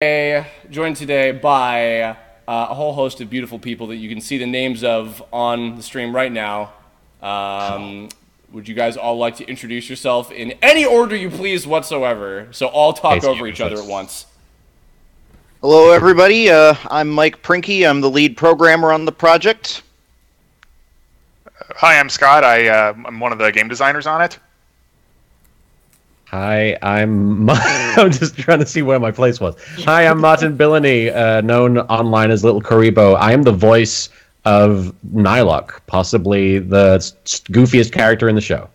Joined today by a whole host of beautiful people that you can see the names of on the stream right now. Would you guys all like to introduce yourself in any order you please whatsoever? So all talk over each other at once. Hello, everybody. I'm Mike Prinky. I'm the lead programmer on the project. Hi, I'm Scott. I'm one of the game designers on it. Hi, I'm just trying to see where my place was. Hi, I'm Martin Billany, known online as Little Karibo. I am the voice of Nylok, possibly the goofiest character in the show.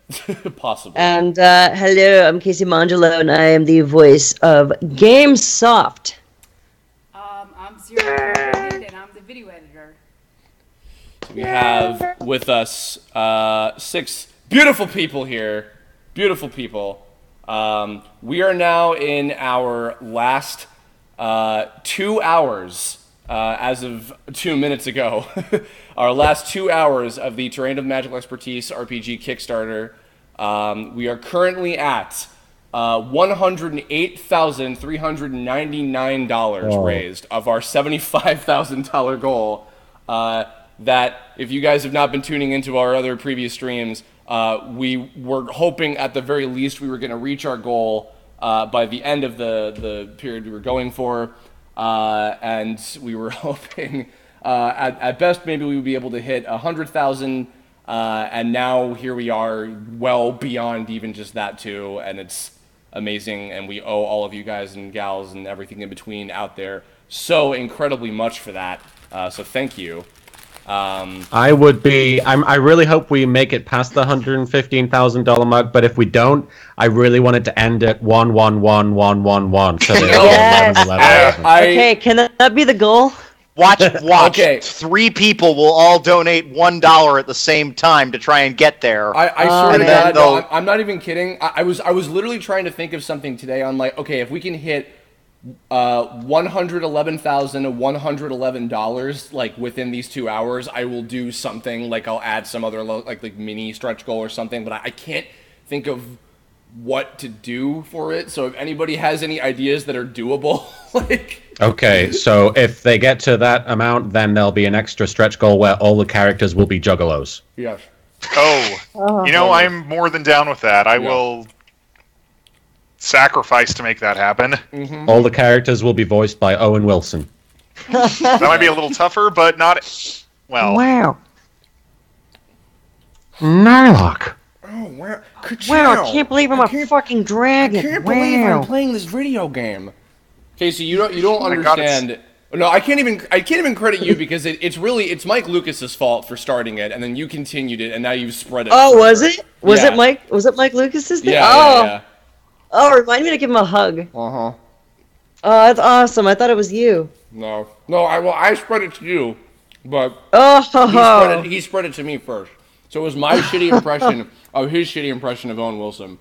Possibly. And hello, I'm Casey Mangelo, and I am the voice of GameSoft. I'm Zero, and I'm the video editor. We have with us 6 beautiful people here. Beautiful people. We are now in our last 2 hours, as of 2 minutes ago. Our last 2 hours of the Terrain of Magical Expertise RPG Kickstarter. We are currently at $108,399 raised of our $75,000 goal. That, if you guys have not been tuning into our other previous streams, we were hoping at the very least we were going to reach our goal by the end of the period we were going for, and we were hoping at best maybe we would be able to hit 100,000, and now here we are, well beyond even just that too, and it's amazing, and we owe all of you guys and gals and everything in between out there so incredibly much for that. So thank you. I really hope we make it past the $115,000 mark, but if we don't, I really want it to end at 111,111. So Yes. 11. Okay, can that be the goal? Watch. Okay. 3 people will all donate $1 at the same time to try and get there. I swear to God, they'll- no, I'm not even kidding. I was literally trying to think of something today on, like, okay, if we can hit $111,111 like within these 2 hours, I will do something, like I'll add some other like mini stretch goal or something, but I can't think of what to do for it. So if anybody has any ideas that are doable, like... Okay, so if they get to that amount, then there'll be an extra stretch goal where all the characters will be juggalos. Yes. I'm more than down with that. I will sacrifice to make that happen. Mm-hmm. All the characters will be voiced by Owen Wilson. That might be a little tougher, but not... Well... Wow. Nylok. Oh, wow. Wow, I can't believe I'm a fucking dragon. I can't believe Wow. I'm playing this video game. Casey, you don't my God, understand. No, I can't even credit you because it's Mike Lucas's fault for starting it, and then you continued it, and now you've spread it. Oh, was further. it? Was Yeah. it Mike? Was it Mike Lucas's thing? Yeah, oh. yeah. Oh, remind me to give him a hug. Uh-huh. Oh, that's awesome. I thought it was you. No, I spread it to you, but Oh. he spread it to me first. So it was my shitty impression of his shitty impression of Owen Wilson.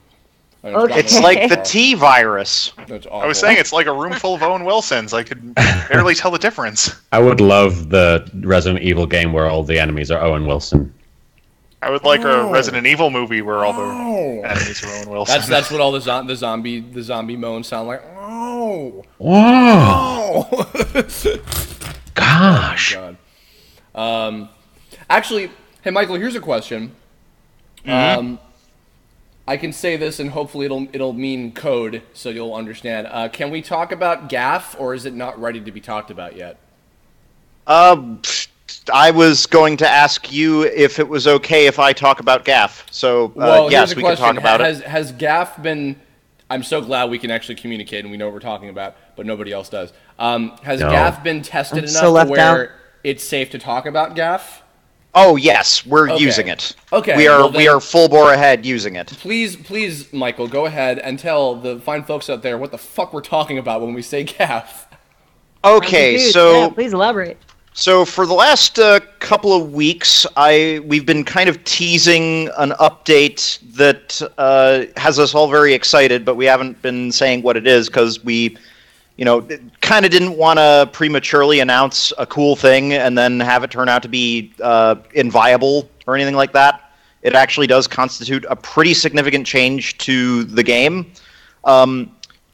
And Okay. It's like the T virus. That's awful. I was saying it's like a room full of Owen Wilsons. I could barely tell the difference. I would love the Resident Evil game where all the enemies are Owen Wilson. I would like a Resident Evil movie where all Oh. the enemies are Owen Wilson. That's what all the zombie moans sound like. Oh. Whoa! Oh. Gosh. Oh, God. Actually, hey Michael, here's a question. I can say this, and hopefully it'll mean code, so you'll understand. Can we talk about GAF, or is it not ready to be talked about yet? I was going to ask you if it was okay if I talk about GAF. So, Well, yes, here's a we can question. talk about it. Has GAF been... I'm so glad we can actually communicate and we know what we're talking about, but nobody else does. Has No. GAF been tested I'm enough so to left where out. it's safe to talk about GAF? Oh, yes, we're Okay. using it. Okay, We are well then- we are full bore ahead using it. Please, Michael, go ahead and tell the fine folks out there what the fuck we're talking about when we say GAF. Okay, Dude, so... yeah, please elaborate. So for the last couple of weeks, we've been kind of teasing an update that has us all very excited, but we haven't been saying what it is because we, kind of didn't want to prematurely announce a cool thing and then have it turn out to be inviable or anything like that. It actually does constitute a pretty significant change to the game.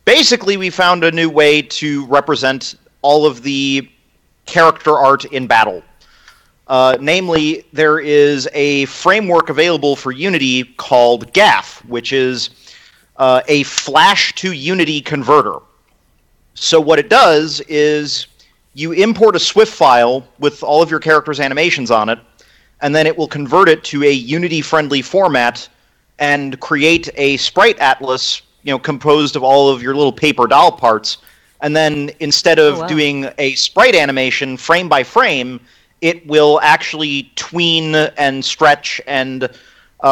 basically, we found a new way to represent all of the character art in battle. Namely, there is a framework available for Unity called GAF, which is a Flash to Unity converter. So what it does is you import a Swift file with all of your characters' animations on it, and then it will convert it to a Unity-friendly format and create a sprite atlas, composed of all of your little paper doll parts. And then instead of doing a sprite animation frame by frame, it will actually tween and stretch and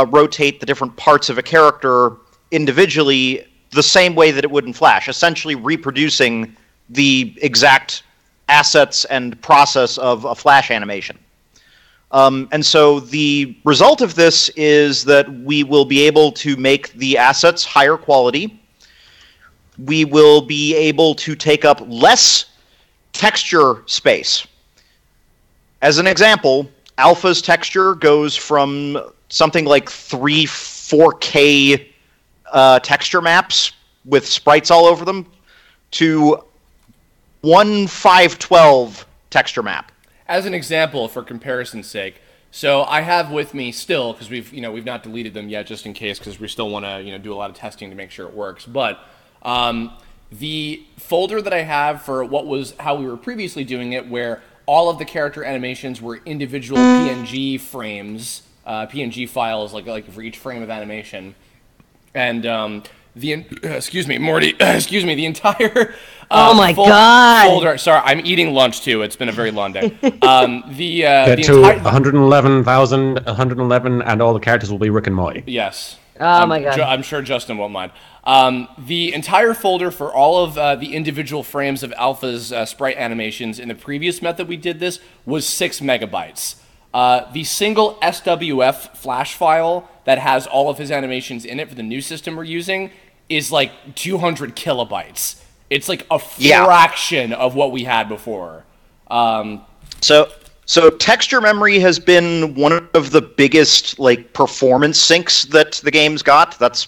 rotate the different parts of a character individually the same way that it would in Flash, essentially reproducing the exact assets and process of a Flash animation. And so the result of this is that we will be able to make the assets higher quality. We will be able to take up less texture space. As an example, Alpha's texture goes from something like 4K texture maps with sprites all over them to 512 texture map. As an example, for comparison's sake, so I have with me still, because we've not deleted them yet, just in case, because we still want to do a lot of testing to make sure it works. But the folder that I have for how we were previously doing it, where all of the character animations were individual PNG frames, PNG files, like for each frame of animation, and excuse me, Morty. Excuse me. The entire oh my god folder. Sorry, I'm eating lunch too. It's been a very long day. Get to 111,000, and all the characters will be Rick and Morty. Yes. Oh my god. I'm sure Justin won't mind. The entire folder for all of the individual frames of Alpha's sprite animations in the previous method we did this was 6 megabytes. The single SWF flash file that has all of his animations in it for the new system we're using is like 200 kilobytes. It's like a fraction of what we had before. So texture memory has been one of the biggest performance sinks that the game's got. That's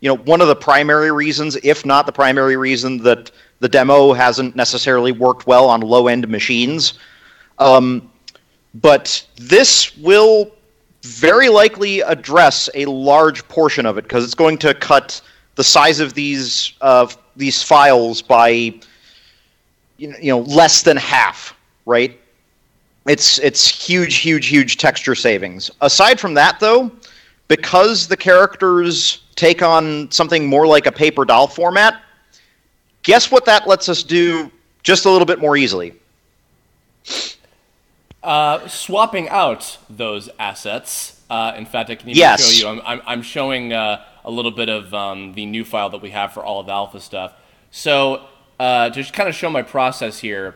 one of the primary reasons, if not the primary reason, that the demo hasn't necessarily worked well on low-end machines. But this will very likely address a large portion of it, because it's going to cut the size of these files by less than half, right? It's huge texture savings. Aside from that, though, because the characters take on something more like a paper doll format, guess what that lets us do just a little bit more easily? Swapping out those assets. In fact, I can even show you. I'm showing a little bit of the new file that we have for all of the Alpha stuff. So to just kind of show my process here,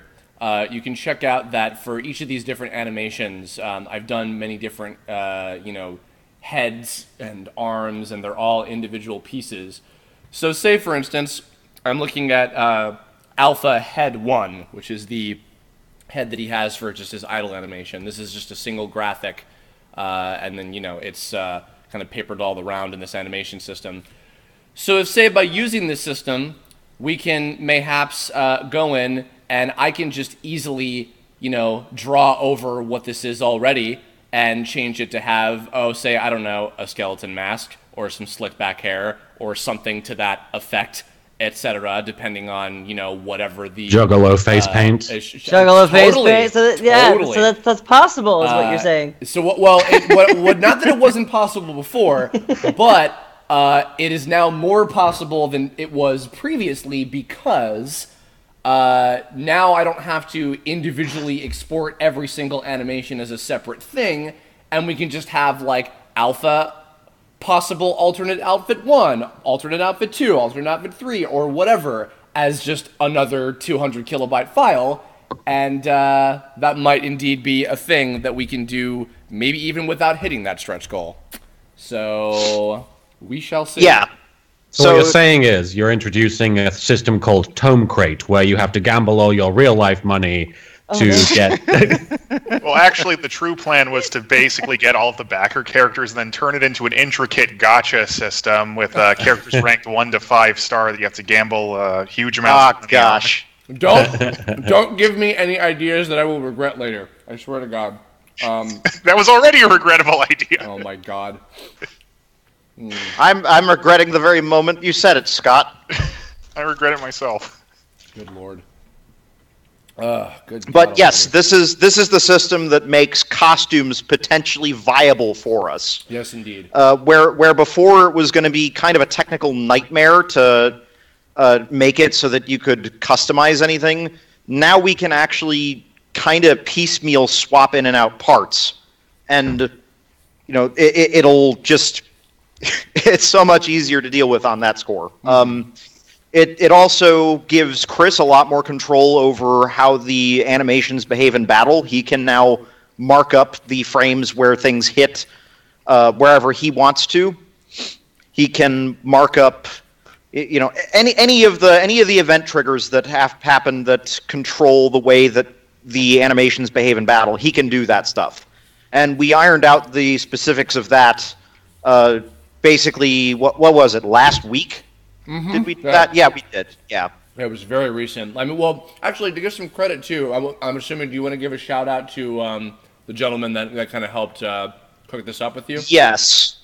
you can check out that for each of these different animations, I've done many different, heads and arms, and they're all individual pieces. So say, for instance, I'm looking at Alpha Head 1, which is the head that he has for just his idle animation. This is just a single graphic, and then, it's kind of papered all around in this animation system. So if, say, by using this system, we can mayhaps go in and I can just easily, draw over what this is already and change it to have, say, I don't know, a skeleton mask or some slick back hair or something to that effect, etc., depending on, whatever the... Juggalo face paint. Juggalo face paint. So that's possible, is what you're saying. So, not that it wasn't possible before, but it is now more possible than it was previously, because now I don't have to individually export every single animation as a separate thing, and we can just have, Alpha... possible alternate outfit 1, alternate outfit 2, alternate outfit 3, or whatever, as just another 200 kilobyte file, and that might indeed be a thing that we can do, maybe even without hitting that stretch goal. So we shall see. Yeah. So what you're saying is you're introducing a system called TOME Crate, where you have to gamble all your real life money to get. Well, actually, the true plan was to basically get all of the backer characters and then turn it into an intricate gotcha system with characters ranked 1 to 5 star that you have to gamble huge amounts. Oh gosh. Don't give me any ideas that I will regret later. I swear to God. That was already a regrettable idea. Oh my God. I'm regretting the very moment you said it, Scott. I regret it myself. Good Lord. But yes, this is the system that makes costumes potentially viable for us. Yes, indeed. Where before it was going to be kind of a technical nightmare to make it so that you could customize anything. Now we can actually kind of piecemeal swap in and out parts, and it'll just it's so much easier to deal with on that score. It also gives Chris a lot more control over how the animations behave in battle. He can now mark up the frames where things hit wherever he wants to. He can mark up, any of the event triggers that have happened that control the way that the animations behave in battle. He can do that stuff, and we ironed out the specifics of that. Basically, what was it, last week? Did we do that? Yeah, we did. Yeah. It was very recent. I mean, well, actually, to give some credit too, I'm assuming. Do you want to give a shout out to the gentleman that kind of helped cook this up with you? Yes.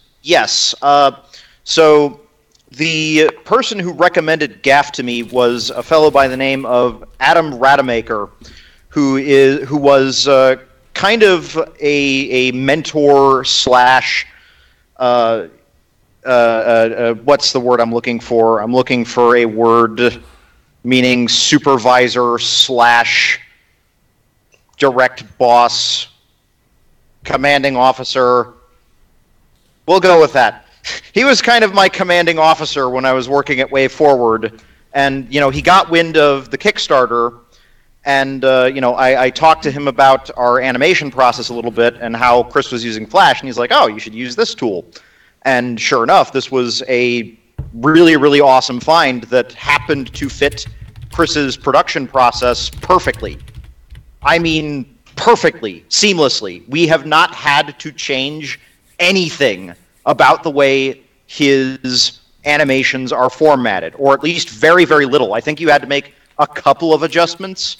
So the person who recommended Gaff to me was a fellow by the name of Adam Rademacher, who was kind of a mentor slash. What's the word I'm looking for? I'm looking for a word meaning supervisor slash direct boss, commanding officer. We'll go with that. He was kind of my commanding officer when I was working at Way Forward, and he got wind of the Kickstarter, and I talked to him about our animation process a little bit and how Chris was using Flash, and he's like, "Oh, you should use this tool." And sure enough, this was a really, really awesome find that happened to fit Chris's production process perfectly. I mean, perfectly, seamlessly. We have not had to change anything about the way his animations are formatted, or at least very, very little. I think you had to make a couple of adjustments.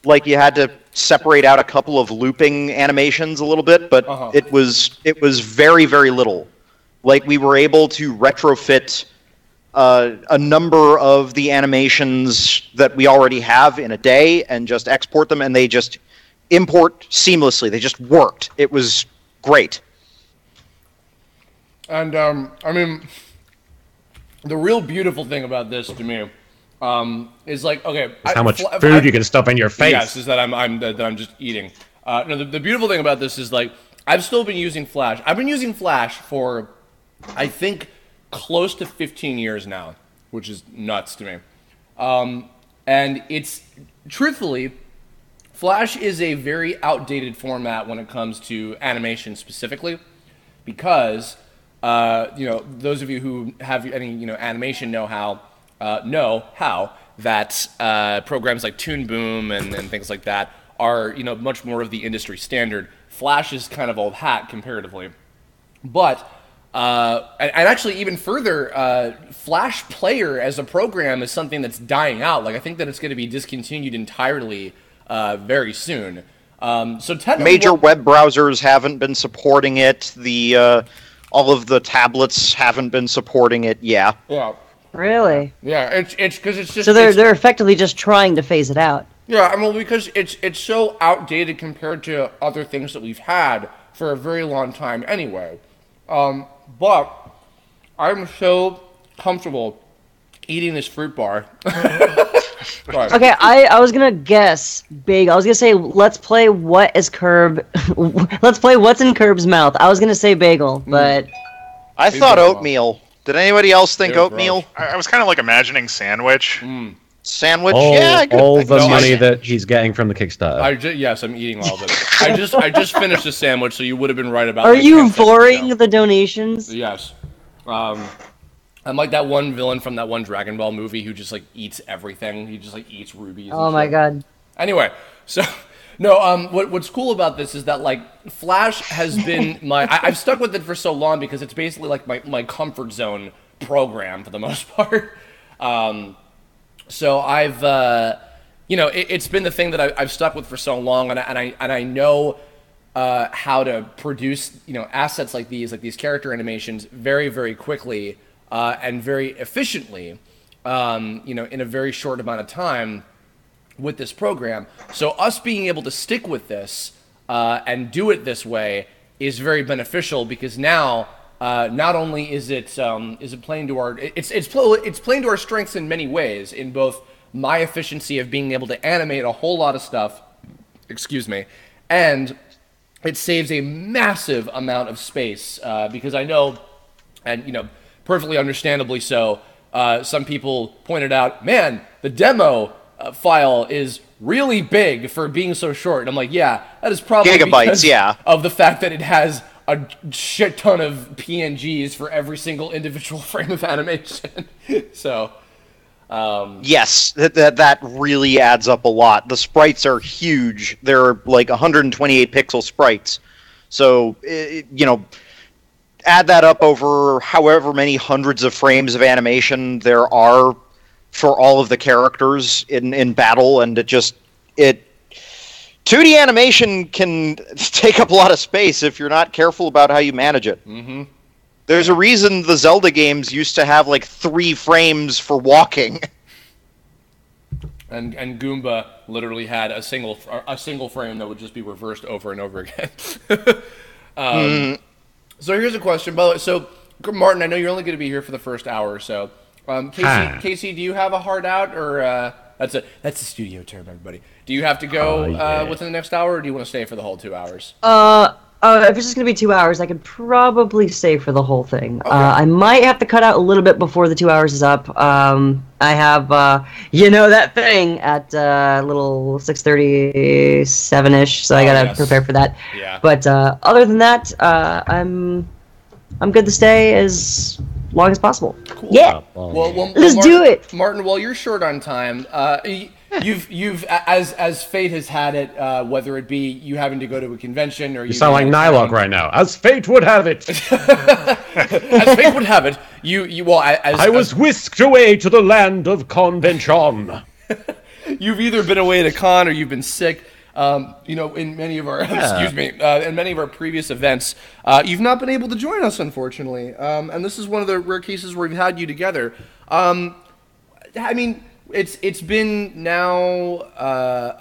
Like you had to separate out a couple of looping animations a little bit, but it was very, very little. Like we were able to retrofit a number of the animations that we already have in a day and just export them, and they just import seamlessly. They just worked. It was great. And I mean, the real beautiful thing about this to me is like, okay, how much food you can stuff in your face. Yes, is that I'm just eating. No, the beautiful thing about this is like I've still been using Flash. I've been using Flash for I think close to 15 years now, which is nuts to me. And it's truthfully, Flash is a very outdated format when it comes to animation specifically, because those of you who have any animation know-how that programs like Toon Boom and things like that are much more of the industry standard. Flash is kind of old hat comparatively, but and actually even further, Flash Player as a program is something that's dying out. Like I think that it's going to be discontinued entirely very soon. So major web browsers haven't been supporting it. All of the tablets haven't been supporting it. Yeah. Yeah. Really? Yeah, it's because it's just so they're effectively just trying to phase it out. Yeah, I mean because it's so outdated compared to other things that we've had for a very long time anyway. But I'm so comfortable eating this fruit bar. Okay, I was gonna guess big. I was gonna say let's play what is Curb. Let's play what's in Curb's mouth. I was gonna say bagel, but I thought oatmeal. Did anybody else think oatmeal? I was kind of like imagining sandwich. Sandwich? All the money that he's getting from the Kickstarter. Yes, I'm eating all of it. I just finished a sandwich, so you would have been right about. Are you voring the donations? Yes. I'm like that one villain from that one Dragon Ball movie who just like eats everything. He just like eats rubies. Oh my god. Anyway, so no, what's cool about this is that like Flash has been I've stuck with it for so long because it's basically like my comfort zone program for the most part. So I've it's been the thing that I've stuck with for so long, and I know how to produce assets like these character animations very, very quickly and very efficiently, in a very short amount of time with this program. So us being able to stick with this and do it this way is very beneficial because now not only is it playing to our it's playing to our strengths in many ways, in both my efficiency of being able to animate a whole lot of stuff, and it saves a massive amount of space because I know, and perfectly understandably so, some people pointed out, man, the demo file is really big for being so short. And I'm like, yeah, that is probably gigabytes, because of the fact that it has a shit ton of PNGs for every single individual frame of animation. So, yes, that really adds up a lot. The sprites are huge. They're like 128 pixel sprites. So, add that up over however many hundreds of frames of animation there are for all of the characters in battle, and it 2D animation can take up a lot of space if you're not careful about how you manage it. Mm-hmm. There's a reason the Zelda games used to have like 3 frames for walking. And Goomba literally had a single frame that would just be reversed over and over again. So here's a question, by the way. So Martin, I know you're only going to be here for the first hour or so. Casey, do you have a hard out, or that's a studio term, everybody? Do you have to go within the next hour, or do you want to stay for the whole 2 hours? If it's just going to be 2 hours, I could probably stay for the whole thing. Okay. I might have to cut out a little bit before the 2 hours is up. I have, that thing at little 6:37-ish, so I gotta prepare for that. Yeah. But other than that, I'm good to stay as long as possible. Cool. Yeah. Well, Let's do it. Martin, while you're short on time, you've as fate has had it, whether it be you having to go to a convention or you sound like Nylok right now. As fate would have it. As fate would have it, I was whisked away to the land of convention. You've either been away to con or you've been sick. In many of our in many of our previous events, you've not been able to join us, unfortunately. And this is one of the rare cases where we've had you together. It's been now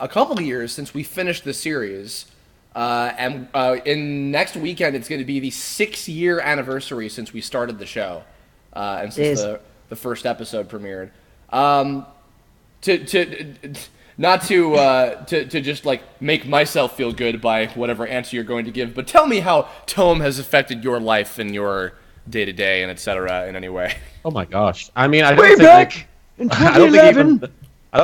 a couple of years since we finished the series, and in next weekend it's going to be the 6-year anniversary since we started the show, and since the first episode premiered. Not to just like make myself feel good by whatever answer you're going to give, but tell me how TOME has affected your life and your day-to-day and etc. in any way. Oh my gosh! I mean, I don't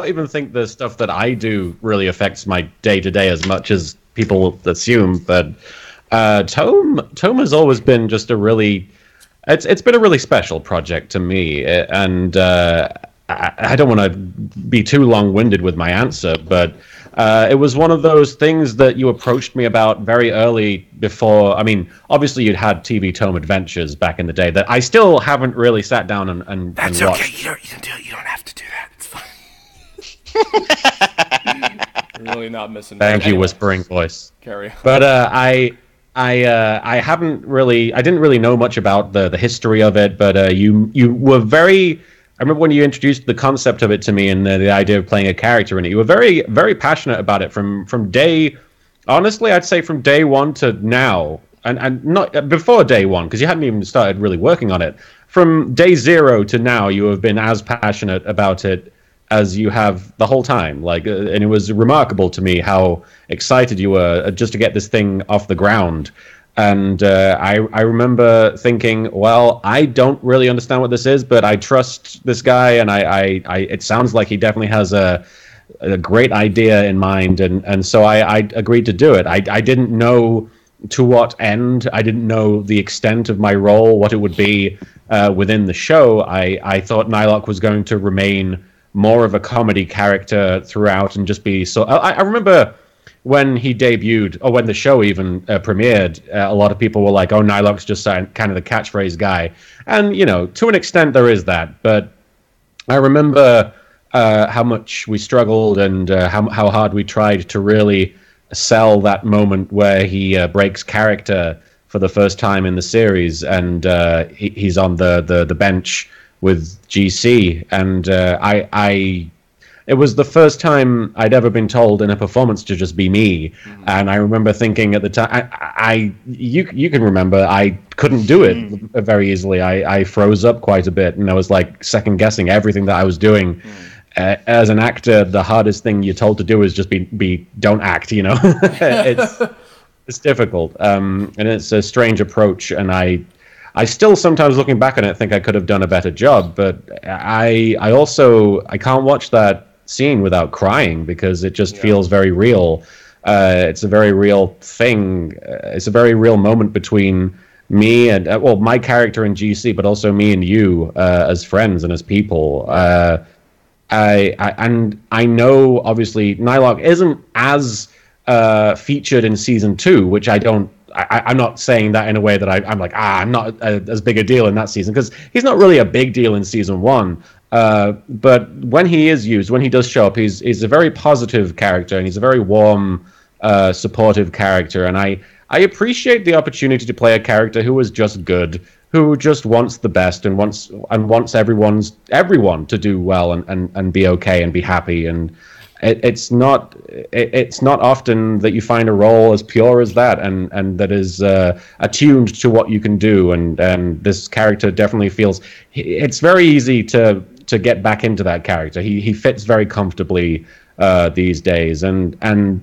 even think the stuff that I do really affects my day-to-day as much as people assume. But TOME has always been just a really, it's been a really special project to me, and I don't want to be too long-winded with my answer, but it was one of those things that you approached me about very early before. I mean, obviously you'd had TV TOME Adventures back in the day that I still haven't really sat down and That's watched. Okay. You don't have to do that. It's fine. Really not missing. Thank you, whispering voice. Carry on. But I didn't really know much about the history of it. But you were very. I remember when you introduced the concept of it to me and the idea of playing a character in it. You were very, very passionate about it from day. Honestly, I'd say from day one to now, and not before day one because you hadn't even started really working on it. From day 0 to now, you have been as passionate about it as you have the whole time. And it was remarkable to me how excited you were just to get this thing off the ground. And I remember thinking, well, I don't really understand what this is, but I trust this guy, and I it sounds like he definitely has a great idea in mind, and so I agreed to do it. I didn't know to what end. I didn't know the extent of my role, what it would be within the show. I thought Nylok was going to remain more of a comedy character throughout and just be so. I remember when he debuted, or when the show even premiered, a lot of people were like, "Oh, Nyloc's just kind of the catchphrase guy," and to an extent there is that. But I remember how much we struggled and how hard we tried to really sell that moment where he breaks character for the first time in the series, and he's on the bench with GC, and it was the first time I'd ever been told in a performance to just be me, and I remember thinking at the time, you can remember, I couldn't do it very easily. I froze up quite a bit, and I was like second guessing everything that I was doing. As an actor, the hardest thing you're told to do is just be don't act. It's difficult, and it's a strange approach, and I still sometimes, looking back on it, think I could have done a better job, but I can't watch that scene without crying because it just feels very real. It's a very real thing. It's a very real moment between me and my character in GC, but also me and you as friends and as people. I know obviously Nylock isn't as featured in season 2, which I'm not saying that in a way that I'm like, I'm not as big a deal in that season, because he's not really a big deal in season 1. But when he is used, when he does show up, he's a very positive character, and he's a very warm, supportive character. And I appreciate the opportunity to play a character who is just good, who just wants the best and wants everyone to do well and be okay and be happy. And it's not often that you find a role as pure as that and that is attuned to what you can do. And this character definitely feels it's very easy to get back into that character. He fits very comfortably these days. And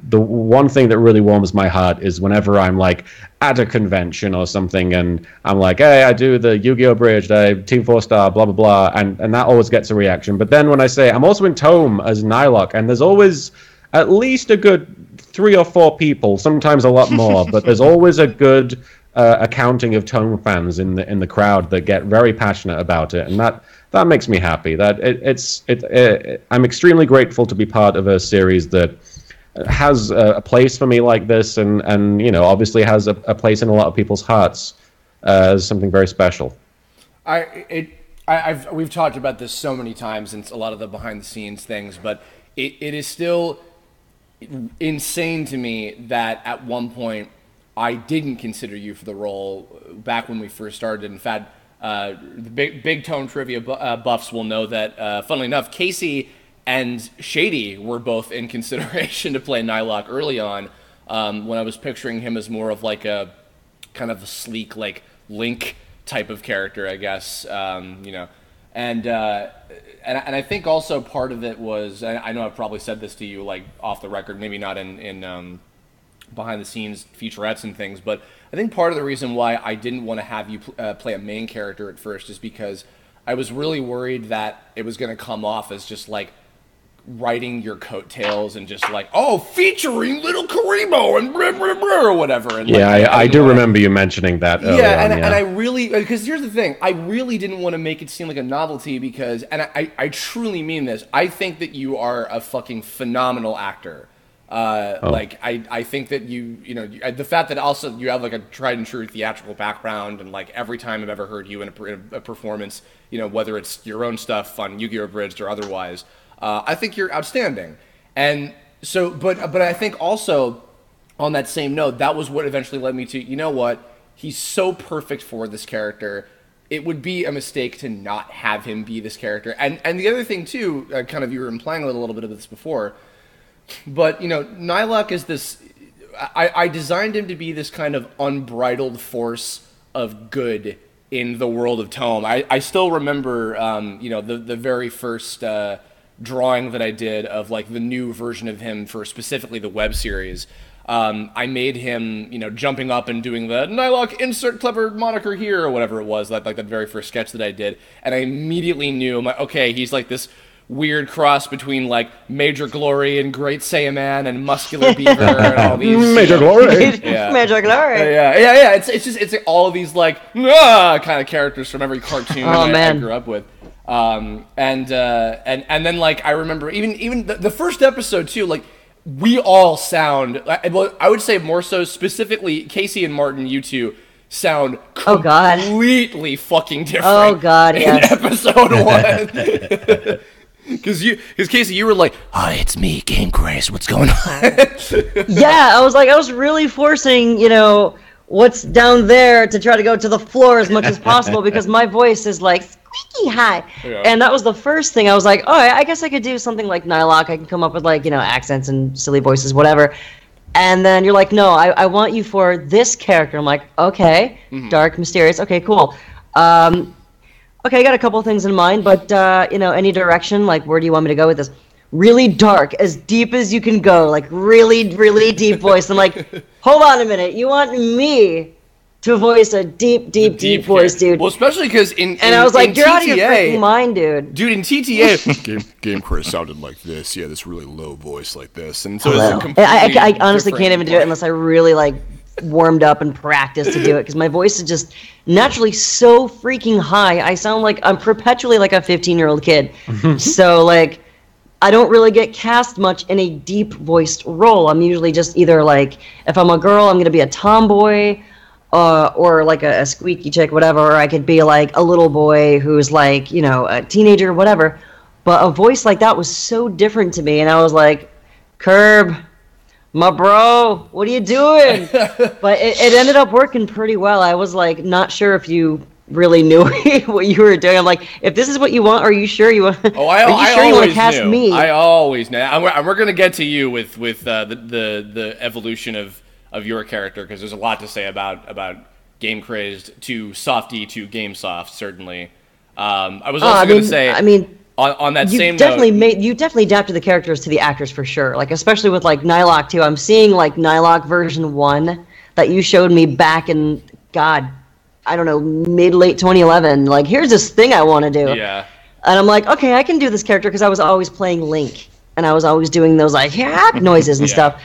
the one thing that really warms my heart is whenever I'm like at a convention or something and I'm like, hey, I do the Yu-Gi-Oh! Bridge, Team 4-Star, blah, blah, blah, and that always gets a reaction. But then when I say I'm also in TOME as Nylock, and there's always at least a good 3 or 4 people, sometimes a lot more, but there's always a good accounting of TOME fans in the crowd that get very passionate about it, and that makes me happy. I'm extremely grateful to be part of a series that has a place for me like this, and obviously has a place in a lot of people's hearts as something very special. We've talked about this so many times in a lot of the behind the scenes things, but it is still insane to me that at one point I didn't consider you for the role back when we first started. In fact, the big TOME trivia buffs will know that, funnily enough, Casey and Shady were both in consideration to play Nylock early on, when I was picturing him as more of like a kind of a sleek, like Link type of character, I guess. And I think also part of it was, I know I've probably said this to you like off the record, maybe not in behind the scenes featurettes and things, but I think part of the reason why I didn't want to have you play a main character at first is because I was really worried that it was going to come off as just like writing your coattails and just like, oh, featuring little Karibo and blah, blah, blah, or whatever. And yeah, like, I do remember you mentioning that early on, and I really, because here's the thing, I really didn't want to make it seem like a novelty because, and I truly mean this, I think that you are a fucking phenomenal actor. Like, I think that the fact that also you have like a tried and true theatrical background, and like every time I've ever heard you in a performance, whether it's your own stuff on Yu-Gi-Oh! Bridged or otherwise, I think you're outstanding. And so, but I think also on that same note, that was what eventually led me to, he's so perfect for this character. It would be a mistake to not have him be this character. And the other thing too, kind of you were implying a little bit of this before, but, Nylock is this... I designed him to be this kind of unbridled force of good in the world of TOME. I still remember, the very first drawing that I did of, like, the new version of him for specifically the web series. I made him, jumping up and doing the Nylock insert clever moniker here or whatever it was, like that very first sketch that I did. And I immediately knew, okay, he's like this weird cross between like Major Glory and Great Saiyaman and Muscular Beaver and all these Major Glory. Major Glory. Yeah. It's all of these like kind of characters from every cartoon I grew up with. And then like I remember even the first episode too, like we all sound, well, I would say more so specifically Casey and Martin, you two sound completely fucking different. Oh God, yes. In episode 1. Because Casey, you were like, "Hi, it's me, Game Craze. What's going on?" Yeah, I was really forcing, what's down there to try to go to the floor as much as possible because my voice is like squeaky high. Yeah. And that was the first thing I was like, oh, I guess I could do something like Nylock. I can come up with like, accents and silly voices, whatever. And then you're like, no, I want you for this character. I'm like, okay, dark, mysterious. Okay, cool. Okay, I got a couple of things in mind, but, any direction, like, where do you want me to go with this? Really dark, as deep as you can go, like, really, really deep voice. I'm like, hold on a minute, you want me to voice a deep voice, dude? Well, especially because and I was like, you're out of your freaking mind, dude. Dude, in TTA, Game Chris sounded like this. Yeah, this really low voice like this. And so it's a completely I honestly can't even do it unless I really, like, warmed up and practiced to do it because my voice is just naturally so freaking high. I sound like I'm perpetually like a 15-year-old kid. So, like, I don't really get cast much in a deep-voiced role. I'm usually just either, like, if I'm a girl, I'm going to be a tomboy, or, like, a squeaky chick, whatever, or I could be, like, a little boy who's, like, a teenager, whatever. But a voice like that was so different to me, and I was like, Curb, my bro, what are you doing? But it ended up working pretty well. I was, like, not sure if you really knew what you were doing. I'm like, if this is what you want, are you sure you want? Oh, I sure you want to cast me? I always knew. And we're gonna get to you with the evolution of your character because there's a lot to say about Game Crazed to Softy to Game Soft certainly. I was also gonna say. On that same note, you definitely adapted the characters to the actors for sure. Like especially with like Nylock too. I'm seeing like Nylock version 1 that you showed me back in I don't know, mid-late 2011, like, here's this thing I want to do. Yeah. And I'm like, okay, I can do this character because I was always playing Link. And I was always doing those, like, noises and stuff.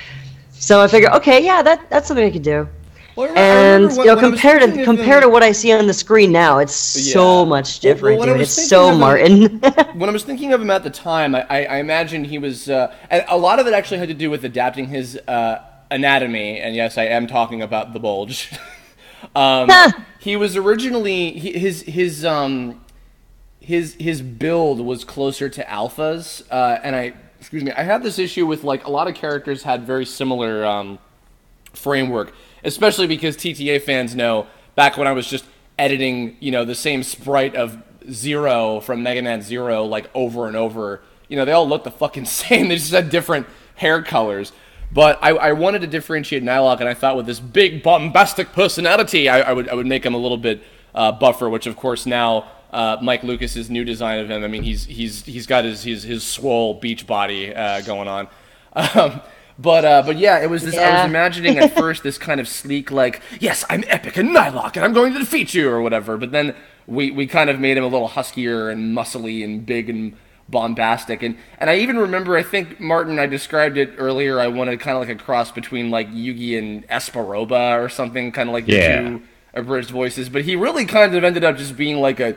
So I figured, okay, yeah, that's something I could do. Well, and, compared to what I see on the screen now, it's so much different, dude. It's so Martin. When I was thinking of him at the time, I imagined he was... and a lot of it actually had to do with adapting his anatomy. And yes, I am talking about the bulge. He was originally his build was closer to alphas, and I had this issue with like a lot of characters had very similar framework, especially because TTA fans know back when I was just editing the same sprite of Zero from Mega Man Zero like over and over, they all looked the fucking same. They just had different hair colors. But I wanted to differentiate Nylock, and I thought with this big bombastic personality, I would make him a little bit buffer. Which of course now Mike Lucas's new design of him. I mean he's got his swole beach body going on. But yeah, it was this. Yeah. I was imagining at first this kind of sleek like, yes, I'm epic and Nylock, and I'm going to defeat you or whatever. But then we kind of made him a little huskier and muscly and big and bombastic, and I even remember, I think Martin, I described it earlier, I wanted kind of like a cross between like Yugi and Esparoba or something, kind of like the two abridged voices, but he really kind of ended up just being like a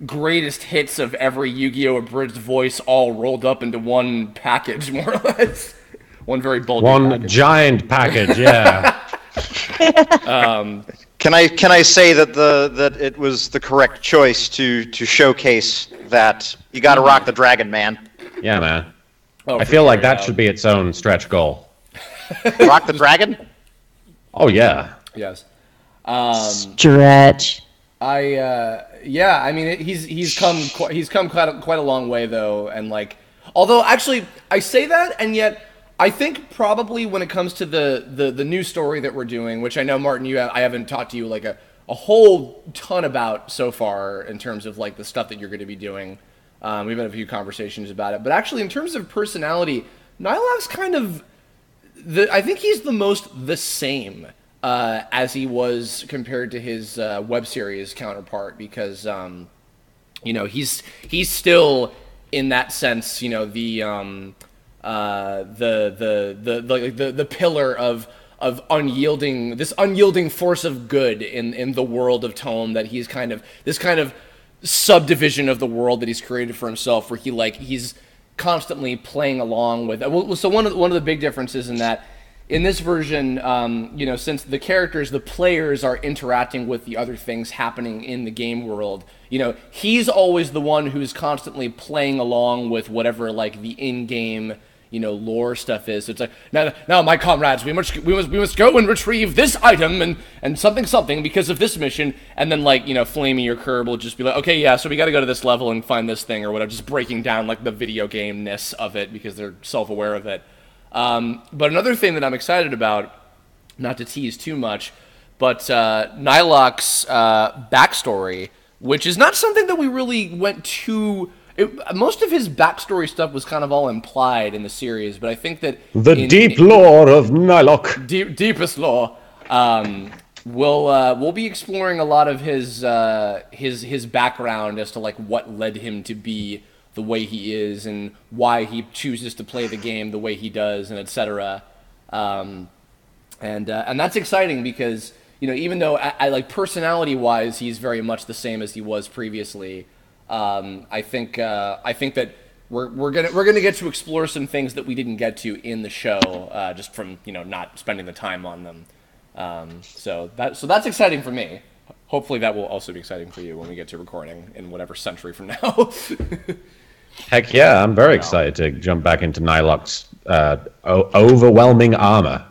greatest hits of every Yu-Gi-Oh! Abridged voice all rolled up into one package, more or less. One very bulky package. Giant package, yeah. Can I say that it was the correct choice to showcase that you got to rock the dragon, man? Yeah, man. I feel like that should be its own stretch goal. Rock the dragon? Oh yeah. Yes. Stretch. I mean he's come quite a long way though, and like although actually I say that and yet I think probably when it comes to the new story that we're doing, which I know Martin, I haven't talked to you like a whole ton about so far in terms of like the stuff that you're going to be doing. We've had a few conversations about it, but actually in terms of personality, Nylock's kind of I think he's the most the same as he was compared to his web series counterpart because he's still in that sense the pillar of unyielding force of good in the world of Tome, that he's kind of this kind of subdivision of the world that he's created for himself, where he's constantly playing along with. So one of the big differences in that, in this version, since the characters, the players, are interacting with the other things happening in the game world, he's always the one who's constantly playing along with whatever like the in-game lore stuff is. So it's like, now my comrades, we must go and retrieve this item and something because of this mission, and then like Flamey or Curb will just be like, okay, yeah, so we got to go to this level and find this thing or whatever, just breaking down like the video game-ness of it because they're self-aware of it. But another thing that I'm excited about, not to tease too much, but Nylok's backstory, which is not something that we really went too. Most of his backstory stuff was kind of all implied in the series, but I think that deep lore of Nylok, deepest lore, we'll be exploring a lot of his background as to like what led him to be the way he is and why he chooses to play the game the way he does, and etc. And that's exciting because even though I like personality-wise he's very much the same as he was previously. I think that we're gonna get to explore some things that we didn't get to in the show, just from not spending the time on them. So that's exciting for me. Hopefully that will also be exciting for you when we get to recording in whatever century from now. Heck yeah, I'm very excited to jump back into Nylok's overwhelming armor.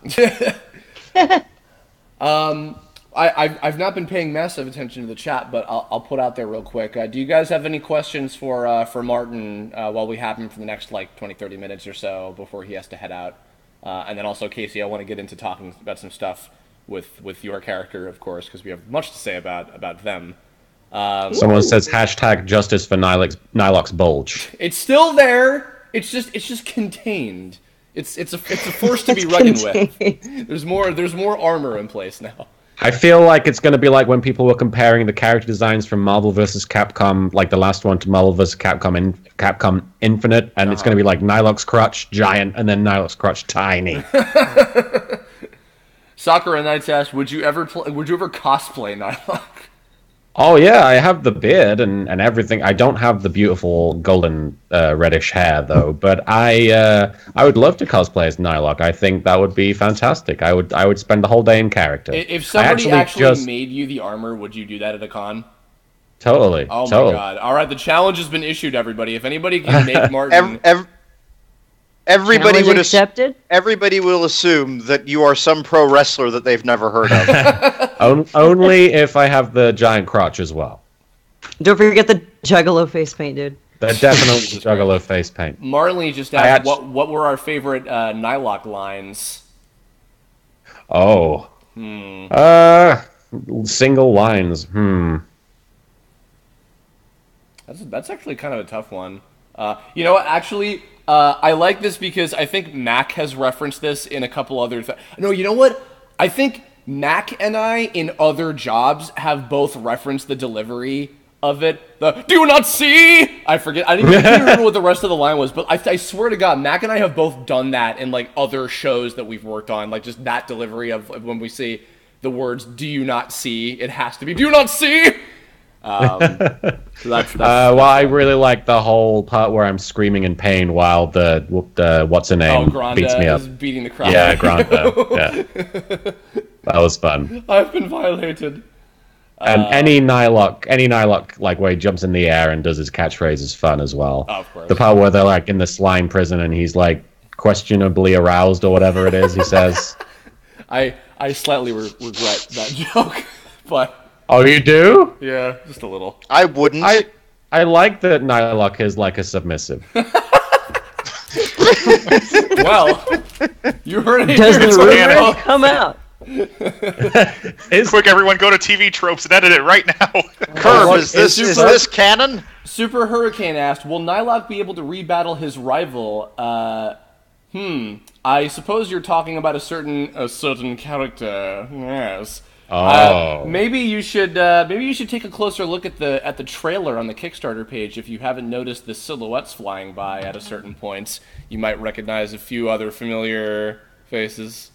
I've not been paying massive attention to the chat, but I'll put out there real quick. Do you guys have any questions for Martin while we have him for the next like 20-30 minutes or so before he has to head out? And then also, Casey, I want to get into talking about some stuff with your character, of course, because we have much to say about them. Someone says #justice for Nylok's bulge. It's still there. It's just contained. It's a force to be reckoned with. There's more armor in place now. I feel like it's going to be like when people were comparing the character designs from Marvel vs. Capcom, like the last one, to Marvel vs. Capcom Infinite, and it's going to be like Nylok's crotch giant, and then Nylok's crotch tiny. Sakura Knights asked, would you ever cosplay Nylok? Oh yeah, I have the beard and everything. I don't have the beautiful golden reddish hair though, but I would love to cosplay as Nylok. I think that would be fantastic. I would spend the whole day in character. If somebody actually made you the armor, would you do that at a con? Totally. Oh my god! All right, the challenge has been issued, everybody. If anybody can make Martin. Everybody Everybody will assume that you are some pro wrestler that they've never heard of. Only if I have the giant crotch as well. Don't forget the Juggalo face paint, dude. They're definitely Juggalo face paint. Marley just asked what were our favorite Nylok lines. Oh. Single lines. That's actually kind of a tough one. You know what? Actually, I like this because I think Mac has referenced this in a couple other. No, you know what? I think Mac and I, in other jobs, have both referenced the delivery of it. The "Do not see." I forget. I can't remember what the rest of the line was, but I swear to God, Mac and I have both done that in like other shows that we've worked on. Like just that delivery of when we say the words "Do you not see?" It has to be "Do not see." So that's well, I really like the whole part where I'm screaming in pain while the what's her name beats me up. Is beating the crowd. Yeah, Granda. Yeah, that was fun. I've been violated. And any Nylok, like where he jumps in the air and does his catchphrase is fun as well. Oh, of course. The part where they're like in the slime prison and he's like questionably aroused or whatever it is he says. I slightly regret that joke, but. Oh, you do? Yeah, just a little. I wouldn't. I like that Nylok is like a submissive. Well, you heard it. Does the rumor come out? Quick, everyone, go to TV Tropes and edit it right now. Curb, is this canon? Super Hurricane asked, will Nylok be able to rebattle his rival? I suppose you're talking about a certain character. Yes. Oh. Maybe you should take a closer look at the trailer on the Kickstarter page. If you haven't noticed the silhouettes flying by at a certain points, you might recognize a few other familiar faces.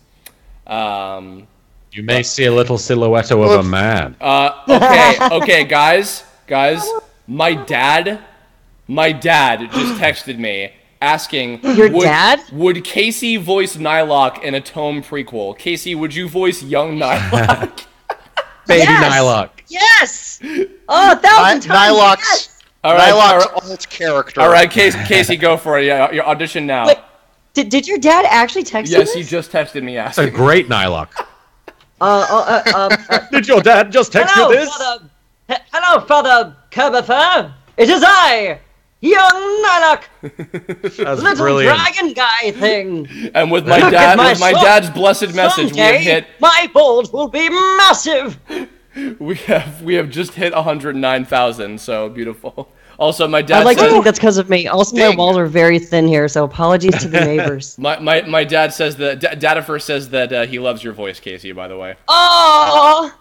You may see a little silhouette of a man. Okay, guys. my dad just texted me asking, Your dad? Would Casey voice Nylock in a Tome prequel? Casey, would you voice young Nylock? Baby Yes! Nylock. Yes! Oh, 1,000 times! Nylock's Yes! All right, Nylock's alt character. all right, Casey, go for it. Yeah, your audition now. Wait, did your dad actually text you Yes, this? he just texted me A asking. great Nylock. Um, Did your dad just text you this? Hello, Father Kerbather. It is I, young Nylock, That's little brilliant. dragon guy thing. And with my Look at my sword. dad's blessed message, we have Someday, hit. my balls will be massive. We have just hit 109,000. So beautiful. Also, my dad I'd like to said, think that's because of me. Also, my Dang. walls are very thin here, so apologies to the neighbors. my dad says that Datafer says that he loves your voice, Casey. By the way. Oh,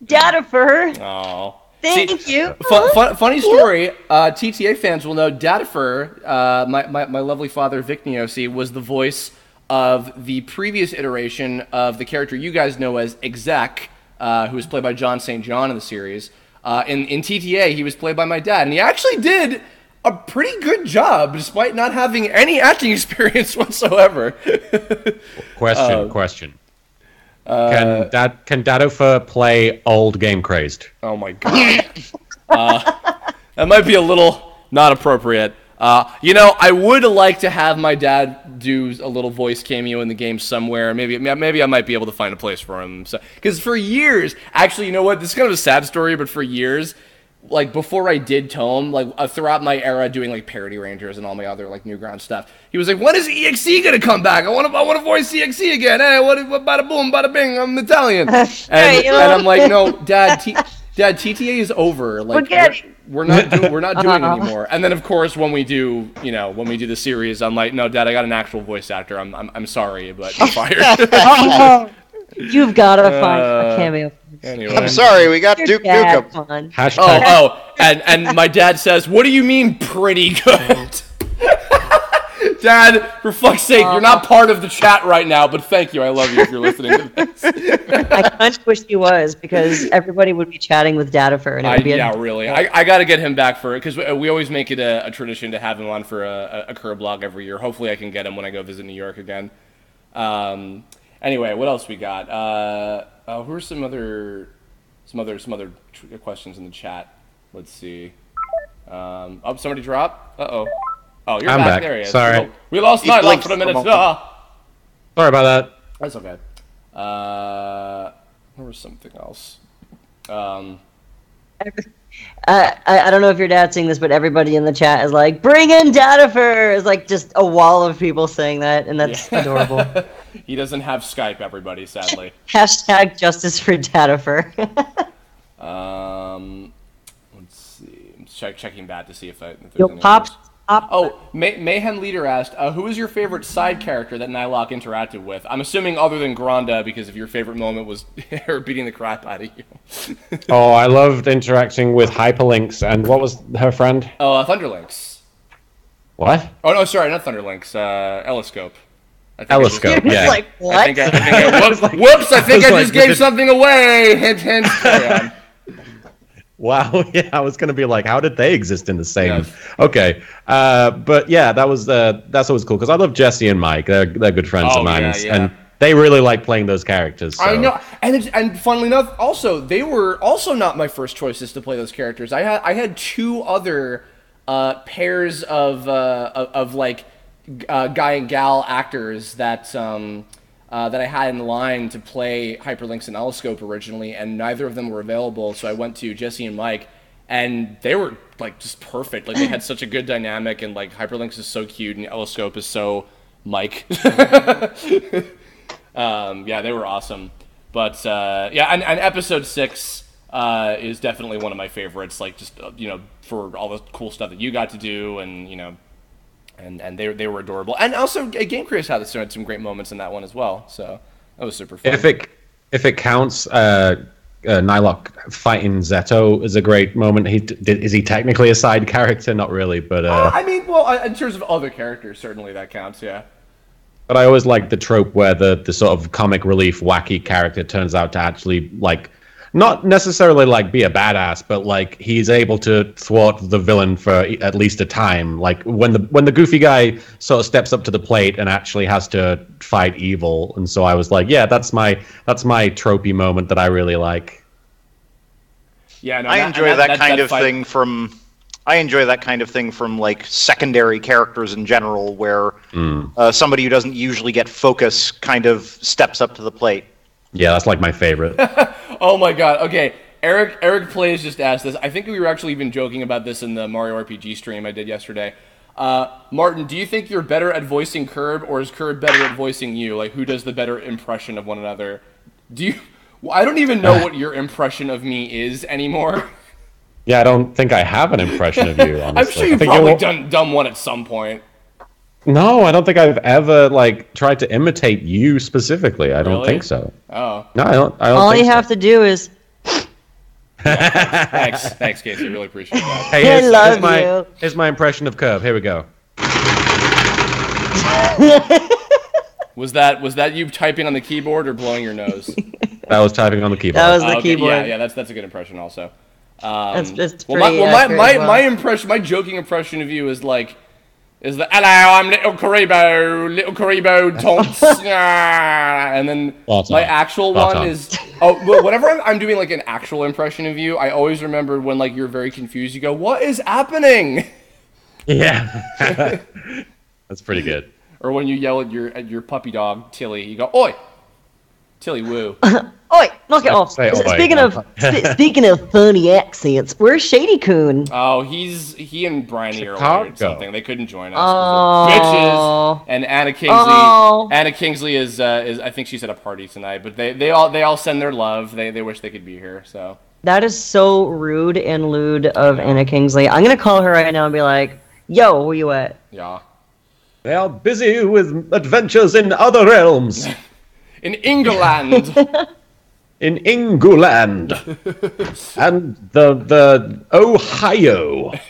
Datafer. Oh. Thank you. Funny story. TTA fans will know Datafer, my lovely father Vic Niosi, was the voice of the previous iteration of the character you guys know as Exec, who was played by John St. John in the series. In TTA, he was played by my dad, and he actually did a pretty good job, despite not having any acting experience whatsoever. Question. Can Datafer play old Game Crazed? Oh my god. That might be a little not appropriate. I would like to have my dad do a little voice cameo in the game somewhere. Maybe I might be able to find a place for him. So, because for years, actually, you know what? This is kind of a sad story, but for years, like before I did Tome, like throughout my era doing like Parody Rangers and all my other like Newground stuff, he was like, "When is EXE gonna come back? I want to voice EXE again. Hey, what bada boom, bada bing. I'm Italian." And I'm like, "No, Dad, TTA is over. Like we're not doing anymore." And then of course when we do the series, I'm like, "No, Dad, I got an actual voice actor. I'm sorry, but you're fired." You've got to find a cameo. Anyway. I'm sorry, we got Duke Dad, Nukem. on. Hashtag. And my dad says, "What do you mean pretty good?" Dad, for fuck's sake, you're not part of the chat right now, but thank you. I love you if you're listening to this. I kind of wish he was, because everybody would be chatting with Datafer, and it would be really. I got to get him back for it, because we always make it a tradition to have him on for a Curb log every year. Hopefully I can get him when I go visit New York again. Anyway, what else we got? Who are some other questions in the chat? Let's see. Somebody dropped? Uh-oh. Oh, you're I'm back. There he is. Sorry. We lost He Nylock blinked for a for a minute. moment. Sorry about that. That's okay. There was something else. I don't know if your dad's seeing this, but everybody in the chat is like, "Bring in Datafer!" It's like just a wall of people saying that, and that's adorable. He doesn't have Skype, everybody, sadly. Hashtag justice for Datafer. Let's see. I'm checking back to see if there's Yo, any Pop. others. Mayhem Leader asked, who is your favorite side character that Nylock interacted with? I'm assuming other than Gronda, because if your favorite moment was her beating the crap out of you. Oh, I loved interacting with Hyperlinks, and what was her friend? Oh, Thunderlinks. What? Oh, no, sorry, not Thunderlinks. Elliscope. Telescope, It's yeah. like, what? I think I just gave something away. Hint, hint. Carry on. Wow, yeah, I was gonna be like, how did they exist in the same? Yes. Okay, but yeah, that's always cool because I love Jesse and Mike. They're good friends of mine, and they really like playing those characters. So. I know, and funnily enough, also they were also not my first choices to play those characters. I had two other pairs of like guy and gal actors that I had in line to play Hyperlinks and Elliscope originally, and neither of them were available, so I went to Jesse and Mike, and they were like just perfect. Like they had such a good dynamic, and like Hyperlinks is so cute, and Elliscope is so Mike. Yeah, they were awesome. But yeah, and episode 6 is definitely one of my favorites. Like just for all the cool stuff that you got to do, and And they were adorable, and also Game Creators had some great moments in that one as well. So that was super fun. If it counts, Nylock fighting Zeto is a great moment. Is he technically a side character? Not really, but I mean, well, in terms of other characters, certainly that counts. Yeah. But I always like the trope where the sort of comic relief wacky character turns out to actually like not necessarily like be a badass, but like he's able to thwart the villain for at least a time. Like when the goofy guy sort of steps up to the plate and actually has to fight evil, and so I was like, yeah, that's my tropey moment that I really like. Yeah, no, I enjoy that kind of thing from. I enjoy that kind of thing from like secondary characters in general, where somebody who doesn't usually get focus kind of steps up to the plate. Yeah, that's like my favorite. Oh my god. Okay, Eric Plays just asked this. I think we were actually even joking about this in the Mario RPG stream I did yesterday. Martin, do you think you're better at voicing Curb, or is Curb better at voicing you? Like, who does the better impression of one another? Do you? Well, I don't even know what your impression of me is anymore. Yeah, I don't think I have an impression of you, honestly. I'm sure you've probably done one at some point. No, I don't think I've ever like tried to imitate you specifically. I don't think so. Oh. No, I don't All you have to do is. Thanks, Casey. I really appreciate that. Hey, I love you. Here's my impression of Curb. Here we go. Was that you typing on the keyboard or blowing your nose? That was typing on the keyboard. That was the keyboard. Yeah, that's a good impression also. That's pretty my impression, my joking impression of you is the hello, I'm Little Karibo, taunts, and then my actual one is whenever I'm doing like an actual impression of you, I always remember when like you're very confused, you go, "What is happening?" Yeah, that's pretty good. Or when you yell at your puppy dog Tilly, you go, "Oi, Tilly, woo." Oi, knock it off. Say oi. Speaking of funny accents, where's Shady Coon? Oh, he and Bryony are weird or something. They couldn't join us. Oh. Bitches. And Anna Kingsley. Oh. Anna Kingsley is I think she's at a party tonight, but they all send their love. They wish they could be here. So That is so rude and lewd of Anna Kingsley. I'm gonna call her right now and be like, "Yo, where you at?" yeah. They are busy with adventures in other realms. In England. In England. And the Ohio. Is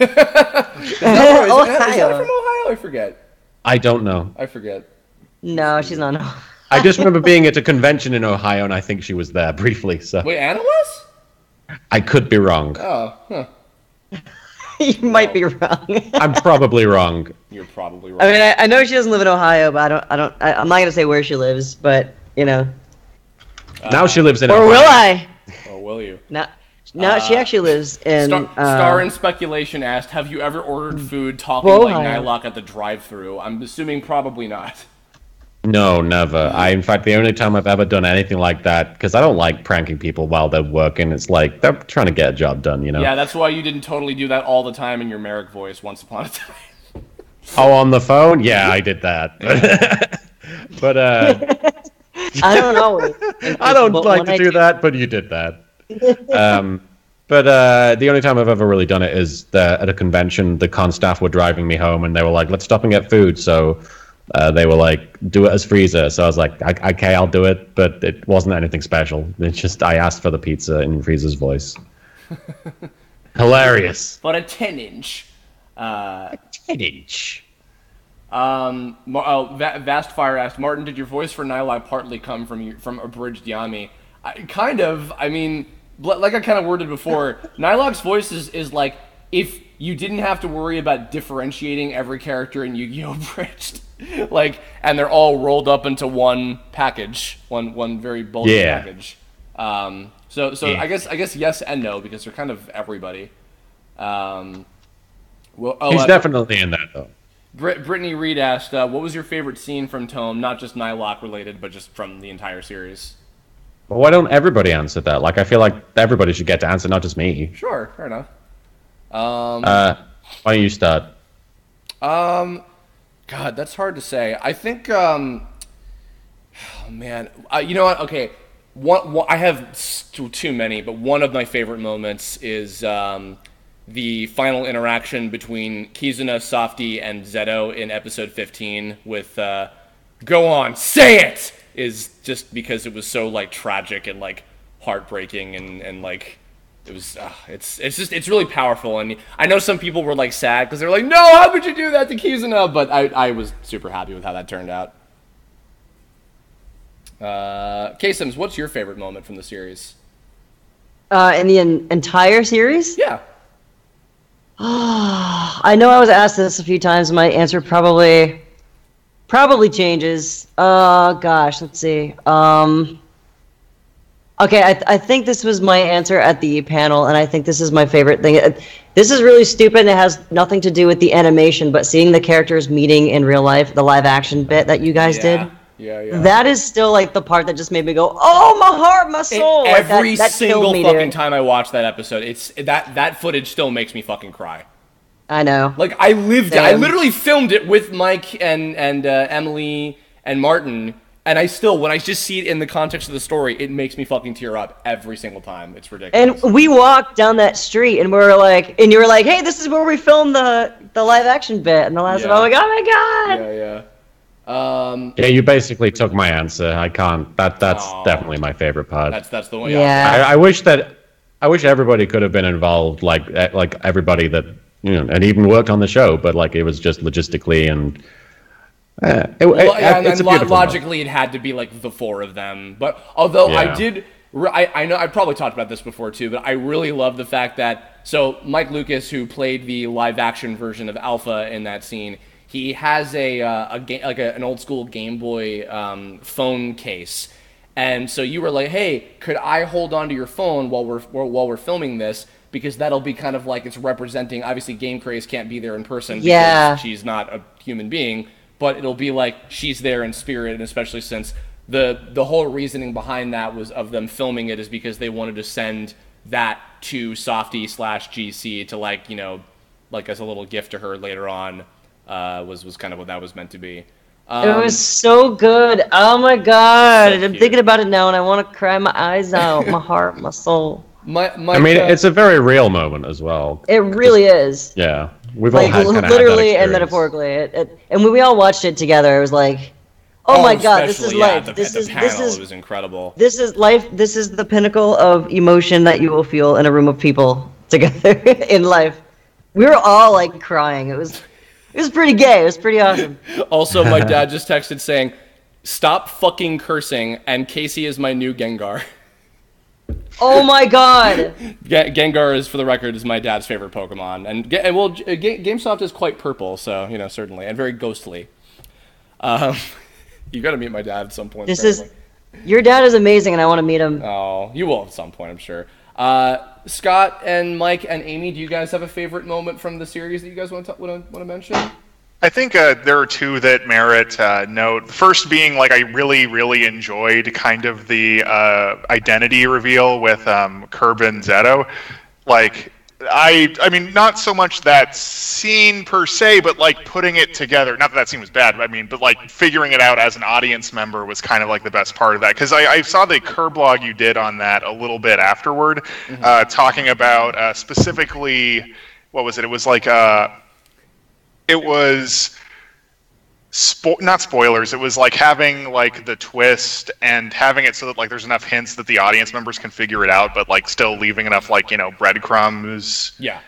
that from Ohio? I forget. I don't know. I forget. No, she's not. I just remember being at a convention in Ohio, and I think she was there briefly. So Wait, Anna was? I could be wrong. Oh, huh. You might be wrong. I'm probably wrong. You're probably right. I mean, I know she doesn't live in Ohio, but I'm not gonna say where she lives, but you know. Now she lives in Or Ohio. will I? Or will you? No, she actually lives in. Star in Speculation asked, "Have you ever ordered food talking like Ohio. Nylock at the drive-thru?" I'm assuming probably not. No, never. In fact, the only time I've ever done anything like that, because I don't like pranking people while they're working. It's like they're trying to get a job done, you know? Yeah, that's why you didn't totally do that all the time in your Merrick voice once upon a time. Oh, on the phone? Yeah, I did that. But I don't know. I don't like to do that, but you did that. But the only time I've ever really done it is at a convention. The con staff were driving me home, and they were like, "Let's stop and get food." So they were like, "Do it as Freezer." So I was like, "Okay, I'll do it," but it wasn't anything special. It's just I asked for the pizza in Freezer's voice. Hilarious. For a 10-inch. 10-inch. Vastfire asked, Martin, did your voice for Nyla partly come from Abridged Yami? Kind of. I mean, like I kind of worded before, Nylock's voice is like if you didn't have to worry about differentiating every character in Yu-Gi-Oh! Abridged. Like, and they're all rolled up into one package, one very bulky package. So yeah. I guess yes and no, because they're kind of everybody. He's definitely in that though. Brittany Reed asked, what was your favorite scene from Tome? Not just Nylock related, but just from the entire series. Well, why don't everybody answer that? Like, I feel like everybody should get to answer, not just me. Sure, fair enough. Why don't you start? God, that's hard to say. I think, oh man, you know what? Okay, one I have too many, but one of my favorite moments is the final interaction between Kizuna, Softy, and Zeto in episode 15 with "Go on, say it!" is just because it was so like tragic and like heartbreaking and like. It was, it's really powerful, and I know some people were like sad because they're like, no, how could you do that to Kizuna? But I was super happy with how that turned out. K-Sims, what's your favorite moment from the series? In the entire series? Yeah. I know I was asked this a few times. My answer probably changes. Gosh, let's see. Okay, I think this was my answer at the panel, and I think this is my favorite thing. This is really stupid, and it has nothing to do with the animation, but seeing the characters meeting in real life, the live action bit that you guys did. Yeah. That is still like the part that just made me go, "Oh, my heart, my soul!" Like, Every that single killed me, fucking dude. time I watch that episode, it's that footage still makes me fucking cry. I know. Like I lived it. I Same. literally filmed it with Mike and Emily and Martin, and I still, when I just see it in the context of the story, it makes me fucking tear up every single time. It's ridiculous. And we walked down that street, and you were like, "Hey, this is where we filmed the live action bit." And the last one, I'm like, "Oh my god!" Yeah. Yeah, you basically took my answer. I can't. That's Aw. definitely my favorite part. That's the one. Yeah. I wish everybody could have been involved, like everybody that and even worked on the show, but like it was just logistically and. And it's a then beautiful moment. logically, it had to be like the four of them. But although I Yeah. did, I know I probably talked about this before too, but I really love the fact that Mike Lucas, who played the live action version of Alpha in that scene, he has an old school Game Boy phone case, and so you were like, hey, could I hold on to your phone while we're filming this? Because that'll be kind of like it's representing. Obviously, Game Craze can't be there in person Yeah. because she's not a human being. But it'll be like she's there in spirit, and especially since the whole reasoning behind that was of them filming it is because they wanted to send that to Softie/GC to like as a little gift to her later on. Was kind of what that was meant to be. It was so good. Oh my god. So I'm cute. thinking about it now, and I want to cry my eyes out, my heart, my soul. I I mean, it's a very real moment as well. It really is. Yeah, we've all Like, had kind of literally and metaphorically. And when we all watched it together, it was like, oh my god, this is especially, life. At This the is panel, it was incredible. This is life. This is the pinnacle of emotion that you will feel in a room of people together in life. We were all like crying. It was pretty gay. It was pretty awesome. Also, my dad just texted saying, "Stop fucking cursing," and Casey is my new Gengar. Oh my god. Gengar is, for the record, is my dad's favorite Pokemon, and GameSoft is quite purple, so certainly, and very ghostly. You got to meet my dad at some point. Your dad is amazing, and I want to meet him. Oh, you will at some point, I'm sure. Scott and Mike and Amy, do you guys have a favorite moment from the series that you guys want to mention? I think there are two that merit note. The first being, like, I really, really enjoyed kind of the identity reveal with Curb and Zeto. Like, I mean, not so much that scene per se, but like putting it together. Not that that scene was bad, but like figuring it out as an audience member was kind of like the best part of that. Because I saw the Curb blog you did on that a little bit afterward, talking about specifically, what was it? It was like it was not spoilers. It was like having like the twist and having it so that like there's enough hints that the audience members can figure it out, but like still leaving enough like breadcrumbs. Yeah.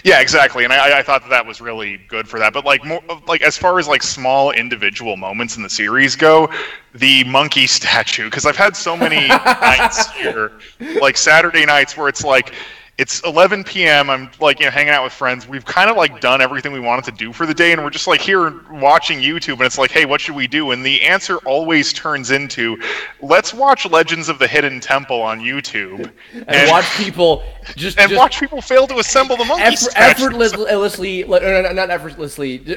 Yeah, exactly. And I thought that was really good for that. But like more like as far as like small individual moments in the series go, the monkey statue, because I've had so many nights here, like Saturday nights where it's like it's 11 p.m. I'm like, hanging out with friends. We've kind of like done everything we wanted to do for the day, and we're just like here watching YouTube, and it's like, hey, what should we do? And the answer always turns into, let's watch Legends of the Hidden Temple on YouTube and watch people watch people fail to assemble the monkey statue.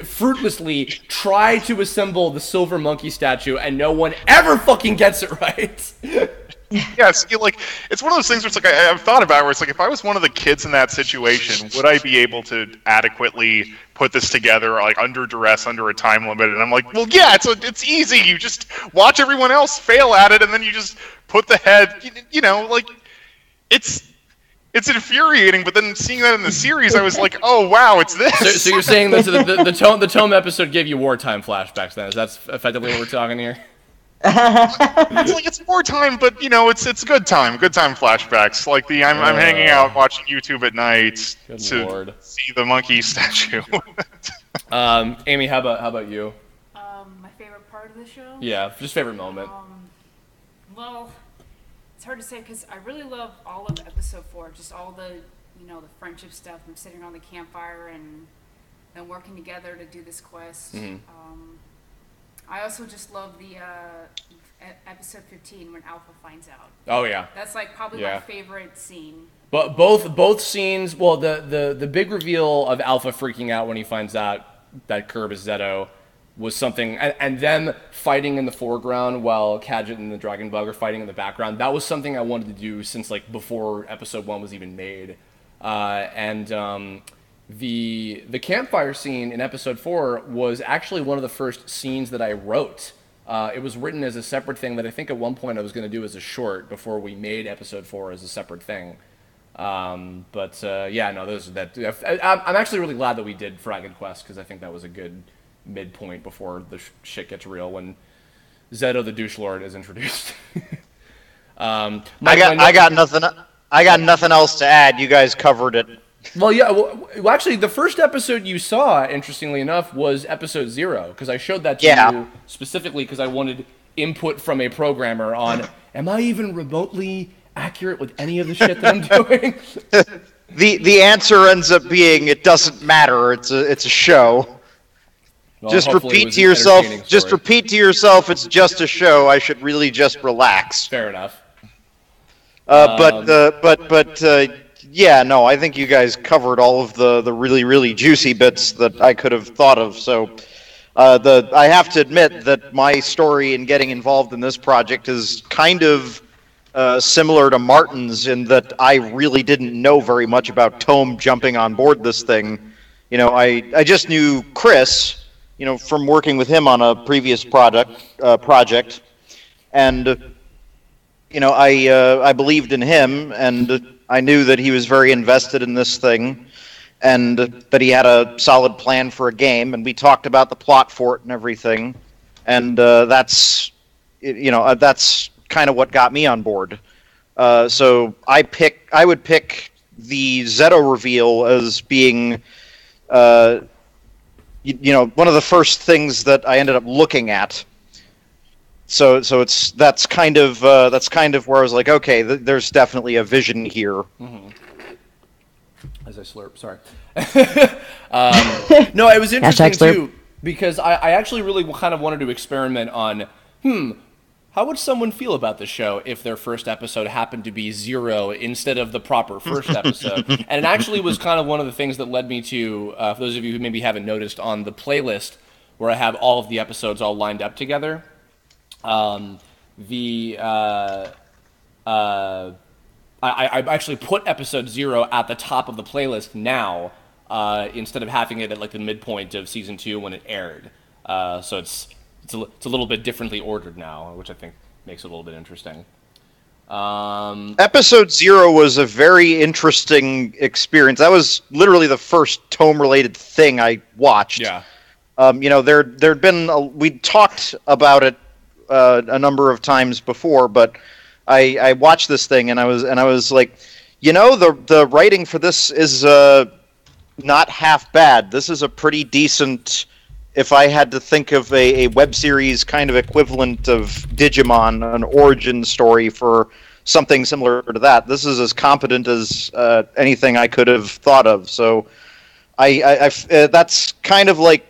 Fruitlessly try to assemble the silver monkey statue, and no one ever fucking gets it right. Yes, it's one of those things where it's like I've thought about where it's like if I was one of the kids in that situation, would I be able to adequately put this together like under duress, under a time limit? And I'm like, well, yeah, it's easy. You just watch everyone else fail at it, and then you just put the head. Like it's infuriating. But then seeing that in the series, I was like, oh wow, it's this. So you're saying that the Tome episode gave you wartime flashbacks? Then is that effectively what we're talking here? It's like it's wartime, but it's good time flashbacks. Like I'm hanging out watching YouTube at night to see the monkey statue. Amy, how about you? My favorite part of the show? Yeah, just favorite moment. Well, it's hard to say because I really love all of episode 4, just all the, the friendship stuff, and sitting around the campfire and working together to do this quest. I also just love the episode 15 when Alpha finds out. Oh yeah. That's like probably my favorite scene. But both scenes, well, the big reveal of Alpha freaking out when he finds out that Curb is Zeto was something, and them fighting in the foreground while Kadget and the Dragon Bug are fighting in the background. That was something I wanted to do since like before episode 1 was even made. The campfire scene in episode 4 was actually one of the first scenes that I wrote. It was written as a separate thing that I think at one point I was going to do as a short before we made episode 4 as a separate thing. I'm actually really glad that we did Dragon Quest because I think that was a good midpoint before the shit gets real when Zeto the Douche Lord is introduced. I got nothing else to add. You guys covered it. Well, yeah. Well, actually, the first episode you saw, interestingly enough, was episode 0 because I showed that to you specifically because I wanted input from a programmer on, am I even remotely accurate with any of the shit that I'm doing? The answer ends up being it doesn't matter. It's a show. Well, just repeat to yourself. Just repeat to yourself. It's just a show. I should really just relax. Fair enough. Yeah, no, I think you guys covered all of the really, really juicy bits that I could have thought of. So, I have to admit that my story in getting involved in this project is kind of similar to Martin's in that I really didn't know very much about TOME jumping on board this thing. I just knew Chris, from working with him on a previous project, and I believed in him, and I knew that he was very invested in this thing, and that he had a solid plan for a game, and we talked about the plot for it and everything, and that's kind of what got me on board. So I would pick the Zeto reveal as being, one of the first things that I ended up looking at. So that's kind of where I was like, okay, there's definitely a vision here. Mm-hmm. As I slurp, sorry. No, it was interesting too because I actually really kind of wanted to experiment on, how would someone feel about the show if their first episode happened to be 0 instead of the proper first episode? And it actually was kind of one of the things that led me to, for those of you who maybe haven't noticed, on the playlist where I have all of the episodes all lined up together. I actually put episode 0 at the top of the playlist now, instead of having it at like the midpoint of season 2 when it aired. So it's a little bit differently ordered now, which I think makes it a little bit interesting. Episode 0 was a very interesting experience. That was literally the first TOME-related thing I watched. Yeah. There'd been we talked about it a number of times before, but I watched this thing and I was like, the writing for this is not half bad. This is a pretty decent, if I had to think of a web series kind of equivalent of Digimon, an origin story for something similar to that, this is as competent as anything I could have thought of. So I that's kind of like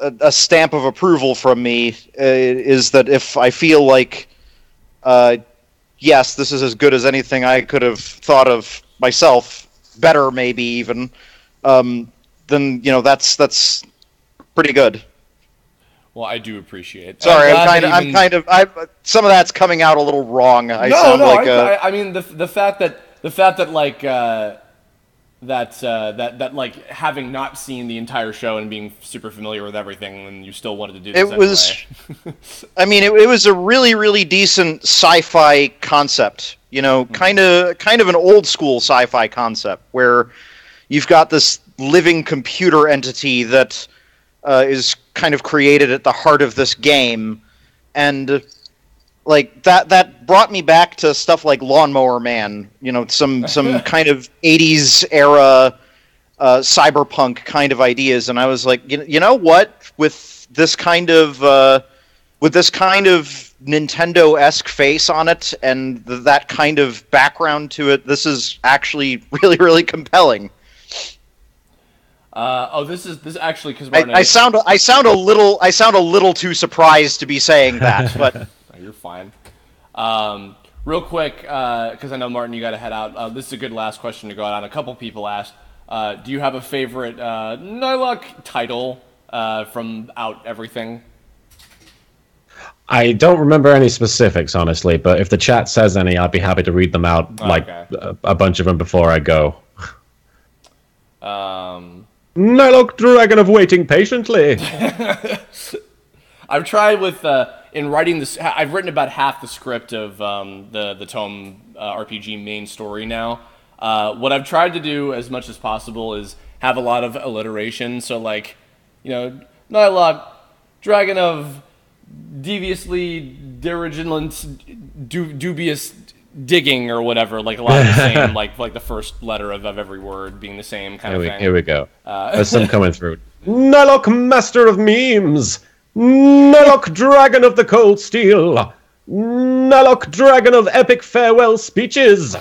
a stamp of approval from me, is that if I feel like, yes, this is as good as anything I could have thought of myself, better maybe even, then that's pretty good. Well, I do appreciate it. Sorry, some of that's coming out a little wrong. I mean the fact that like that like having not seen the entire show and being super familiar with everything, and you still wanted to do this anyway. It was a really, really decent sci-fi concept. Kind of an old school sci-fi concept where you've got this living computer entity that is kind of created at the heart of this game, and like that brought me back to stuff like Lawnmower Man, some kind of 80s era cyberpunk kind of ideas, and I was like, you know what, with this kind of with this kind of Nintendo-esque face on it and that kind of background to it, this is actually really, really compelling. This is actually because I sound a little too surprised to be saying that, but you're fine. Real quick, because I know Martin, you got to head out. This is a good last question to go out on. A couple people asked, do you have a favorite Nylock title from out everything? I don't remember any specifics, honestly, but if the chat says any, I'd be happy to read them out, a bunch of them before I go. Nylock, Dragon of Waiting Patiently. I've tried with in writing this. I've written about half the script of the Tome RPG main story now. What I've tried to do as much as possible is have a lot of alliteration. So like, Nylock, Dragon of deviously dirigilant, dubious digging or whatever, like a lot of the same, like the first letter of every word being the same kind of thing. Here we go. There's some coming through. Nylock, Master of Memes. Nylock, Dragon of the Cold Steel. Nylock, Dragon of Epic Farewell Speeches.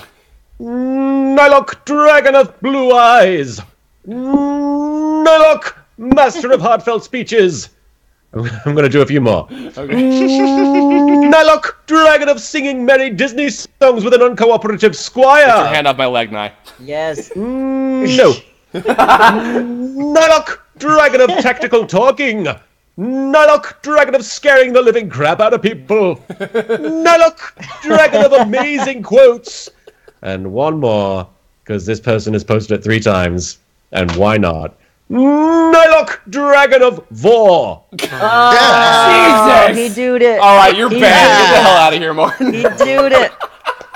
Nylock, Dragon of Blue Eyes. Nylock, Master of Heartfelt Speeches. I'm going to do a few more. Okay. Nylock, Dragon of Singing Merry Disney Songs with an Uncooperative Squire. Get your hand off my leg, Nye. Yes. No. Nylock, Dragon of Tactical Talking. Nylock, Dragon of Scaring the Living Crap Out of People. Nylock, Dragon of Amazing Quotes. And one more, because this person has posted it 3 times, and why not? Nylock, Dragon of Vor. Oh, Jesus! he doed it. All right, you're banned. Get the hell out of here, Martin. He doed it.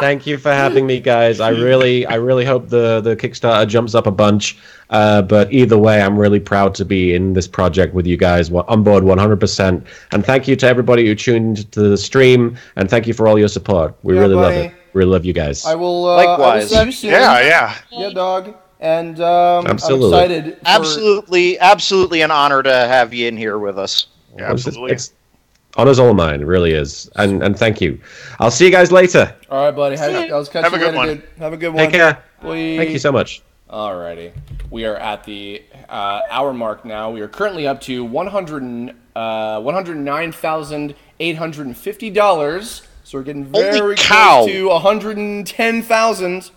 Thank you for having me, guys. I really hope the Kickstarter jumps up a bunch. But either way, I'm really proud to be in this project with you guys, on board 100%. And thank you to everybody who tuned to the stream, and thank you for all your support. We really love it. We love you guys. I will. Likewise. I will see you soon. Yeah. Dog. And Absolutely. I'm excited. Absolutely an honor to have you in here with us. Yeah, absolutely. It's honor's all mine. It really is. And thank you. I'll see you guys later. All right, buddy. I'll catch you later, dude. Have a good one. Take care. Bye. Thank you so much. Alrighty. We are at the hour mark now. We are currently up to $109,850. So we're getting very close to $110,000.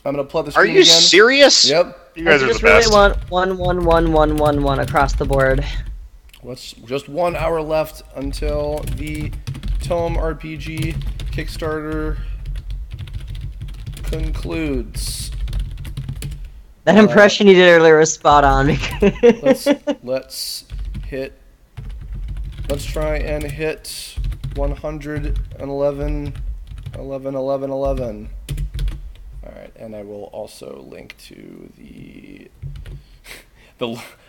I'm gonna plug the screen again. Are you serious? Yep. You guys are the just best. really want 1 across the board. What's just 1 hour left until the Tome RPG Kickstarter concludes. That impression you did earlier was spot on. Let's try and hit 111. All right, and I will also link to the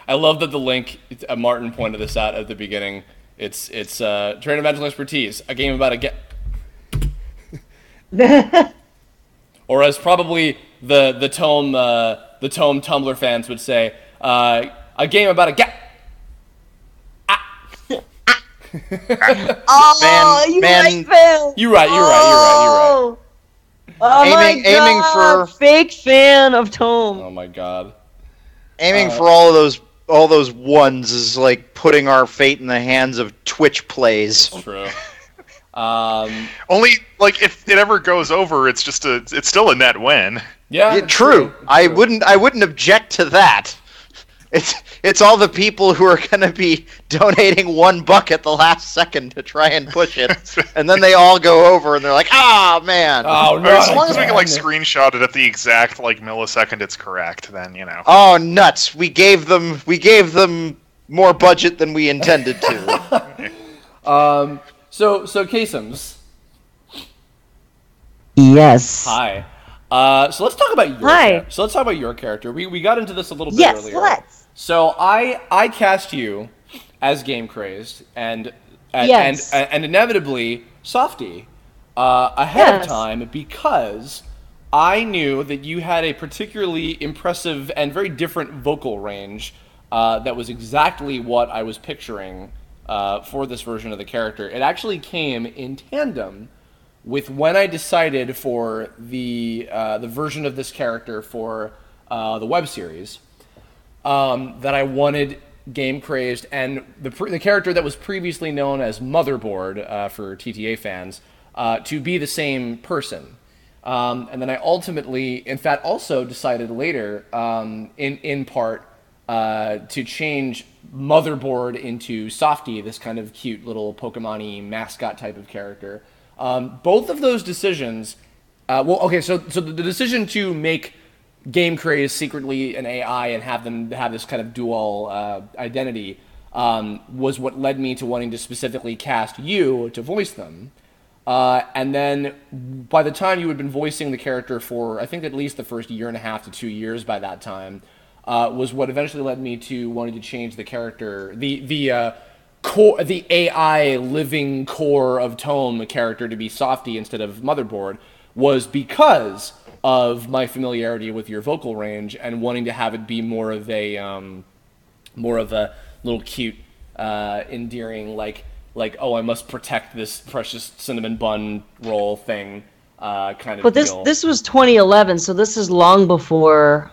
I love that the link. Martin pointed this out at the beginning. It's Train of Magical Expertise, a game about or as probably the Tome Tumblr fans would say, a game about a Oh, You're right. Oh Aiming my God, for fake fan of Tome. Oh my God. Aiming for all those ones is like putting our fate in the hands of Twitch plays. True. Only like if it ever goes over, it's still a net win. Yeah, True. I wouldn't object to that. It's all the people who are going to be donating $1 at the last second to try and push it, and then they all go over and they're like, "Ah, man!" Oh no! As long as we can like screenshot it at the exact like millisecond it's correct, then you know. Oh, nuts! We gave them more budget than we intended to. So Kasems. Yes. Hi. So let's talk about your character. So let's talk about your character. We got into this a little bit earlier. Yes, let's. So I cast you as Game Crazed and inevitably Softy ahead of time because I knew that you had a particularly impressive and very different vocal range that was exactly what I was picturing for this version of the character, it actually came in tandem with when I decided for the version of this character for the web series that I wanted Game Crazed and the character that was previously known as Motherboard for TTA fans to be the same person. And then I ultimately, in fact, also decided later, in part, to change Motherboard into Softy, this kind of cute little Pokemon-y mascot type of character. Both of those decisions, so the decision to make Game Craze secretly an AI and have them have this kind of dual identity was what led me to wanting to specifically cast you to voice them. And then by the time you had been voicing the character for, I think, at least the first 1.5 to 2 years by that time, was what eventually led me to wanting to change the character, the core, the AI living core of Tome character to be Softy instead of Motherboard, was because of my familiarity with your vocal range and wanting to have it be more of a little cute, endearing, like, oh, I must protect this precious cinnamon bun roll thing, kind of. But deal. this was 2011, so this is long before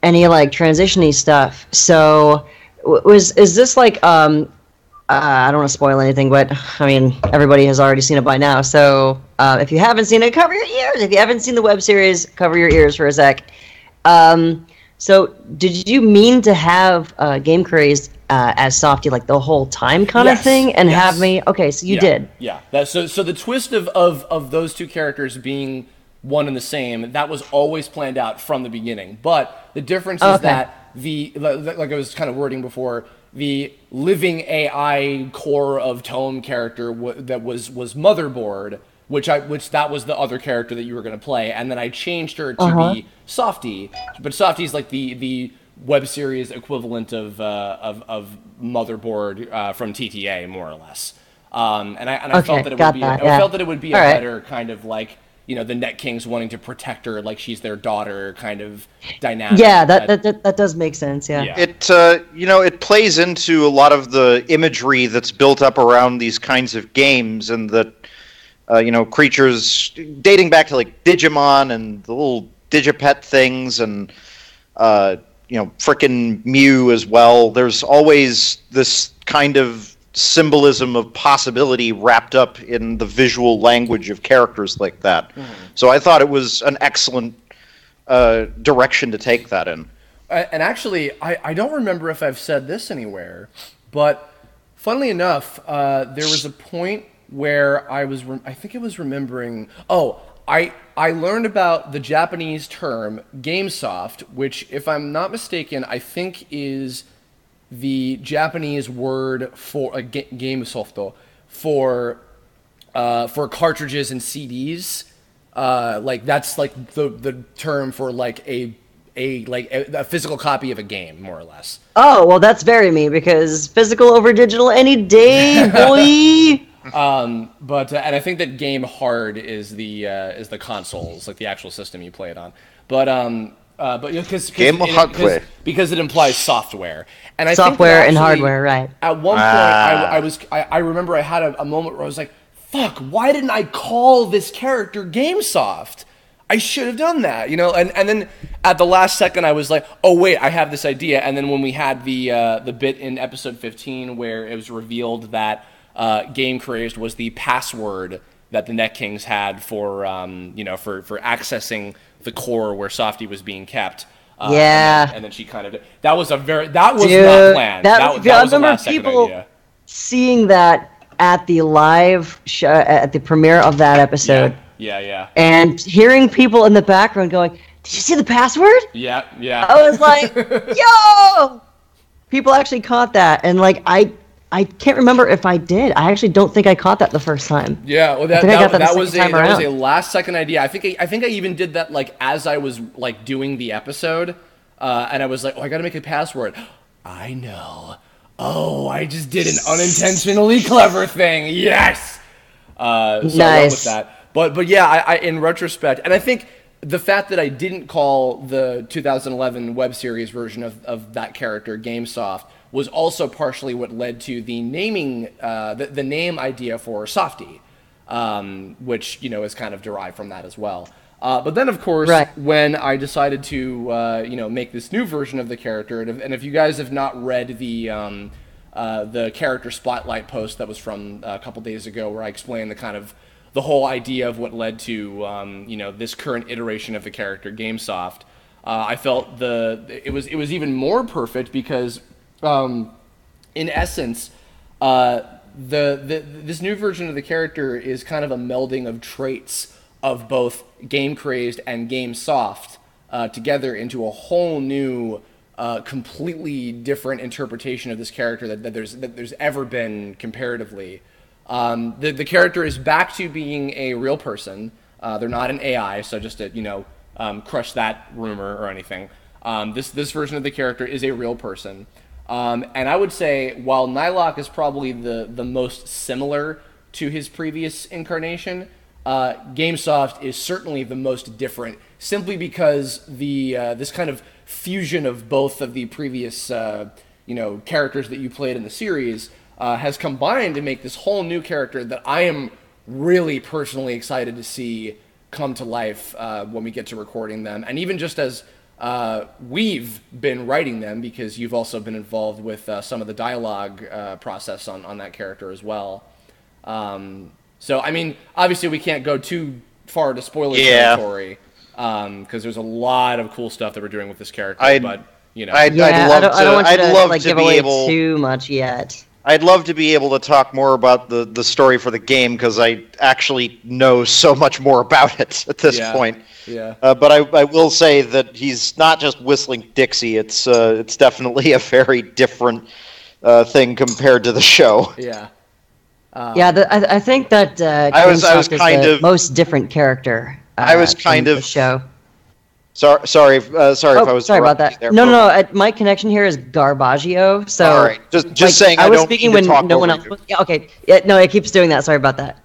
any like transition-y stuff. So is this like I don't want to spoil anything, but I mean everybody has already seen it by now. So if you haven't seen it, cover your ears. If you haven't seen the web series, cover your ears for a sec. So did you mean to have Game Crazed as Softy like the whole time kind of thing, and have me? Okay, so you did. Yeah. So the twist of those two characters being one and the same, that was always planned out from the beginning. But the difference is that like I was kind of wording before, the living AI core of Tome character that was Motherboard, which that was the other character that you were going to play, and then I changed her to be Softy. But Softy's like the web series equivalent of Motherboard from TTA, more or less. And I felt that it would be I felt that it would be a better kind of like, you know, the Net Kings wanting to protect her like she's their daughter kind of dynamic. Yeah, that does make sense. Yeah. It it plays into a lot of the imagery that's built up around these kinds of games, and that creatures dating back to like Digimon and the little Digipet things, and frickin' Mew as well. There's always this kind of symbolism of possibility wrapped up in the visual language of characters like that. So I thought it was an excellent direction to take that in. And actually, I don't remember if I've said this anywhere, but funnily enough, there was a point where I think I was remembering. Oh, I learned about the Japanese term gamesoft, which, if I'm not mistaken, I think is the Japanese word for gamesoft for cartridges and CDs. Like that's like the term for like a physical copy of a game, more or less. Oh, well, that's very me, because physical over digital any day, boy. But and I think that Game Hard is the consoles, like the actual system you play it on. But because it implies software, and I software think and hardware, right? At one point, I remember I had a moment where I was like, "Fuck! Why didn't I call this character GameSoft? I should have done that, you know." And then at the last second, I was like, "Oh wait, I have this idea." And then when we had the bit in episode 15 where it was revealed that Game Crazed was the password that the Net Kings had for for accessing the core where Softy was being kept. And then she kind of that was not planned. That was a last second idea. Seeing that at the live show, at the premiere of that episode. Yeah. And hearing people in the background going, "Did you see the password?" Yeah. I was like, "Yo!" People actually caught that, and like I can't remember if I did. I actually don't think I caught that the first time. Yeah, well, that was a last second idea. I think I even did that like as I was like doing the episode, and I was like, "Oh, I got to make a password." I know. Oh, I just did an unintentionally clever thing. Yes. So nice. I went with that. But yeah, I in retrospect, and I think the fact that I didn't call the 2011 web series version of that character GameSoft was also partially what led to the naming, the name idea for Softy, which, you know, is kind of derived from that as well. But then, of course, Right. when I decided to, you know, make this new version of the character, and if you guys have not read the character spotlight post that was from a couple days ago, where I explained the whole idea of what led to, you know, this current iteration of the character, GameSoft, I felt it was even more perfect because, in essence, this new version of the character is kind of a melding of traits of both Game Crazed and GameSoft together into a whole new, completely different interpretation of this character that there's ever been comparatively. The character is back to being a real person. They're not an AI, so just to, you know, crush that rumor or anything. This version of the character is a real person. And I would say, while Nylok is probably the most similar to his previous incarnation, GameSoft is certainly the most different, simply because this kind of fusion of both of the previous you know, characters that you played in the series has combined to make this whole new character that I am really personally excited to see come to life when we get to recording them, and even just as we've been writing them, because you've also been involved with some of the dialogue process on that character as well. So, I mean, obviously we can't go too far to spoiler territory, because there's a lot of cool stuff that we're doing with this character, but, you know. I don't want you to like give away too much yet. I'd love to be able to talk more about the story for the game, because I actually know so much more about it at this point. Yeah. But I will say that he's not just whistling Dixie. It's definitely a very different thing compared to the show. Yeah. I think that I was kind of most different character. I was kind of the show. Sorry if I was. Sorry about that. No. My connection here is Garbaggio. So all right, just like, saying. I was speaking when no one else. Yeah, okay. Yeah, no, it keeps doing that. Sorry about that.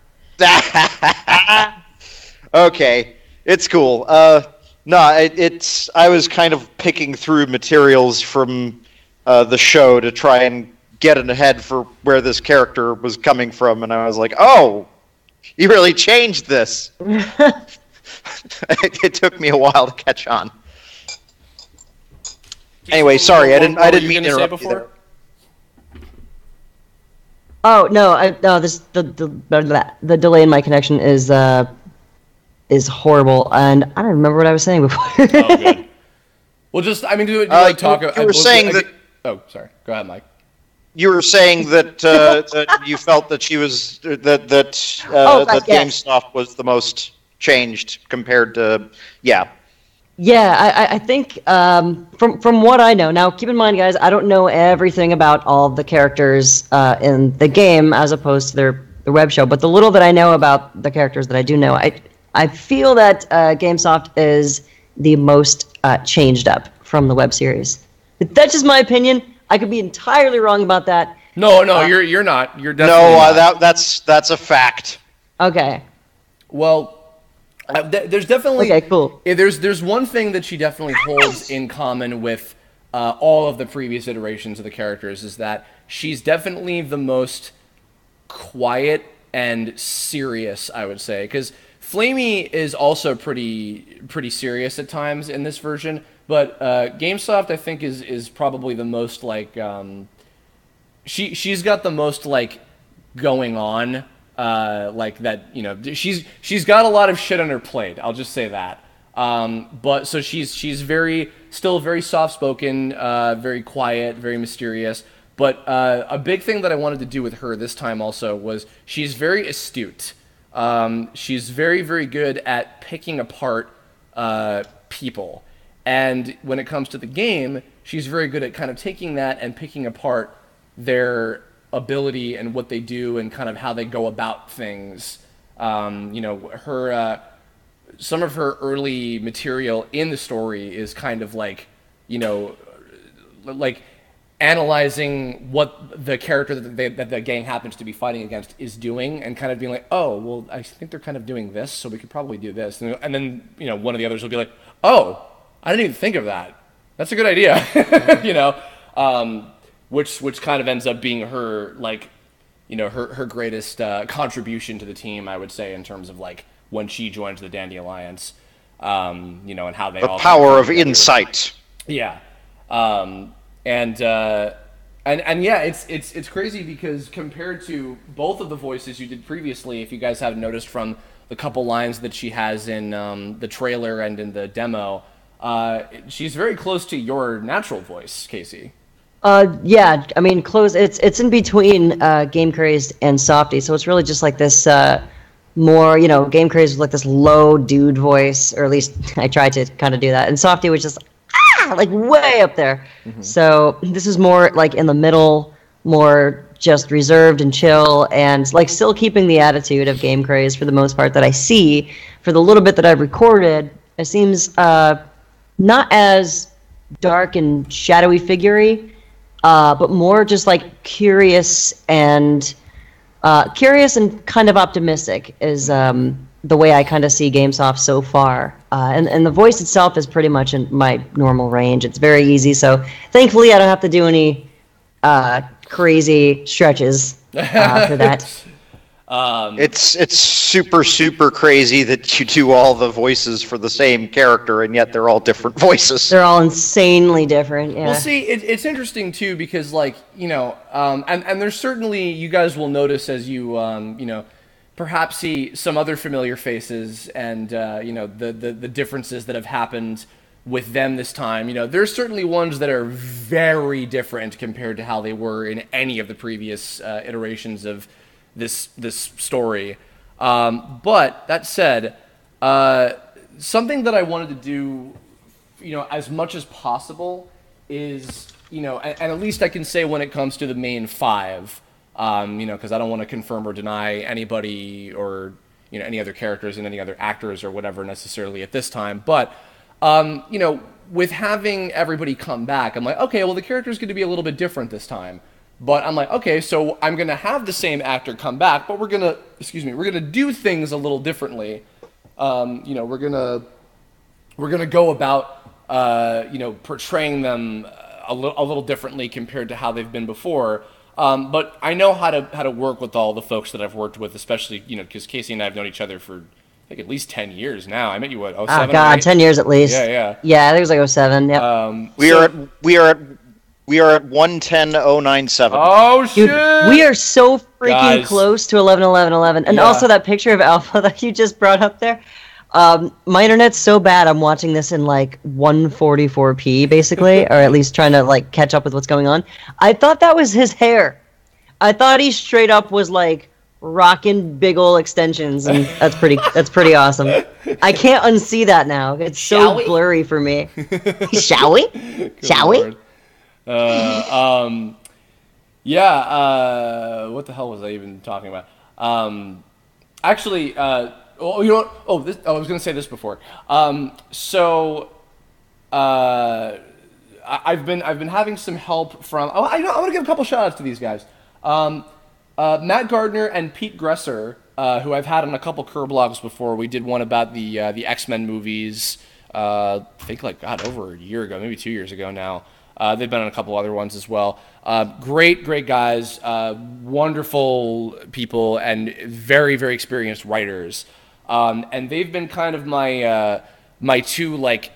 Okay, it's cool. No, it's. I was kind of picking through materials from the show to try and get ahead for where this character was coming from, and I was like, oh, you really changed this. It took me a while to catch on. Anyway, sorry, I didn't mean to interrupt you there. Oh no, the delay in my connection is horrible, and I don't remember what I was saying before. Oh, good. Well, just I mean, do it. Like talk. You were saying that. Oh, sorry. Go ahead, Mike. You were saying that that you felt that she was that GameStop was the most changed compared to Yeah, I think from what I know, now keep in mind, guys, I don't know everything about all of the characters in the game as opposed to the web show, but the little that I know about the characters that I do know, I feel that GameSoft is the most changed up from the web series. But that's just my opinion. I could be entirely wrong about that. No, you're not. You're definitely not. That's a fact. Okay. Well, there's definitely okay. Cool. There's one thing that she definitely holds in common with all of the previous iterations of the characters, is that she's definitely the most quiet and serious, I would say, because Flamey is also pretty serious at times in this version, but GameSoft I think is probably the most like she's got the most like going on. Like that, you know, she's got a lot of shit on her plate. I'll just say that. But so she's still very soft spoken, very quiet, very mysterious. But a big thing that I wanted to do with her this time also was she's very astute. She's very, very good at picking apart people. And when it comes to the game, she's very good at kind of taking that and picking apart their ability and what they do and kind of how they go about things. You know, her some of her early material in the story is kind of like, you know, like analyzing what the character that the gang happens to be fighting against is doing, and kind of being like, oh, well, I think they're kind of doing this, so we could probably do this. And then, you know, one of the others will be like, oh, I didn't even think of that. That's a good idea. You know? which kind of ends up being her like, you know, her greatest contribution to the team, I would say, in terms of like when she joined the Dandy Alliance, you know, and how they The all power of insight. yeah, and yeah, it's crazy because compared to both of the voices you did previously, if you guys haven't noticed from the couple lines that she has in the trailer and in the demo, she's very close to your natural voice, Casey. Yeah, I mean, close. It's in between Game Crazed and Softy, so it's really just like this more, you know, Game Crazed was like this low dude voice, or at least I tried to kind of do that, and Softy was just like way up there. So this is more like in the middle, more just reserved and chill, and like still keeping the attitude of Game Crazed for the most part that I see. For the little bit that I've recorded, it seems not as dark and shadowy figure-y, but more just like curious and kind of optimistic is the way I kind of see GameSoft so far. And the voice itself is pretty much in my normal range. It's very easy, so thankfully I don't have to do any crazy stretches for that. It's super crazy that you do all the voices for the same character, and yet they're all different voices. They're all insanely different. Yeah. Well, see, it's interesting too because, like, you know, and there's certainly, you guys will notice as you you know, perhaps see some other familiar faces and you know, the differences that have happened with them this time. You know, there's certainly ones that are very different compared to how they were in any of the previous iterations of this story. But that said, something that I wanted to do, you know, as much as possible is, you know, and at least I can say when it comes to the main five, you know, because I don't want to confirm or deny anybody or, you know, any other characters and any other actors or whatever necessarily at this time. But, you know, with having everybody come back, I'm like, okay, well, the character's going to be a little bit different this time. But I'm like, okay, so I'm going to have the same actor come back, but we're going to do things a little differently. You know, we're going to go about, you know, portraying them a little differently compared to how they've been before. But I know how to work with all the folks that I've worked with, especially, you know, because Casey and I have known each other for, I think, at least 10 years now. I met you, what, 07? Oh, God, 10 years at least. Yeah. Yeah, I think it was like 07, yep. We are at 1110.097. Oh, shit! Dude, we are so freaking Guys. close to 11:11:11. And Yeah. also that picture of Alpha that you just brought up there. My internet's so bad, I'm watching this in like 144p, basically, or at least trying to like catch up with what's going on. I thought that was his hair. I thought he straight up was like rocking big ol' extensions, and that's pretty awesome. I can't unsee that now. It's Shall so we? blurry for me. Shall we? Shall we? Lord. Yeah, what the hell was I even talking about? Actually, oh, you know what? Oh, I was going to say this before. So, I've been having some help from, I want to give a couple shout outs to these guys. Matt Gardner and Pete Gresser, who I've had on a couple Curblogs before. We did one about the X-Men movies, I think like, God, over a year ago, maybe 2 years ago now. They've been on a couple other ones as well. Great guys, wonderful people, and very, very experienced writers. And they've been kind of my two, like,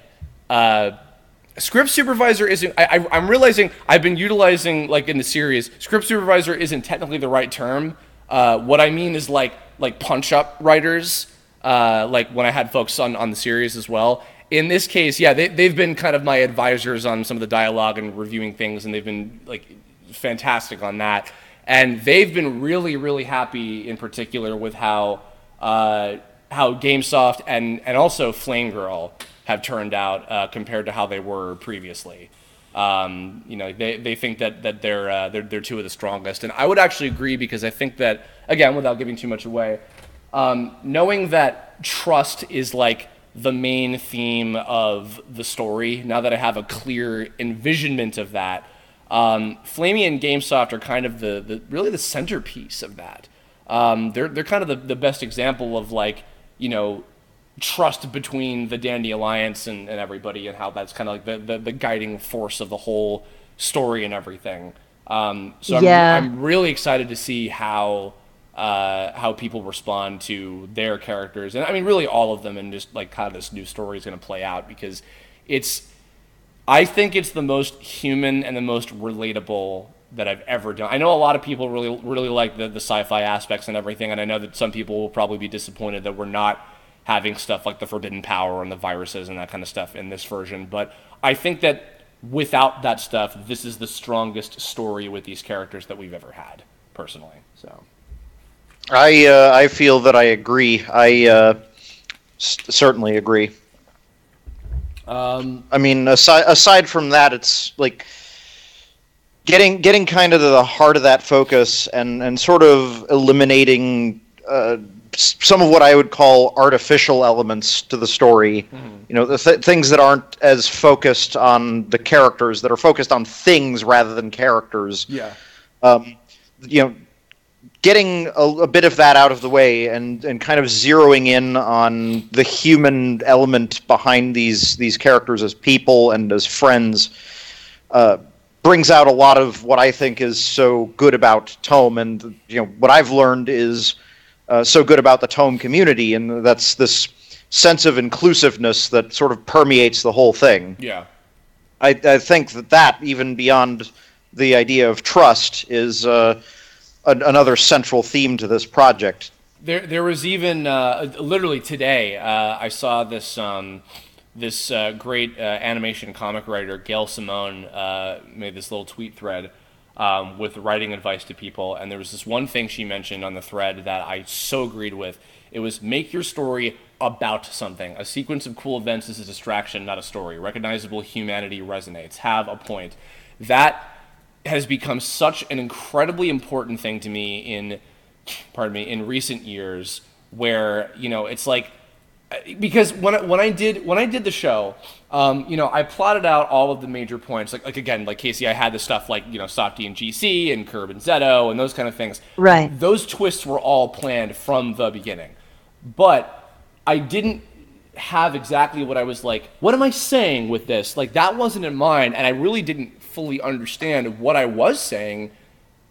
script supervisor isn't, I'm realizing I've been utilizing, like, in the series, script supervisor isn't technically the right term. What I mean is like punch-up writers, like when I had folks on the series as well. In this case, yeah, they've been kind of my advisors on some of the dialogue and reviewing things, and they've been like fantastic on that. And they've been really, really happy in particular with how GameSoft and also Flame Girl have turned out compared to how they were previously. You know, they think that they're two of the strongest, and I would actually agree because I think that, again, without giving too much away, knowing that trust is like the main theme of the story, now that I have a clear envisionment of that, Flamey and GameSoft are kind of really the centerpiece of that. They're kind of the best example of, like, you know, trust between the Dandy Alliance and everybody, and how that's kind of like the guiding force of the whole story and everything. So Yeah. I'm really excited to see how people respond to their characters, and I mean really all of them, and just like how this new story is going to play out, because I think it's the most human and the most relatable that I've ever done. I know a lot of people really like the sci-fi aspects and everything, and I know that some people will probably be disappointed that we're not having stuff like the forbidden power and the viruses and that kind of stuff in this version. But I think that without that stuff, this is the strongest story with these characters that we've ever had, personally. So I feel that I agree. I certainly agree. I mean, aside from that, it's like getting kind of to the heart of that focus and sort of eliminating some of what I would call artificial elements to the story. You know, the things that aren't as focused on the characters, that are focused on things rather than characters. yeah, You know, getting a bit of that out of the way and kind of zeroing in on the human element behind these characters as people and as friends brings out a lot of what I think is so good about TOME, and you know what I've learned is so good about the TOME community, and that's this sense of inclusiveness that sort of permeates the whole thing. yeah. I think that even beyond the idea of trust is another central theme to this project. There was even literally today I saw this great animation comic writer Gail Simone made this little tweet thread with writing advice to people, and there was this one thing she mentioned on the thread that I so agreed with. It was, make your story about something. A sequence of cool events is a distraction, not a story. Recognizable humanity resonates. Have a point. That has become such an incredibly important thing to me in recent years, where, you know, it's like, because when I did the show, you know, I plotted out all of the major points, like again, like Casey, I had the stuff like, you know, Softy and GC and Curb and Zeto and those kind of things. Right. Those twists were all planned from the beginning, but I didn't have exactly what I was like, what am I saying with this? Like, that wasn't in mind, and I really didn't fully understand what I was saying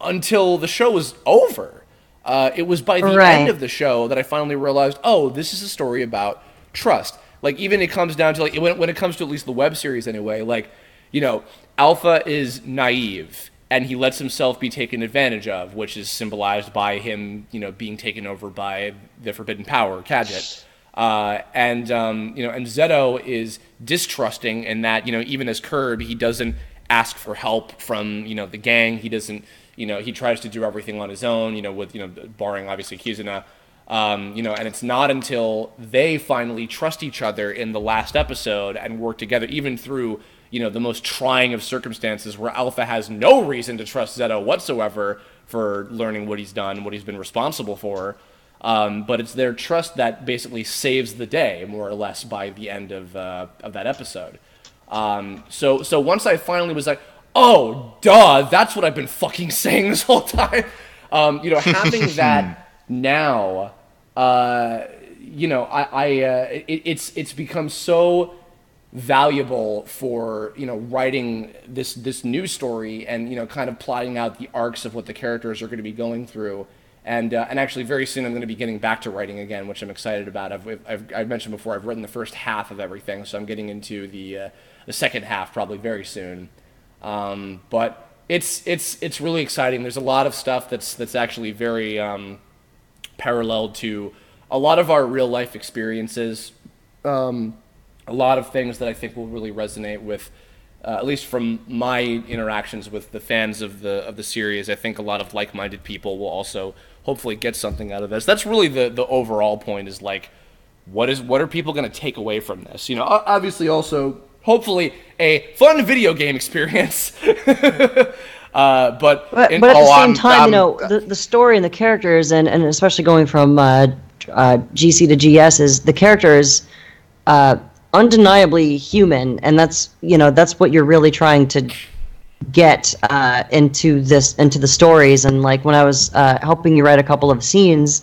until the show was over. It was by the end of the show that I finally realized, oh, this is a story about trust. Like, even it comes down to, like, when it comes to at least the web series anyway, like, you know, Alpha is naive, and he lets himself be taken advantage of, which is symbolized by him, you know, being taken over by the forbidden power, Kadget. And Zeto is distrusting in that, you know, even as Curb, he doesn't ask for help from, you know, the gang. He doesn't, you know, he tries to do everything on his own, you know, with, you know, barring obviously Kizuna. You know, and it's not until they finally trust each other in the last episode and work together, even through, you know, the most trying of circumstances, where Alpha has no reason to trust Zeto whatsoever for learning what he's done, what he's been responsible for. But it's their trust that basically saves the day, more or less, by the end of that episode. So once I finally was like, oh, duh, that's what I've been fucking saying this whole time. You know, having that now, you know, it's become so valuable for, you know, writing this new story and, you know, kind of plotting out the arcs of what the characters are going to be going through. And actually, very soon I'm going to be getting back to writing again, which I'm excited about. I've mentioned before, I've written the first half of everything, so I'm getting into the second half probably very soon. But it's really exciting. There's a lot of stuff that's actually very parallel to a lot of our real life experiences. A lot of things that I think will really resonate with, at least from my interactions with the fans of the series. I think a lot of like-minded people will also hopefully get something out of this. That's really the overall point, is like, what are people going to take away from this? You know, obviously also hopefully a fun video game experience. But at the same time, you know, the story and the characters, and especially going from GC to GS, is the characters undeniably human, and that's what you're really trying to get into the stories. And like when I was helping you write a couple of scenes,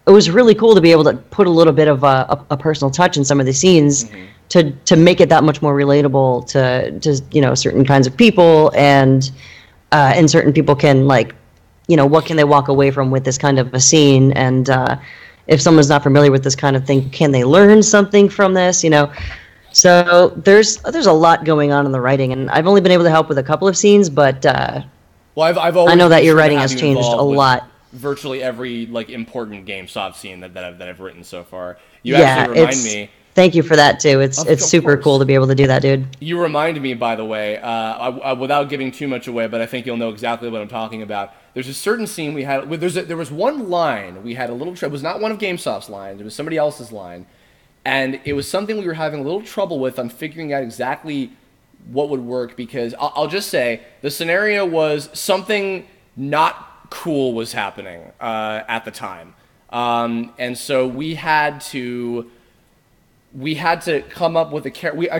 it was really cool to be able to put a little bit of a personal touch in some of the scenes, to make it that much more relatable to you know, certain kinds of people. And and certain people can like, what can they walk away from with this kind of a scene, and if someone's not familiar with this kind of thing, can they learn something from this? So there's a lot going on in the writing, and I've only been able to help with a couple of scenes, but Well, I've always I know that been your sure to writing have has you changed a involved with lot. Virtually every like important GameStop scene that I've written so far. You Yeah, actually remind me. Thank you for that too. It's Of super course. cool to be able to do that, dude. You remind me, by the way, without giving too much away, but I think you'll know exactly what I'm talking about. There's a certain scene we had. There was one line we had a little. It was not one of GameStop's lines. It was somebody else's line, and it was something we were having a little trouble with on figuring out exactly what would work. Because I'll just say the scenario was something not cool was happening at the time, and so we had to come up with a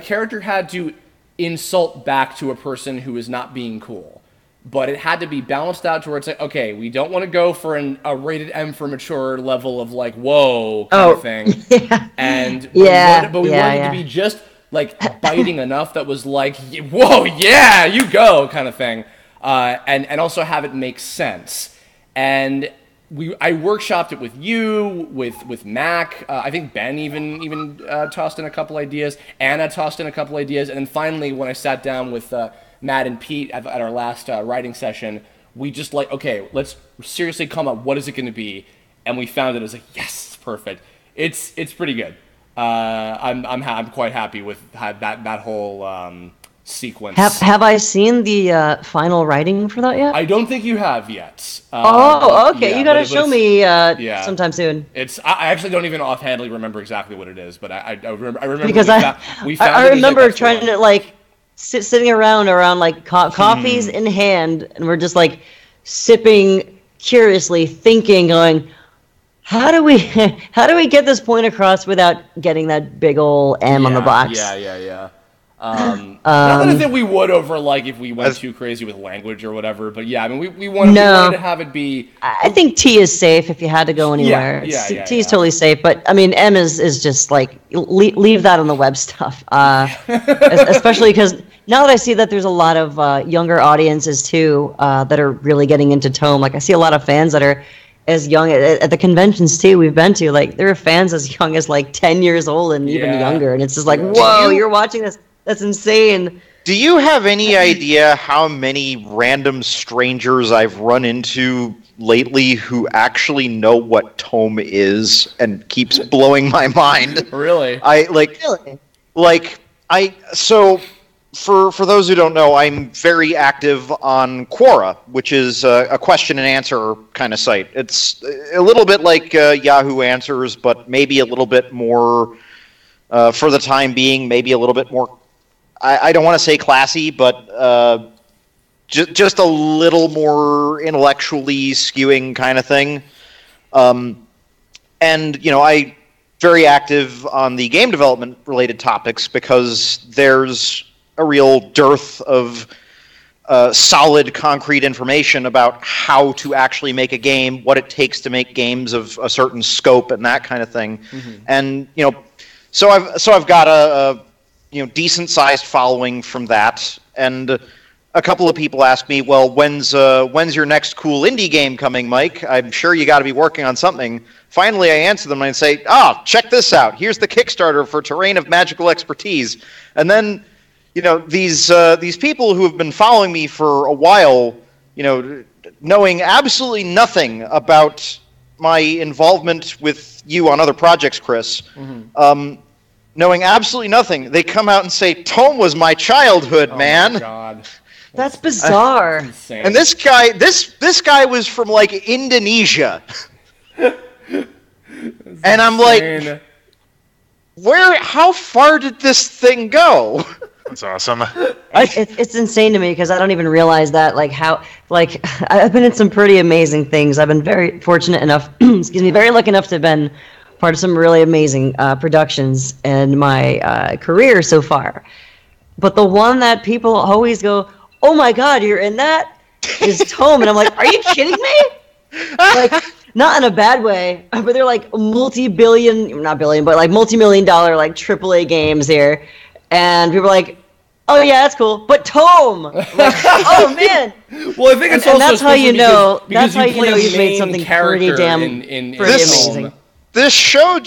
character had to insult back to a person who is not being cool. But it had to be balanced out to where it's like, okay, we don't want to go for a rated M for mature level of like, whoa, kind of thing. Yeah. And Yeah, we yeah, wanted yeah. to be just like biting enough that was like, whoa, yeah, you go, kind of thing. And also have it make sense. And I workshopped it with you, with Mac. I think Ben even tossed in a couple ideas. Anna tossed in a couple ideas, and then finally, when I sat down with Matt and Pete at our last writing session, we just like, okay, let's seriously come up. What is it going to be? And we found it. It was like, yes, it's perfect. It's pretty good. I'm quite happy with that whole sequence. Have I seen the final writing for that yet? I don't think you have yet. Okay. Yeah, You gotta but show it's- me sometime soon. I actually don't even offhandedly remember exactly what it is, but I remember Because we found I it, remember that's the trying one. to like sitting around like coffees in hand, and we're just like sipping curiously, thinking, going, how do we get this point across without getting that big ol' M on the box? Yeah. Not that I think we would over like if we went too crazy with language or whatever, but yeah, I mean we wanted to have it be. I think T is safe if you had to go anywhere. Yeah, T is totally safe, but I mean M is just like leave that on the web stuff, especially because now that I see that there's a lot of younger audiences too that are really getting into Tome. Like I see a lot of fans that are as young at the conventions too we've been to. Like there are fans as young as like 10 years old and even younger, and it's just like, whoa, you're watching this. That's insane. Do you have any idea how many random strangers I've run into lately who actually know what Tome is and keeps blowing my mind? Really? So for those who don't know, I'm very active on Quora, which is a question and answer kind of site. It's a little bit like Yahoo Answers, but maybe a little bit more, for the time being, maybe a little bit more, I don't want to say classy, but just a little more intellectually skewing kind of thing. And, I very active on the game development related topics because there's a real dearth of solid, concrete information about how to actually make a game, what it takes to make games of a certain scope, and that kind of thing. Mm-hmm. And so I've got a decent-sized following from that, and a couple of people ask me, well, when's your next cool indie game coming, Mike? I'm sure you got to be working on something. Finally, I answer them and I say, check this out. Here's the Kickstarter for Terrain of Magical Expertise. And then, these people who have been following me for a while, knowing absolutely nothing about my involvement with you on other projects, Chris, knowing absolutely nothing, they come out and say, Tome was my childhood, man. Oh my God. That's bizarre. Insane. And this guy was from like Indonesia. And I'm like, how far did this thing go? That's awesome. It's insane to me because I don't even realize that I've been in some pretty amazing things. I've been very fortunate enough, very lucky enough to have been part of some really amazing productions in my career so far. But the one that people always go, oh my God, you're in that, is Tome. And I'm like, are you kidding me? Like, not in a bad way, but they're like multi-million dollar like AAA games here. And people are like, oh yeah, that's cool. But Tome, like, oh man. Well, I think it's And also that's how you especially know. because That's how you play know a you've made main something character pretty damn in pretty This- amazing. This show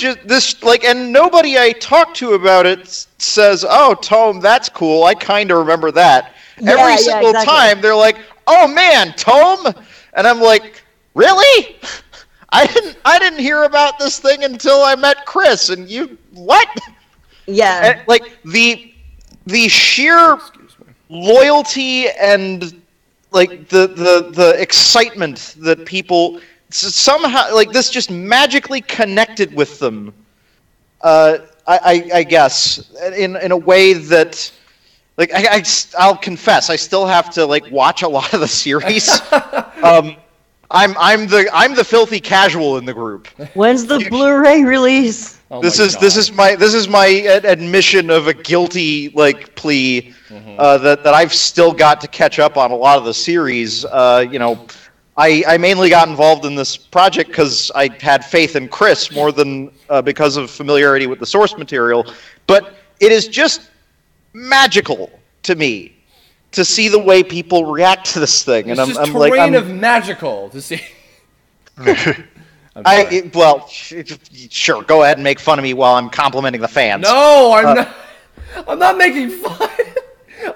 and nobody I talk to about it says, "Oh, Tome, that's cool. I kind of remember that." Yeah, Every yeah, single exactly. time they're like, "Oh man, Tome," and I'm like, "Really? I didn't hear about this thing until I met Chris, and you what?" Yeah. And, like the sheer loyalty and like the excitement that people somehow like this just magically connected with them. I guess in a way that like I'll confess I still have to like watch a lot of the series. I'm the filthy casual in the group. When's the Blu-ray release? Oh This my is God. my admission of a guilty like plea that I've still got to catch up on a lot of the series. You know, I mainly got involved in this project because I had faith in Chris more than because of familiarity with the source material. But it is just magical to me to see the way people react to this thing, It's and just I'm terrain like, of magical to see. sure, go ahead and make fun of me while I'm complimenting the fans. No, I'm not. I'm not making fun.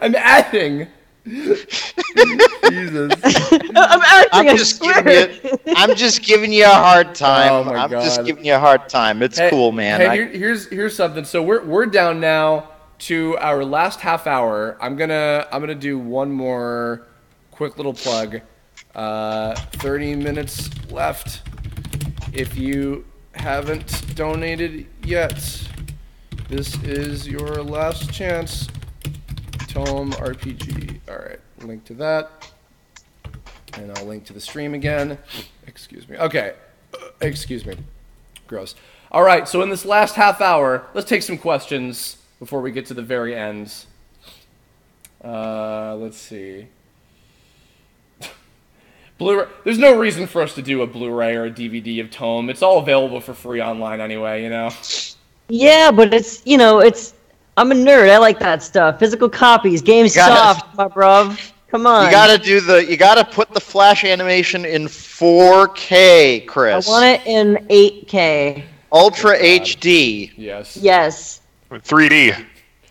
I'm adding. Jesus. I'm acting. I'm just giving you a hard time. Oh my I'm just God. giving you a hard time. It's cool, man. Hey, here's something. So we're down now to our last half hour. I'm gonna do one more quick little plug. 30 minutes left. If you haven't donated yet, this is your last chance. Tome RPG. All right, link to that, and I'll link to the stream again. Excuse me. Okay, excuse me. Gross. All right, so in this last half hour, let's take some questions before we get to the very end. Let's see. Blu-ray. There's no reason for us to do a Blu-ray or a DVD of Tome. It's all available for free online anyway, you know? Yeah, but it's I'm a nerd. I like that stuff. Physical copies, games soft, my bruv. Come on. You gotta put the Flash animation in 4K, I Chris. want it in 8K. Ultra HD. Yes. Yes. With 3D.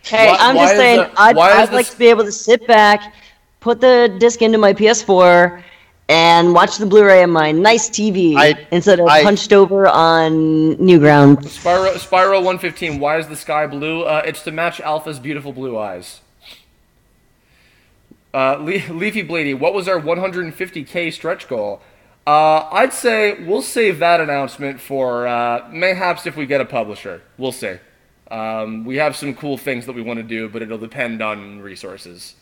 Hey, Why- I'm why just is saying, the- why is I'd the like s- to be able to sit back, put the disc into my PS4, and watch the Blu-ray on my nice TV instead of hunched over on Newground. Spyro 115. Why is the sky blue? It's to match Alpha's beautiful blue eyes. Leafy Blady. What was our 150K stretch goal? I'd say we'll save that announcement for mayhaps if we get a publisher. We'll see. We have some cool things that we want to do, but it'll depend on resources.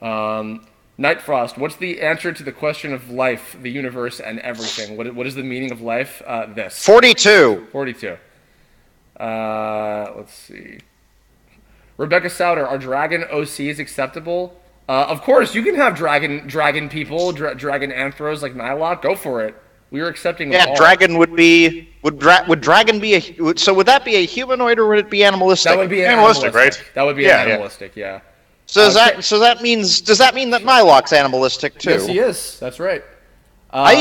Nightfrost, what's the answer to the question of life, the universe, and everything? What is the meaning of life? This. 42. 42. Let's see. Rebecca Souter, are dragon OCs acceptable? Of course, you can have dragon people, dragon anthros like Nylok. Go for it. We are accepting. Yeah, all. dragon would dragon be so would that be a humanoid or would it be animalistic? That would be Animalistic, right? That would be Yeah, animalistic. Yeah. So does that mean that Nylok's animalistic too? Yes, he is. That's right. I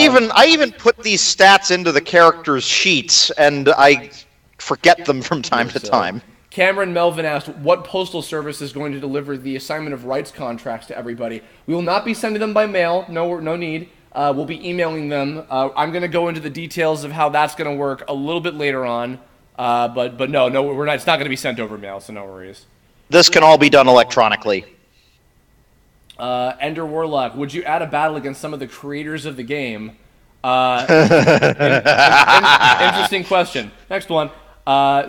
even put these stats into the characters' sheets and I forget them from time to time. Cameron Melvin asked, what postal service is going to deliver the assignment of rights contracts to everybody? We will not be sending them by mail. No need. We'll be emailing them. I'm going to go into the details of how that's going to work a little bit later on. But no, we're not. It's not going to be sent over mail, so no worries. This can all be done electronically. Ender Warlock, would you add a battle against some of the creators of the game? Interesting question. Next one.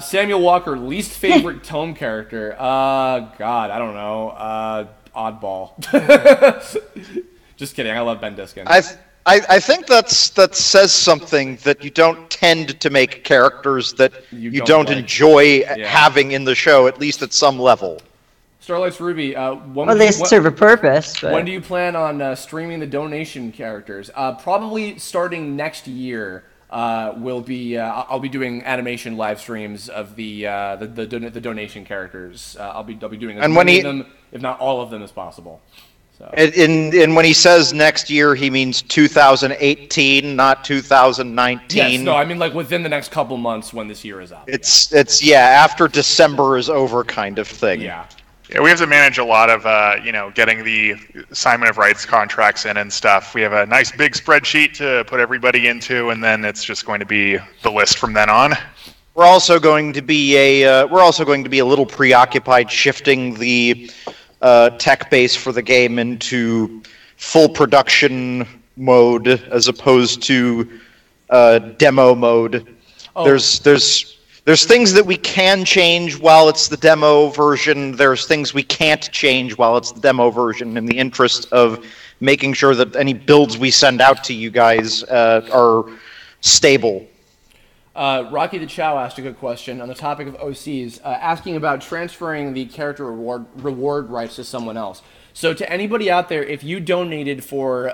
Samuel Walker, least favorite Tome character. God, I don't know. Oddball. Just kidding. I love Ben Diskin. I think that says something that you don't tend to make characters that you don't like. enjoy having in the show, at least at some level. Starlight's Ruby. They serve a purpose. But... When do you plan on streaming the donation characters? Probably starting next year. will be I'll be doing animation live streams of the donation characters. I'll be doing as many of them, if not all of them, as possible. So. And when he says next year, he means 2018, not 2019. Yes, no, I mean like within the next couple months when this year is up. It's after December is over kind of thing. Yeah. Yeah, we have to manage a lot of, getting the assignment of rights contracts in and stuff. We have a nice big spreadsheet to put everybody into, and then it's just going to be the list from then on. We're also going to be a little preoccupied shifting the tech base for the game into full production mode as opposed to demo mode. Oh. There's things that we can change while it's the demo version. There's things we can't change while it's the demo version in the interest of making sure that any builds we send out to you guys are stable. Rocky the Chow asked a good question on the topic of OCs, asking about transferring the character reward rights to someone else. So to anybody out there, if you donated for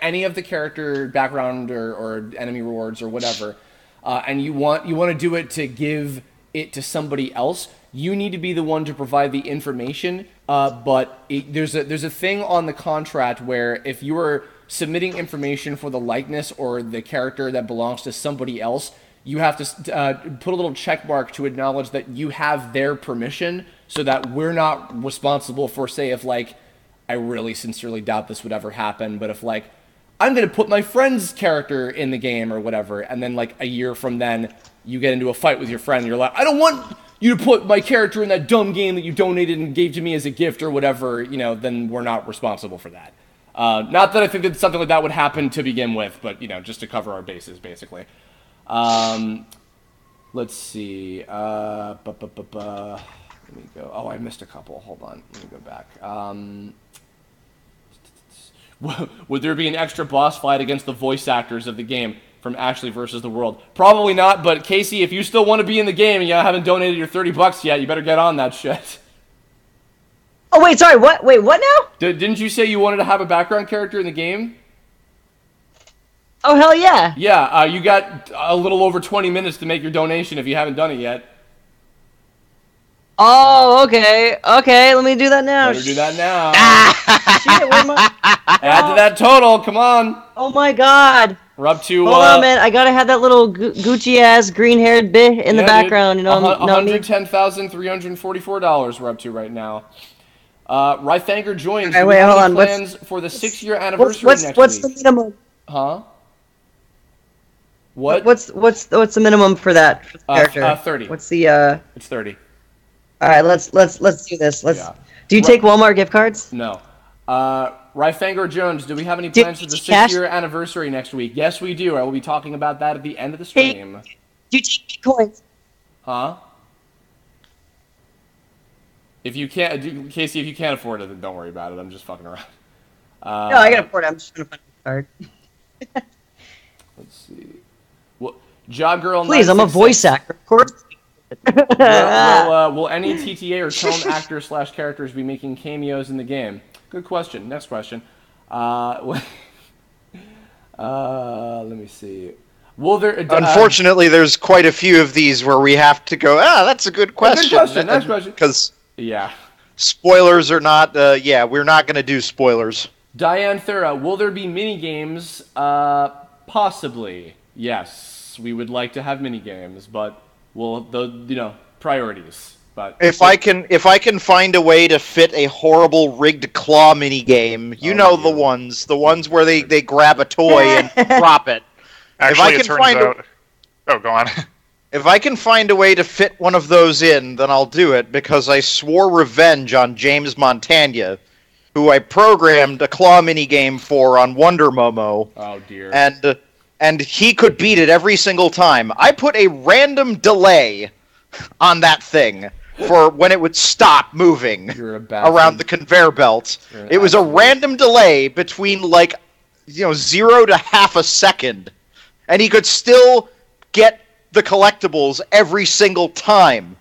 any of the character background or enemy rewards or whatever, and you want to do it to give it to somebody else, you need to be the one to provide the information. But there's a thing on the contract where if you are submitting information for the likeness or the character that belongs to somebody else, you have to put a little check mark to acknowledge that you have their permission, so that we're not responsible for, say, if like, I really sincerely doubt this would ever happen, but if like, I'm going to put my friend's character in the game or whatever, and then like a year from then, you get into a fight with your friend, and you're like, I don't want you to put my character in that dumb game that you donated and gave to me as a gift or whatever, then we're not responsible for that. Not that I think that something like that would happen to begin with, but, just to cover our bases, basically. Let's see. Let me go. Oh, I missed a couple. Hold on. Let me go back. Would there be an extra boss fight against the voice actors of the game from Ashley versus the World? Probably not, but Casey, if you still want to be in the game and you haven't donated your $30 yet, you better get on that shit. Oh, wait, sorry, what? Wait, what now? Didn't you say you wanted to have a background character in the game? Oh, hell yeah. Yeah, you got a little over 20 minutes to make your donation if you haven't done it yet. Oh, okay. Okay, let me do that now. Better do that now. Shit, where am I? Add to that total, come on. Oh my god. We're up to... Hold on, man. I gotta have that little Gucci-ass, green-haired bit in the background. Dude. $110,344 we're up to right now. Rythanger joins. Right, wait, hold on. Plans for the 6-year anniversary next week. What's the minimum? Huh? What? What's the minimum for that character? 30. What's the It's 30. All right, let's do this. Do you take Walmart gift cards? No. Rythanger Jones, do we have any plans for the 6-year anniversary next week? Yes, we do. I will be talking about that at the end of the stream. Do you take Bitcoins? Huh? If you can't, Casey, if you can't afford it, then don't worry about it. I'm just fucking around. No, I can afford it. I'm just gonna find a card. Let's see. Well, Job Girl. Please, I'm a voice actor, of course. Will any TTA or TOME actor/characters be making cameos in the game? Good question. Next question. Let me see. Will there? Unfortunately, there's quite a few of these where we have to go. That's a good question. Good question. Next question. Because yeah, spoilers are not. We're not going to do spoilers. Diane Thura, will there be mini games? Possibly. Yes, we would like to have mini games, but priorities. But if I can find a way to fit a horrible rigged claw mini game, the ones where they grab a toy and drop it. Actually, it turns out. Oh, go on. If I can find a way to fit one of those in, then I'll do it, because I swore revenge on James Montagna, who I programmed a claw mini game for on Wonder Momo. Oh dear. And he could beat it every single time. I put a random delay on that thing for when it would stop moving around the conveyor belt. It was a random delay between 0 to half a second, and he could still get the collectibles every single time.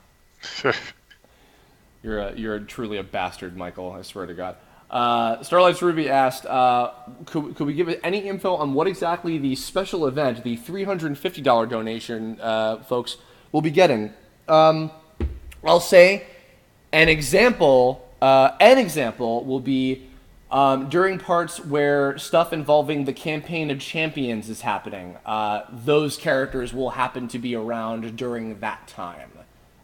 You're truly a bastard, Michael. I swear to God. Starlight's Ruby asked, could we give any info on what exactly the special event, the $350 donation, folks will be getting? I'll say an example will be during parts where stuff involving the Campaign of Champions is happening. Those characters will happen to be around during that time.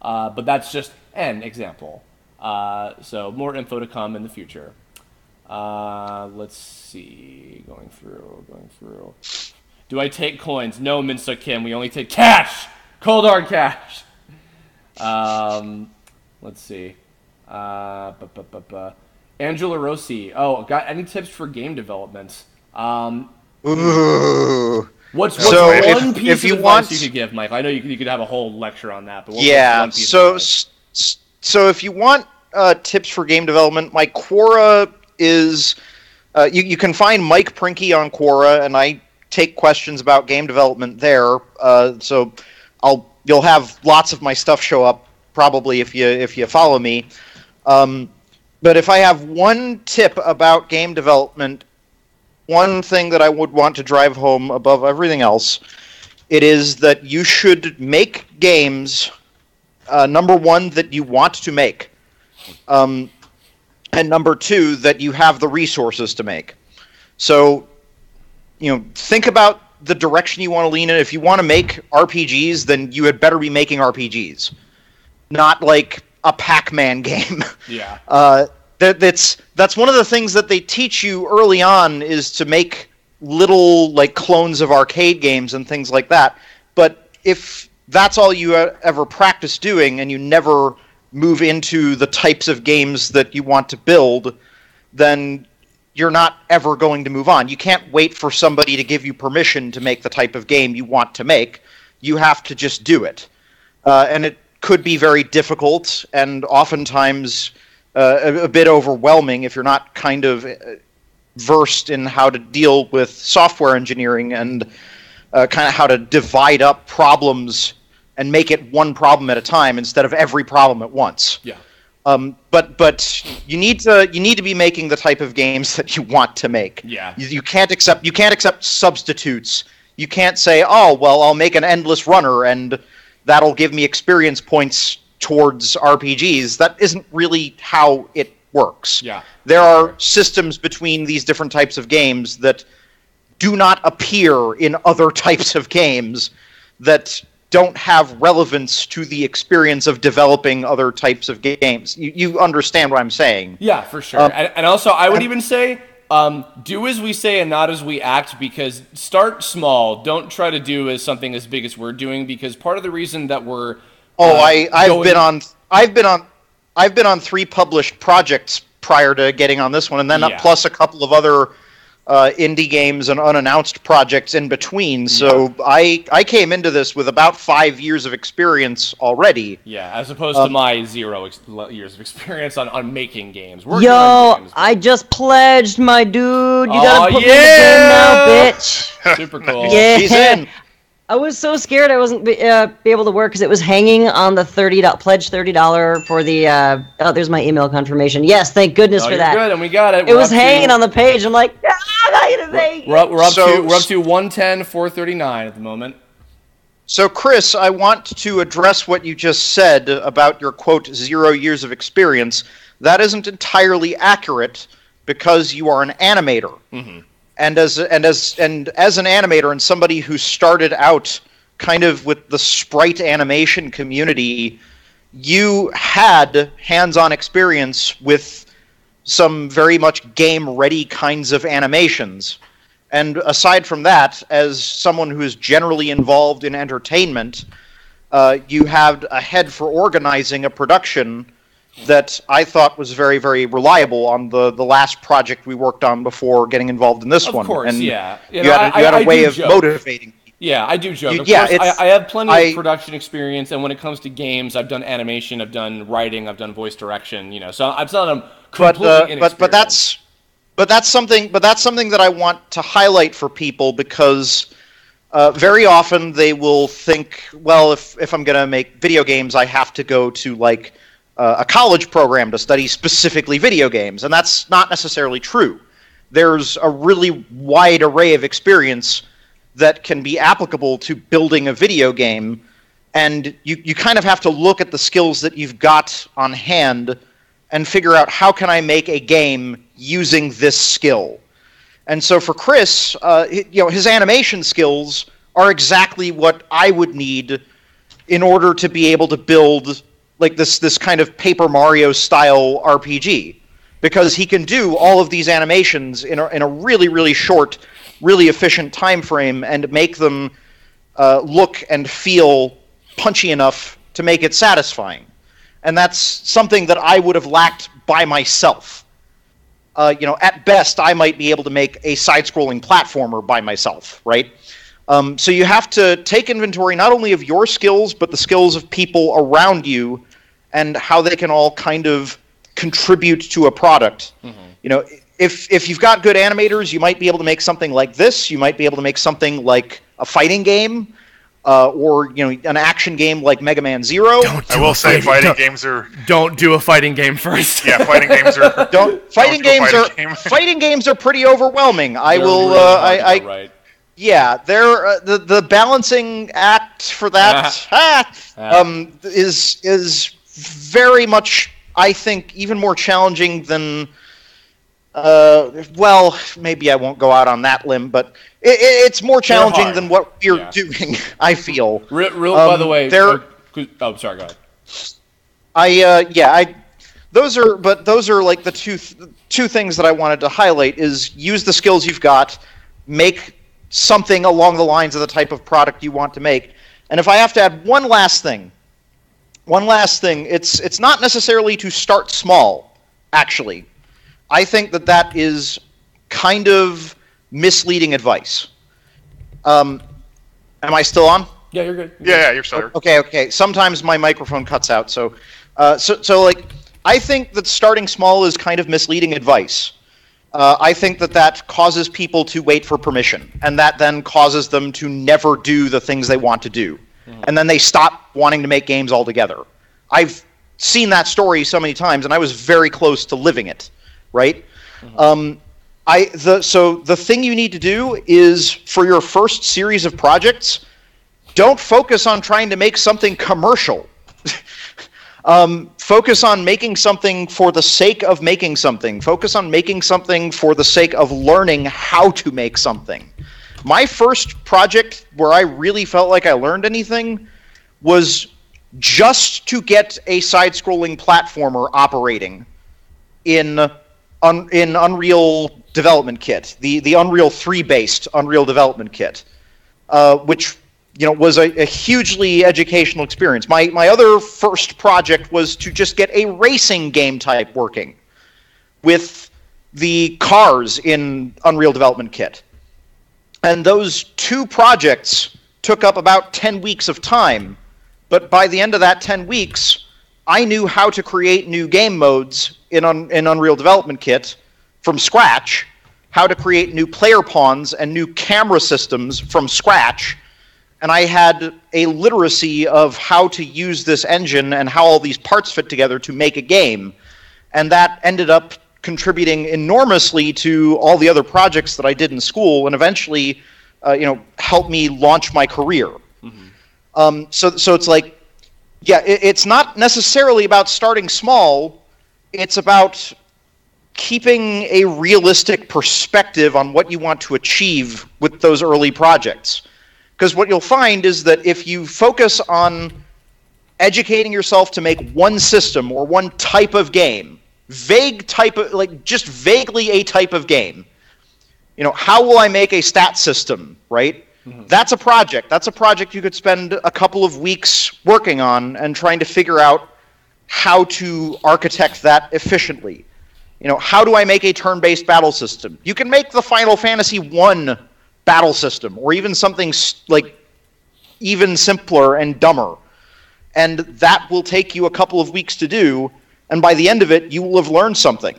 But that's just an example. So more info to come in the future. Let's see. Going through. Do I take coins? No, Minsta Kim. We only take cash. Cold hard cash. Let's see. Angela Rossi. Oh, got any tips for game development? Ooh. What's So one piece if of you advice want- you could give, Mike? I know you could have a whole lecture on that, but what's Yeah. one piece of advice? So if you want tips for game development, my Quora is you can find Mike Prinky on Quora, and I take questions about game development there. So you'll have lots of my stuff show up probably if you follow me. But if I have one tip about game development, one thing that I would want to drive home above everything else, it is that you should make games, number one, that you want to make, and number two, that you have the resources to make. So, think about the direction you want to lean in. If you want to make RPGs, then you had better be making RPGs, not like a Pac-Man game. Yeah. That's one of the things that they teach you early on, is to make little like clones of arcade games and things like that. But if that's all you ever practice doing, and you never move into the types of games that you want to build, then you're not ever going to move on. You can't wait for somebody to give you permission to make the type of game you want to make. You have to just do it. And it could be very difficult, and oftentimes a bit overwhelming if you're not kind of versed in how to deal with software engineering and kind of how to divide up problems and make it one problem at a time instead of every problem at once. Yeah. But you need to be making the type of games that you want to make. Yeah. You can't accept substitutes. You can't say, oh well, I'll make an endless runner and that'll give me experience points towards RPGs. That isn't really how it works. Yeah. There are systems between these different types of games that do not appear in other types of games, that don't have relevance to the experience of developing other types of games. You understand what I'm saying? Yeah, for sure. And also, I would even say, do as we say and not as we act, because start small. Don't try to do something as big as we're doing, because part of the reason that we're I've been on 3 published projects prior to getting on this one, and then plus a couple of other indie games and unannounced projects in between. So I came into this with about 5 years of experience already. Yeah, as opposed to my 0 years of experience on making games. I just pledged, my dude. You gotta put me in the game now, bitch. Super cool. Yeah. He's in. I was so scared I wasn't be able to work because it was hanging on the pledge $30 for the. There's my email confirmation. Yes, thank goodness for that. Good, and we got it. It was hanging on the page. I'm like, I'm not gonna make. We're up to 110,439 at the moment. So, Chris, I want to address what you just said about your quote 0 years of experience. That isn't entirely accurate, because you are an animator. Mm-hmm. And as an animator and somebody who started out kind of with the sprite animation community, you had hands-on experience with some very much game-ready kinds of animations. And aside from that, as someone who is generally involved in entertainment, you had a head for organizing a production that I thought was very, very reliable on the last project we worked on before getting involved in this one. Of course, and yeah. You had a way of motivating people. Yeah, I do joke. Of Yeah, course, I have plenty of production experience, and when it comes to games, I've done animation, I've done writing, I've done voice direction. So I'm not completely inexperienced. But that's something that I want to highlight for people, because very often they will think, well, if I'm going to make video games, I have to go to like a college program to study specifically video games, and that's not necessarily true. There's a really wide array of experience that can be applicable to building a video game, and you kind of have to look at the skills that you've got on hand and figure out, how can I make a game using this skill? And so for Chris, his animation skills are exactly what I would need in order to be able to build like this kind of Paper Mario style RPG, because he can do all of these animations in a really, really short, really efficient time frame and make them look and feel punchy enough to make it satisfying. And that's something that I would have lacked by myself. At best, I might be able to make a side-scrolling platformer by myself, right? So you have to take inventory not only of your skills, but the skills of people around you and how they can all kind of contribute to a product. Mm-hmm. If you've got good animators, you might be able to make something like this. You might be able to make something like a fighting game, or an action game like Mega Man Zero. I will say, fighting games are. Don't do a fighting game first. Yeah, fighting games are. Fighting games are pretty overwhelming. Right. Yeah, they're the balancing act for that is very much, I think, even more challenging than. Maybe I won't go out on that limb, but it's more challenging than what we're doing, I feel. By the way, sorry, go ahead. Those are like the two things that I wanted to highlight: is use the skills you've got, make something along the lines of the type of product you want to make. And if I have to add one last thing, it's not necessarily to start small, actually. I think that is kind of misleading advice. Am I still on? Yeah, you're good. Yeah, you're still here. Okay. Sometimes my microphone cuts out, so I think that starting small is kind of misleading advice. I think that causes people to wait for permission, and that then causes them to never do the things they want to do. Mm-hmm. And then they stop wanting to make games altogether. I've seen that story so many times, and I was very close to living it, right? Mm-hmm. So the thing you need to do is, for your first series of projects, don't focus on trying to make something commercial. Focus on making something for the sake of making something. Focus on making something for the sake of learning how to make something. My first project where I really felt like I learned anything was just to get a side-scrolling platformer operating in Unreal Development Kit, the Unreal 3-based Unreal Development Kit, which was a hugely educational experience. My other first project was to just get a racing game type working with the cars in Unreal Development Kit. And those two projects took up about 10 weeks of time, but by the end of that 10 weeks, I knew how to create new game modes in Unreal Development Kit from scratch, how to create new player pawns and new camera systems from scratch, and I had a literacy of how to use this engine and how all these parts fit together to make a game. And that ended up contributing enormously to all the other projects that I did in school, and eventually, helped me launch my career. Mm-hmm. So it's like, it's not necessarily about starting small. It's about keeping a realistic perspective on what you want to achieve with those early projects. Because what you'll find is that if you focus on educating yourself to make one system or one type of game, just vaguely a type of game, how will I make a stat system, right? Mm-hmm. That's a project. That's a project you could spend a couple of weeks working on and trying to figure out how to architect that efficiently. How do I make a turn-based battle system? You can make the Final Fantasy I battle system, or even something like even simpler and dumber. And that will take you a couple of weeks to do, and by the end of it, you will have learned something.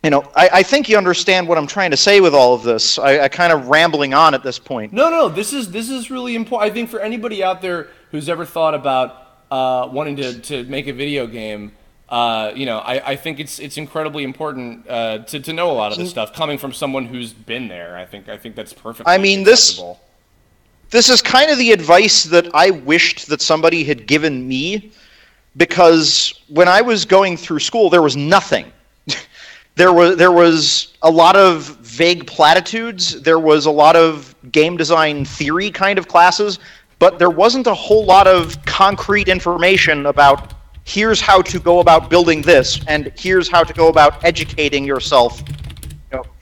I think you understand what I'm trying to say with all of this. I kind of rambling on at this point. No, this is really important. I think for anybody out there who's ever thought about wanting to make a video game, I think it's incredibly important to know a lot of this stuff coming from someone who's been there. I think that's perfectly acceptable. This is kind of the advice that I wished that somebody had given me, because when I was going through school, there was nothing. There was a lot of vague platitudes. There was a lot of game design theory kind of classes, but there wasn't a whole lot of concrete information about here's how to go about building this, and here's how to go about educating yourself,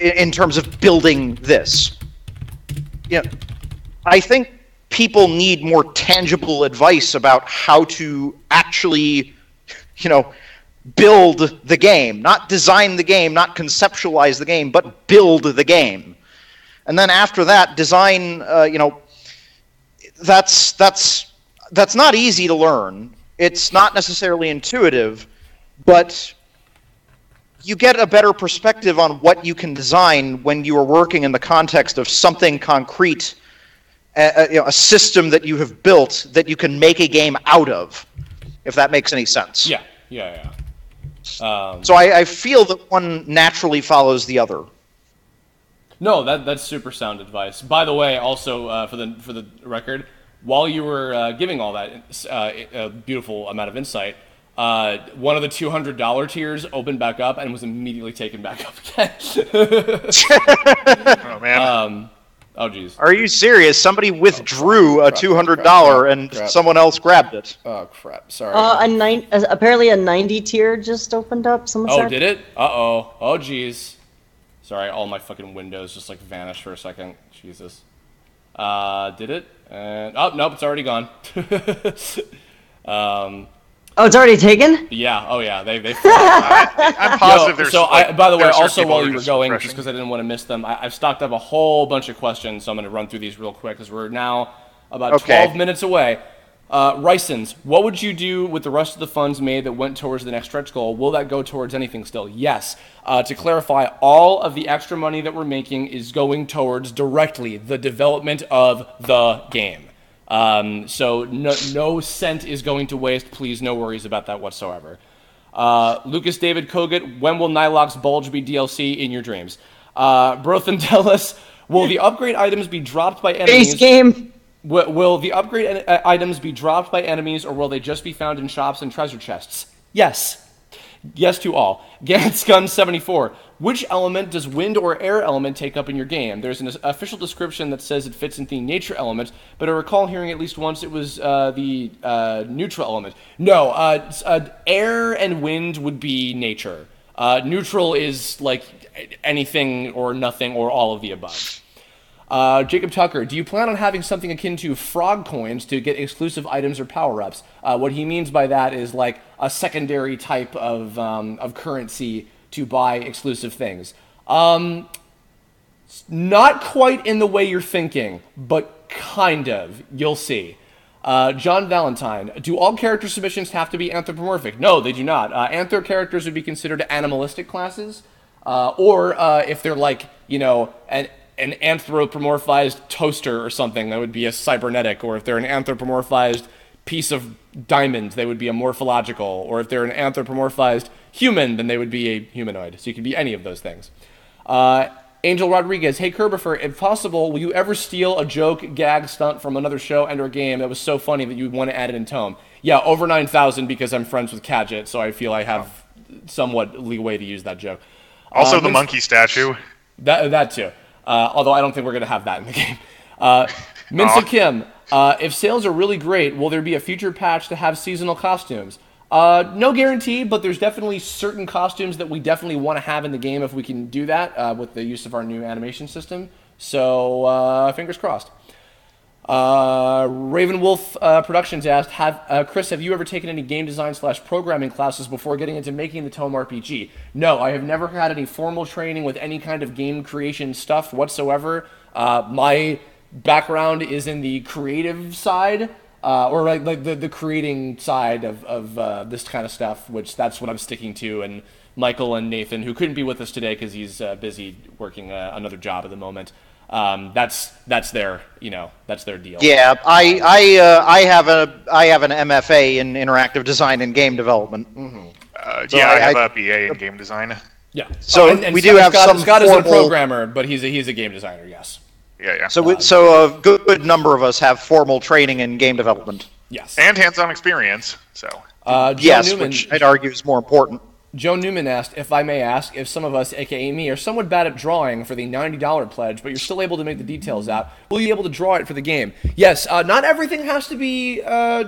in terms of building this. I think people need more tangible advice about how to actually, build the game. Not design the game, not conceptualize the game, but build the game. And then after that, design, that's not easy to learn. It's not necessarily intuitive, but you get a better perspective on what you can design when you are working in the context of something concrete, a system that you have built that you can make a game out of, if that makes any sense. Yeah. So I feel that one naturally follows the other. No, that's super sound advice. By the way, also for the record, while you were giving all that beautiful amount of insight, one of the $200 tiers opened back up and was immediately taken back up again. Oh man. Oh geez. Are you serious? Somebody withdrew a $200 and someone else grabbed it. Oh crap! Sorry. Apparently a 90 tier just opened up. Someone said. Did it? Uh-oh. Oh geez. Sorry, all my fucking windows just vanished for a second. Jesus. Did it? Oh nope, it's already gone. Oh, it's already taken? Yeah. Oh yeah. They. I'm positive there's. So by the way, also while you were going, refreshing. just because I didn't want to miss them, I've stocked up a whole bunch of questions, so I'm going to run through these real quick because we're now about 12 minutes away. Rysons, what would you do with the rest of the funds made that went towards the next stretch goal? Will that go towards anything still? Yes. To clarify, all of the extra money that we're making is going towards directly the development of the game. So no cent is going to waste. Please, no worries about that whatsoever. Lucas David Kogut, when will Nyloc's Bulge be DLC in your dreams? Brothan Tellis, will the upgrade items be dropped by enemies? Base game. Will the upgrade items be dropped by enemies, or will they just be found in shops and treasure chests? Yes. Yes to all. Gansgun74. Which element does wind or air element take up in your game? There's an official description that says it fits in the nature element, but I recall hearing at least once it was the neutral element. No, air and wind would be nature. Neutral is anything or nothing or all of the above. Jacob Tucker, do you plan on having something akin to frog coins to get exclusive items or power-ups? What he means by that is a secondary type of currency to buy exclusive things. Not quite in the way you're thinking, but kind of. You'll see. John Valentine, do all character submissions have to be anthropomorphic? No, they do not. Anthro characters would be considered animalistic classes, or if they're an anthropomorphized toaster or something, that would be a cybernetic. Or if they're an anthropomorphized piece of diamond, they would be a morphological. Or if they're an anthropomorphized human, then they would be a humanoid. So you could be any of those things. Angel Rodriguez, hey Kerbifer, if possible, will you ever steal a joke, gag, stunt from another show and or game that was so funny that you would want to add it in Tome? Yeah, over 9,000 because I'm friends with Kadget, so I feel I have somewhat leeway to use that joke. Also the monkey statue. That too. Although I don't think we're going to have that in the game. Minsa Kim, if sales are really great, will there be a future patch to have seasonal costumes? No guarantee, but there's definitely certain costumes that we definitely want to have in the game if we can do that with the use of our new animation system. So, fingers crossed. Raven Wolf Productions asked, Chris, have you ever taken any game design / programming classes before getting into making the Tome RPG? No, I have never had any formal training with any kind of game creation stuff whatsoever. My background is in the creative side, or the creating side of this kind of stuff, which that's what I'm sticking to. And Michael and Nathan, who couldn't be with us today because he's busy working another job at the moment, That's their that's their deal. Yeah, I have an MFA in interactive design and game development. So I have a BA in game design. Yeah. So and we do have Scott, some Scott isn't a formal- programmer, but he's a game designer. Yes. Yeah. So a good number of us have formal training in game development. Yes. And hands-on experience. So. Joe Yes, Newman, which I'd argue is more important. Joe Newman asked, if I may ask, if some of us, aka me, are somewhat bad at drawing for the $90 pledge, but you're still able to make the details out, will you be able to draw it for the game? Yes, not everything has to be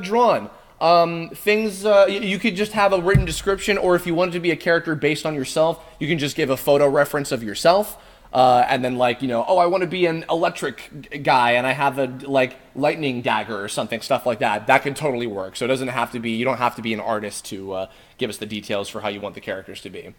drawn. You could just have a written description, or if you wanted to be a character based on yourself, you can just give a photo reference of yourself. And then I want to be an electric guy and I have a lightning dagger or something, stuff like that. That could totally work. So it doesn't have to be, you don't have to be an artist to give us the details for how you want the characters to be.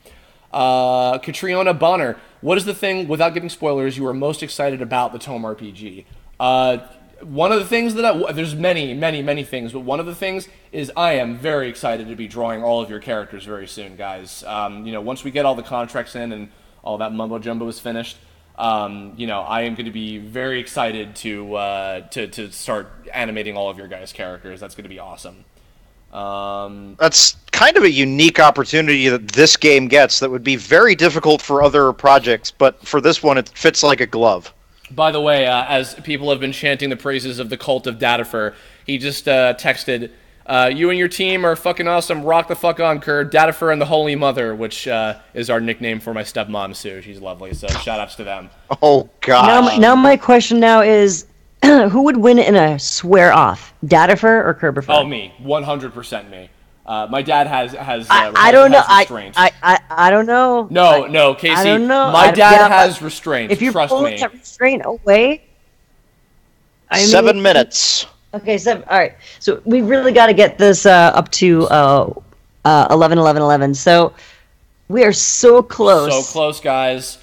Catriona Bonner, what is the thing, without giving spoilers, you are most excited about the Tome RPG? One of the things that there's many things, but one of the things is I am very excited to be drawing all of your characters very soon, guys. Once we get all the contracts in and all that mumbo jumbo is finished, I am going to be very excited to start animating all of your guys' characters. That's going to be awesome. That's kind of a unique opportunity that this game gets that would be very difficult for other projects, but for this one it fits like a glove. By the way, as people have been chanting the praises of the cult of Datafer, he just texted, you and your team are fucking awesome, rock the fuck on, Kerr, Datafer and the Holy Mother, which is our nickname for my stepmom, Sue. She's lovely, so shout-outs to them. Oh, God. Now my question now is, who would win in a swear-off, Datafer or Kerbifer? Oh, me. 100% me. My dad has I don't know. restraint. I don't know. No, Casey. I don't know. My dad has restraint. If you're trust pulling me. that restraint away, 7 minutes. Okay, 7. All right. So we've really got to get this up to 11. So we are so close. So close, guys.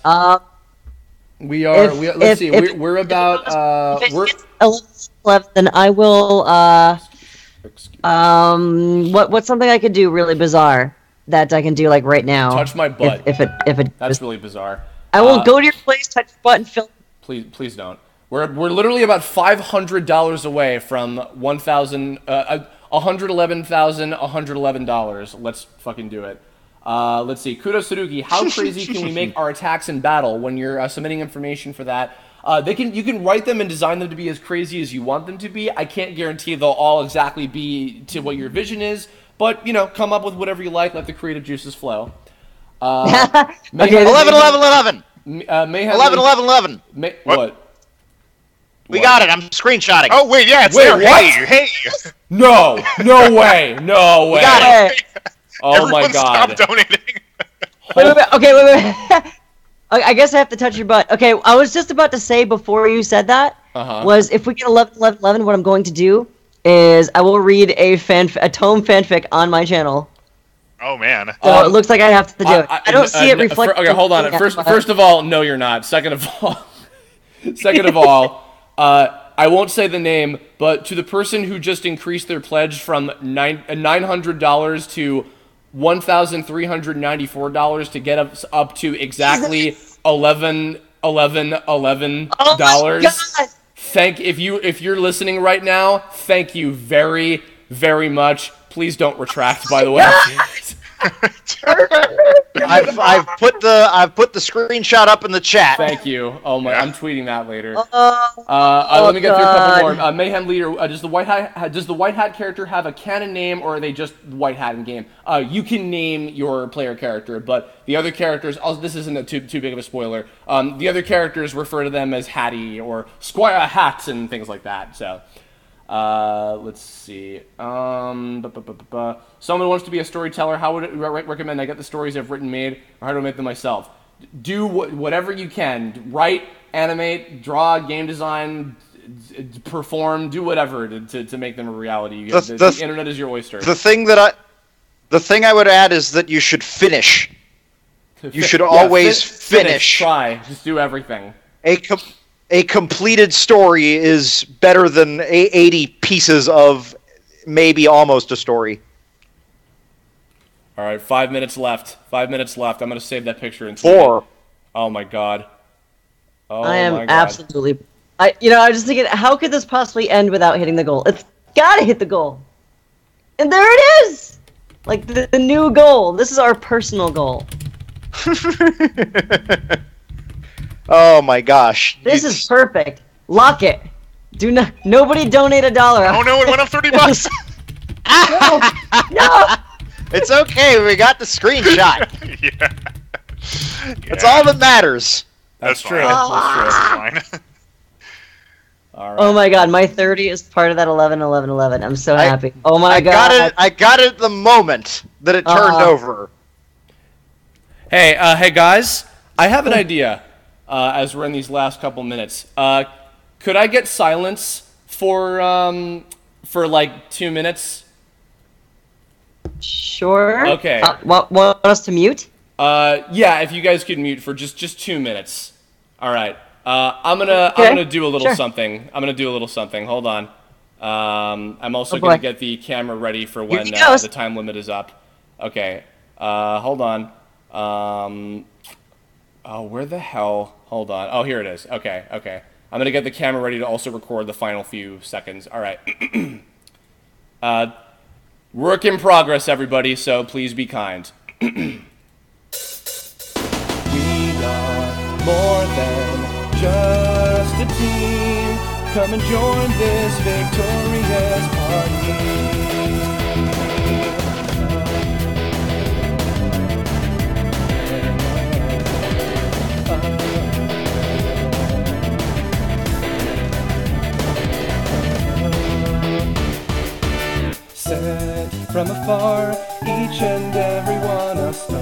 We are. If- Let's see. if- We're about. If it gets 11, then I will. What's something I could do really bizarre that I can do like right now? Touch my butt. If it. That's really bizarre. I will go to your place, touch your butt, and film. Please don't. We're literally about $500 away from $111,111. Let's fucking do it. Let's see. Kudo Surugi, how crazy can we make our attacks in battle when you're submitting information for that? You can write them and design them to be as crazy as you want them to be. I can't guarantee they'll all exactly be to what your vision is, but come up with whatever you like. Let the creative juices flow. 11, 11. Mayhem, 11. What? We got it. I'm screenshotting. Oh wait, yeah, it's Wait, there. what? Hey. No way. We got it. Oh Everyone my god. stop donating. Wait. I guess I have to touch your butt. Okay, I was just about to say before you said that was if we get 11, what I'm going to do is I will read a Tome fanfic on my channel. Oh man. So it looks like I have to do it. I don't see it reflected. Okay, hold on. First of all, no, you're not. Second of all, I won't say the name, but to the person who just increased their pledge from $900 to $1,394 to get us up to exactly $11. Oh my God. If you're listening right now, thank you very, very much. Please don't retract, by the way. I've put the screenshot up in the chat. Thank you. Oh my, I'm tweeting that later. Let me get through a couple more. Mayhem leader, does the white hat character have a canon name, or are they just white hat in game? You can name your player character, but the other characters. This isn't too big of a spoiler. The other characters refer to them as Hattie or Squire Hats and things like that. So. Let's see. Someone wants to be a storyteller. How would I recommend I get the stories I've written made, or how do I make them myself? Do whatever you can. Write, animate, draw, game design, perform. Do whatever to make them a reality. The internet is your oyster. The thing I would add is that you should finish. You should always finish. Try. Just do everything. A completed story is better than 80 pieces of maybe almost a story. All right, 5 minutes left. 5 minutes left. I'm going to save that picture and 4. Oh my god. Oh I am my God. absolutely. I was just thinking, how could this possibly end without hitting the goal? It's gotta hit the goal, and there it is. Like the new goal. This is our personal goal. Oh my gosh. This is perfect. Lock it. Do not. Nobody donate $1. Oh no, it went up $30. No. It's okay. We got the screenshot. Yeah. That's all that matters. That's true. fine. That's true. That's fine. All right. Oh my God, my 30 is part of that 11-11-11. I'm so happy. Oh my I God. got it the moment that it turned over. Hey, guys, I have an idea. As we're in these last couple minutes, could I get silence for like 2 minutes? Sure. Okay. Want us to mute? Yeah, if you guys could mute for just 2 minutes. All right. I'm gonna do a little Sure. something. I'm gonna do a little something. Hold on. I'm also boy. gonna get the camera ready for when he goes. the time limit is up. Okay. Hold on. Oh, where the hell? Hold on. Oh, here it is. Okay. I'm gonna get the camera ready to also record the final few seconds. All right. Work in progress, everybody. So please be kind. We are more than just a team. Come and join this victorious party. Sent from afar, each and every one a star,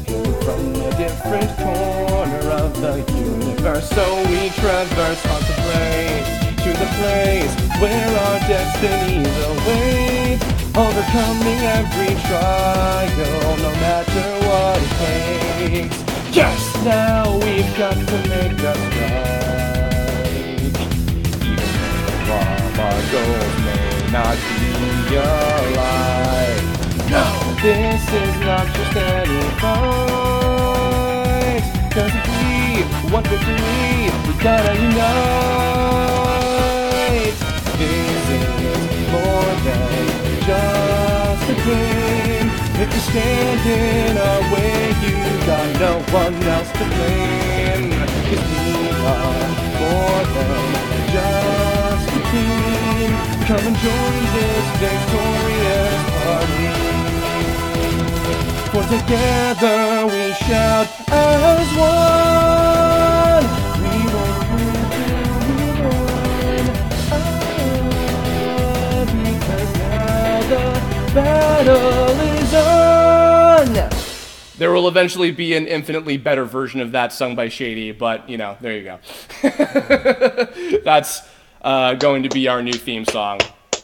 hidden from a different corner of the universe. So we traverse hearts of place to the place where our destinies await, overcoming every trial, no matter what it takes. Yes, now we've got to make us right, even though our goals may not be alive. No, this is not just any fight, 'cause if we want victory, we gotta unite. This is more than just a game. If you stand in our way, you got no one else to blame. 'Cause we are more than just a team. Come and join this victorious party. For together we shout as one. We won't win till we won. Because now the battle is on. There will eventually be an infinitely better version of that sung by Shady, but, there you go. That's going to be our new theme song.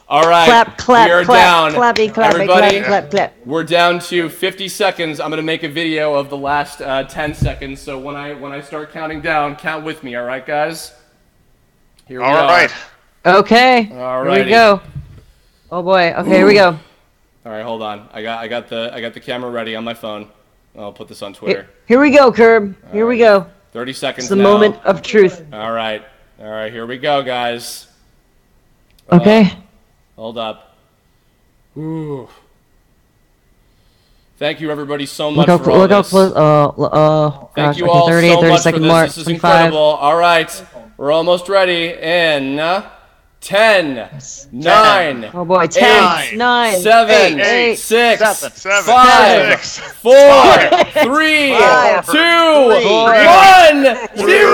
All right, Clap, we are clap, down. clappy, clappy, Everybody, clap. we're down to 50 seconds. I'm going to make a video of the last 10 seconds, so when I start counting down, count with me, all right, guys? Here we All are. right. Okay. Alrighty. Here we go. Oh boy. Okay, here we go. All right, hold on. I got the camera ready on my phone. I'll put this on Twitter. Here we go, Curb. Here we go. 30 seconds It's the now. moment of truth. All right, here we go, guys. Okay. Hold up. Ooh. Thank you, everybody, so much for all Look how this. close. Thank you okay, all 30, so 30 much second for mark. this. This is 25. incredible. All right, we're almost ready. In 10, 9, Oh boy. 10, 9, 9, 7, 8, 6, 7, 5, 6, 4, 3, 5, 2, 3, 1, 0.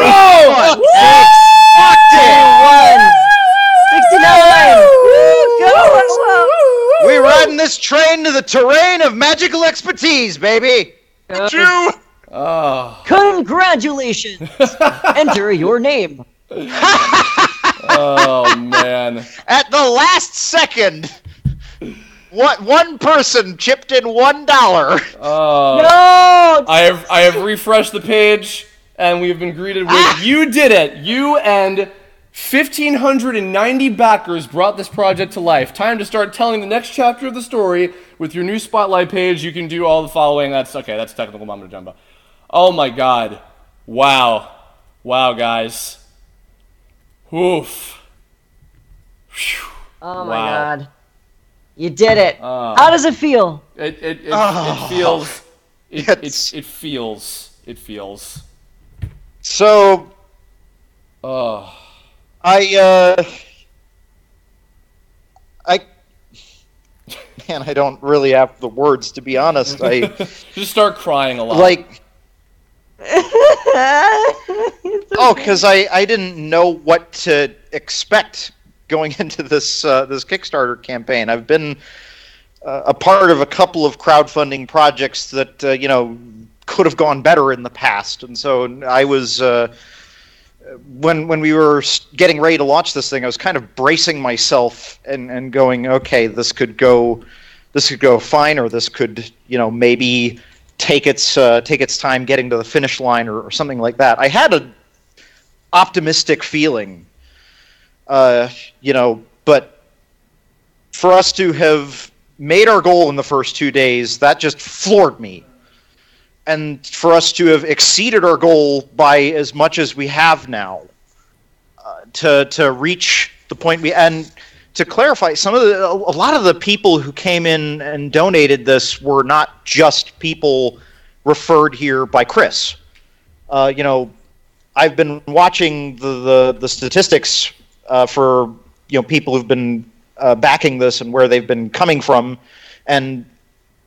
Locked in. 69. Go. We're riding this train to the terrain of magical expertise, baby. Jew! Oh, Congratulations. Enter your name. oh man. At the last second, one person chipped in $1. Oh. No. I have refreshed the page, and we have been greeted with "You did it! You and 1,590 backers brought this project to life. Time to start telling the next chapter of the story with your new Spotlight page. You can do all the following." That's okay. That's technical mumbo jumbo. Oh my God! Wow! Wow, guys. Oof. Phew. Oh my Wow. god. You did it. How does it feel? It feels. It's- It feels. It feels. So Oh. I man, I don't really have the words, to be honest. I Just start crying a lot. like because I didn't know what to expect going into this this Kickstarter campaign. I've been a part of a couple of crowdfunding projects that could have gone better in the past, and so I was when we were getting ready to launch this thing, I was kind of bracing myself and going, okay, this could go fine, or this could maybe take its time getting to the finish line, or something like that. I had an optimistic feeling, but for us to have made our goal in the first 2 days, that just floored me. And for us to have exceeded our goal by as much as we have now, to reach the point and to clarify, a lot of the people who came in and donated this were not just people referred here by Chris. I've been watching the statistics for people who've been backing this and where they've been coming from, and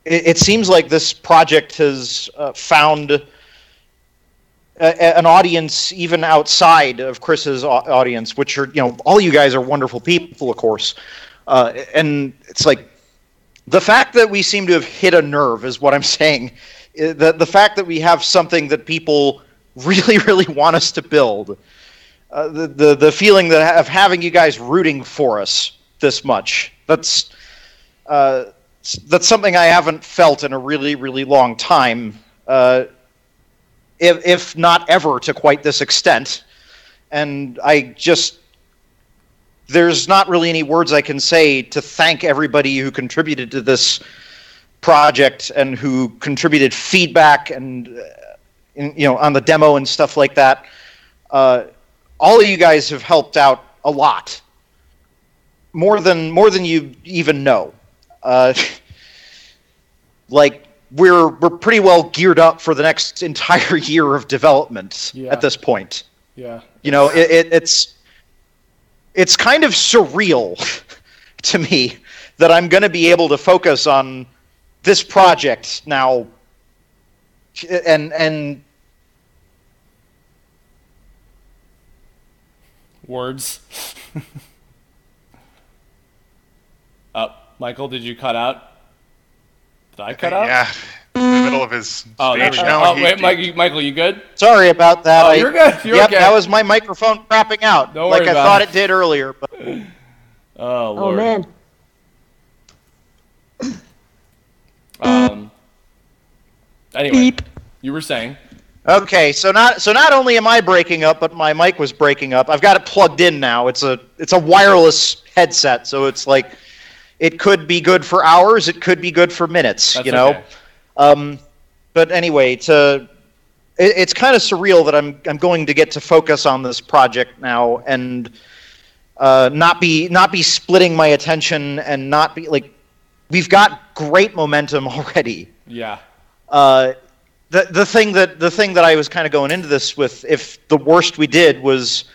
it seems like this project has found an audience even outside of Chris's audience, which are all you guys are wonderful people, of course, and it's like the fact that we seem to have hit a nerve is what I'm saying. The fact that we have something that people really, really want us to build, the feeling of having you guys rooting for us this much, that's something I haven't felt in a really, really long time, if not ever to quite this extent. And there's not really any words I can say to thank everybody who contributed to this project and who contributed feedback and on the demo and stuff like that. All of you guys have helped out a lot, more than you even know. We're pretty well geared up for the next entire year of development at this point. Yeah. It's kind of surreal to me that I'm going to be able to focus on this project now, and Words. Michael, did you cut out? Did I cut out? Yeah, in the middle of his speech. There we go. No, Wait, Michael, you good? sorry about that. Oh, you're good. You're yep, okay. that was my microphone crapping out, Don't like worry I about thought it. it did earlier. But Oh, Lord. Oh man. Anyway, you were saying. okay, so not only am I breaking up, but my mic was breaking up. I've got it plugged in now. It's a wireless headset, so it's like it could be good for hours, it could be good for minutes. That's you know. okay. But anyway, it's kind of surreal that I'm going to get to focus on this project now and not be splitting my attention and not be like, we've got great momentum already. Yeah. The thing that I was kind of going into this with, if the worst we did was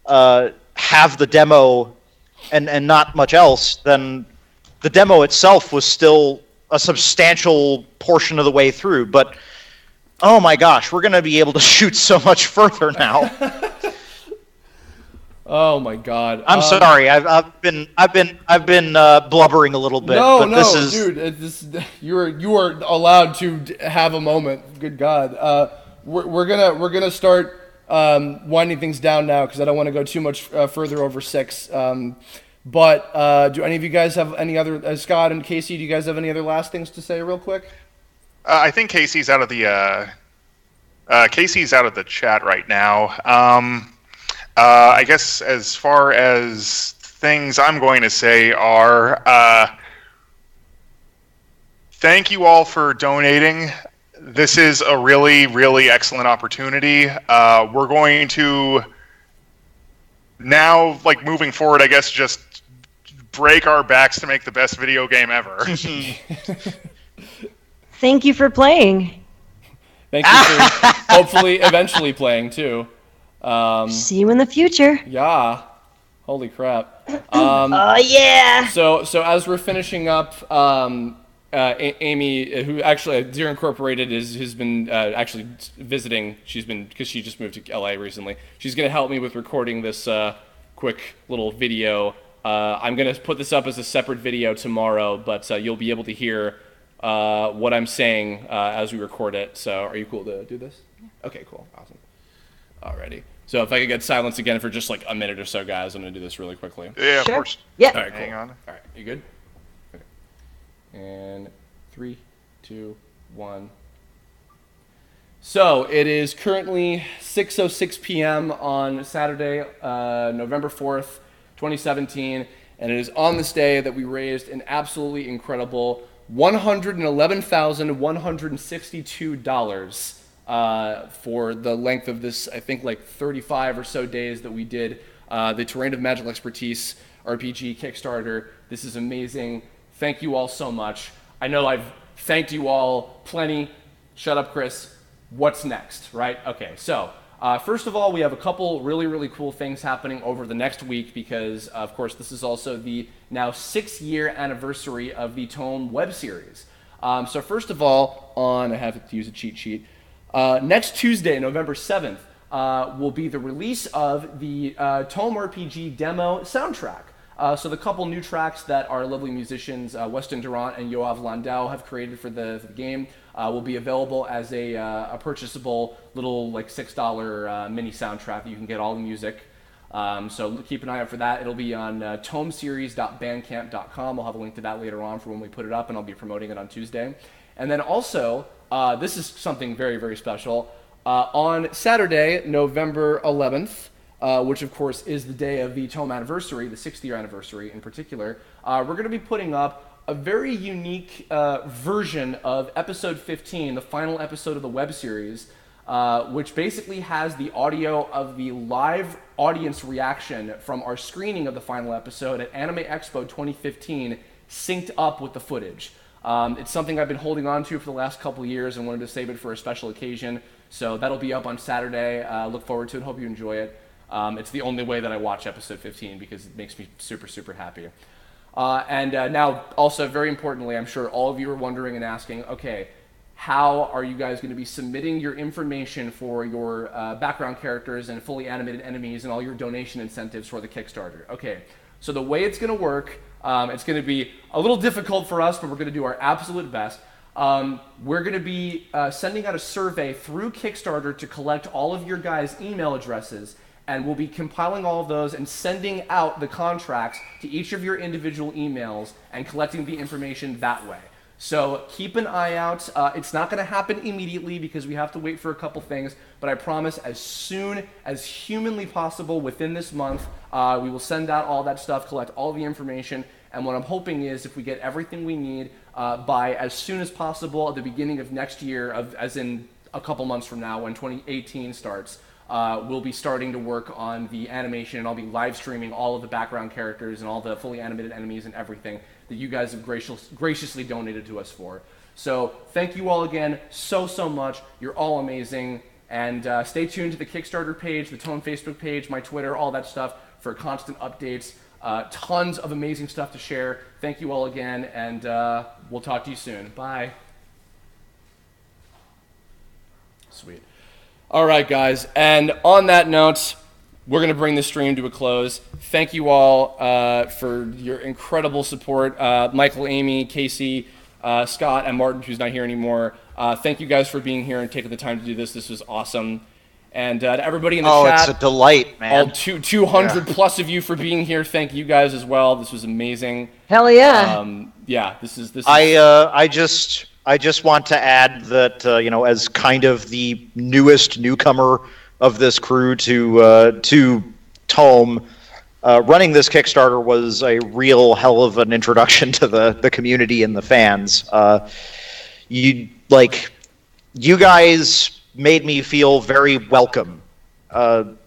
have the demo and not much else, then the demo itself was still a substantial portion of the way through. But oh my gosh, we're going to be able to shoot so much further now. Oh my God. I'm sorry. I've been blubbering a little bit. No, but no, this is... dude. You are allowed to have a moment. Good God. We're gonna start winding things down now because I don't want to go too much further over 6. But do any of you guys have any other? Scott and Casey, do you guys have any other last things to say, real quick? I think Casey's out of the chat right now. I guess as far as things I'm going to say are, thank you all for donating. This is a really, really excellent opportunity. We're going to now, like, moving forward, I guess, just break our backs to make the best video game ever. Thank you for playing. Thank you for hopefully eventually playing too. See you in the future. Yeah. Holy crap. Oh yeah. So as we're finishing up, Amy, who actually Zero Incorporated has been actually visiting. Because she just moved to LA recently. She's gonna help me with recording this quick little video. I'm gonna put this up as a separate video tomorrow, but you'll be able to hear what I'm saying as we record it. So are you cool to do this? Okay, cool, awesome. Alrighty. So if I could get silence again for just like a minute or so, guys, I'm gonna do this really quickly. Yeah, of Sure. course. Yeah. All right, cool. Hang on. All right, you good? Okay. And 3, 2, 1. So it is currently 6:06 p.m. on Saturday, November 4th, 2017, and it is on this day that we raised an absolutely incredible $111,162 for the length of this, I think, like 35 or so days that we did the Terrain of Magical Expertise RPG Kickstarter. This is amazing. Thank you all so much. I know I've thanked you all plenty. Shut up, Chris. What's next, right? Okay, so first of all, we have a couple really, really cool things happening over the next week because, of course, this is also the now 6-year anniversary of the TOME web series. So first of all, I have to use a cheat sheet. Next Tuesday, November 7th, will be the release of the TOME RPG demo soundtrack. So the couple new tracks that our lovely musicians, Weston Durant and Yoav Landau, have created for the game will be available as a purchasable little like $6 mini soundtrack. You can get all the music. So keep an eye out for that. It'll be on tomeseries.bandcamp.com. I'll have a link to that later on for when we put it up, and I'll be promoting it on Tuesday. And then also, this is something very, very special. On Saturday, November 11th, which of course is the day of the TOME anniversary, the 6th year anniversary in particular, we're going to be putting up a very unique version of episode 15, the final episode of the web series, which basically has the audio of the live audience reaction from our screening of the final episode at Anime Expo 2015 synced up with the footage. It's something I've been holding on to for the last couple of years and wanted to save it for a special occasion, so that'll be up on Saturday. Look forward to it. Hope you enjoy it. It's the only way that I watch episode 15 because it makes me super, super happy. And now, also very importantly, I'm sure all of you are wondering and asking, okay, how are you guys going to be submitting your information for your background characters and fully animated enemies and all your donation incentives for the Kickstarter? Okay, so the way it's going to work, it's going to be a little difficult for us, but we're going to do our absolute best. We're going to be sending out a survey through Kickstarter to collect all of your guys' email addresses, and we'll be compiling all of those and sending out the contracts to each of your individual emails and collecting the information that way. So keep an eye out. It's not going to happen immediately because we have to wait for a couple things, but I promise as soon as humanly possible within this month, we will send out all that stuff, collect all the information, and what I'm hoping is if we get everything we need by as soon as possible at the beginning of next year, as in a couple months from now when 2018 starts, we'll be starting to work on the animation, and I'll be live streaming all of the background characters and all the fully animated enemies and everything that you guys have graciously donated to us for. So thank you all again so much. You're all amazing. And stay tuned to the Kickstarter page, the TOME Facebook page, my Twitter, all that stuff for constant updates. Tons of amazing stuff to share. Thank you all again, and we'll talk to you soon. Bye. Sweet. All right, guys, and on that note, we're going to bring the stream to a close. Thank you all for your incredible support. Michael, Amy, Casey, Scott, and Martin, who's not here anymore. Thank you guys for being here and taking the time to do this. This was awesome. And to everybody in the chat. Oh, it's a delight, man. All 200 plus of you for being here. Thank you guys as well. This was amazing. Hell yeah. Yeah, this is. I just want to add that as kind of the newest newcomer of this crew to TOME, running this Kickstarter was a real hell of an introduction to the community and the fans. you guys made me feel very welcome,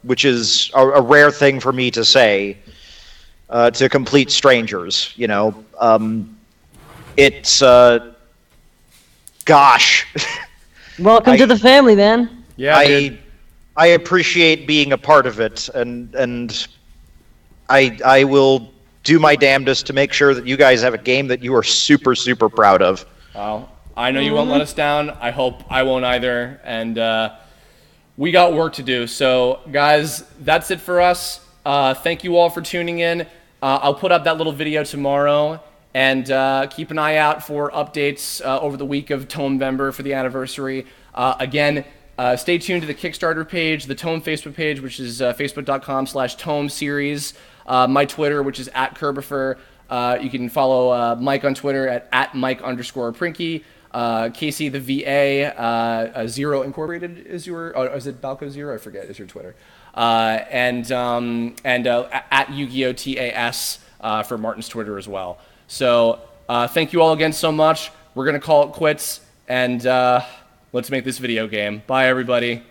which is a rare thing for me to say to complete strangers. You know, it's gosh. Welcome to the family, man. Yeah, dude. I appreciate being a part of it, and I will do my damnedest to make sure that you guys have a game that you are super, super proud of. Well, I know you won't let us down. I hope I won't either. And we got work to do. So, guys, that's it for us. Thank you all for tuning in. I'll put up that little video tomorrow. And keep an eye out for updates over the week of TOME for the anniversary. Again, stay tuned to the Kickstarter page, the TOME Facebook page, which is facebook.com/TOME series. My Twitter, which is @Kerbifer. You can follow Mike on Twitter at Mike_Prinky. Casey the VA, Zero Incorporated is your, or is it Balco Zero? I forget, is your Twitter. And at Yu-Gi-Oh! TAS for Martin's Twitter as well. So thank you all again so much. We're going to call it quits, and let's make this video game. Bye, everybody.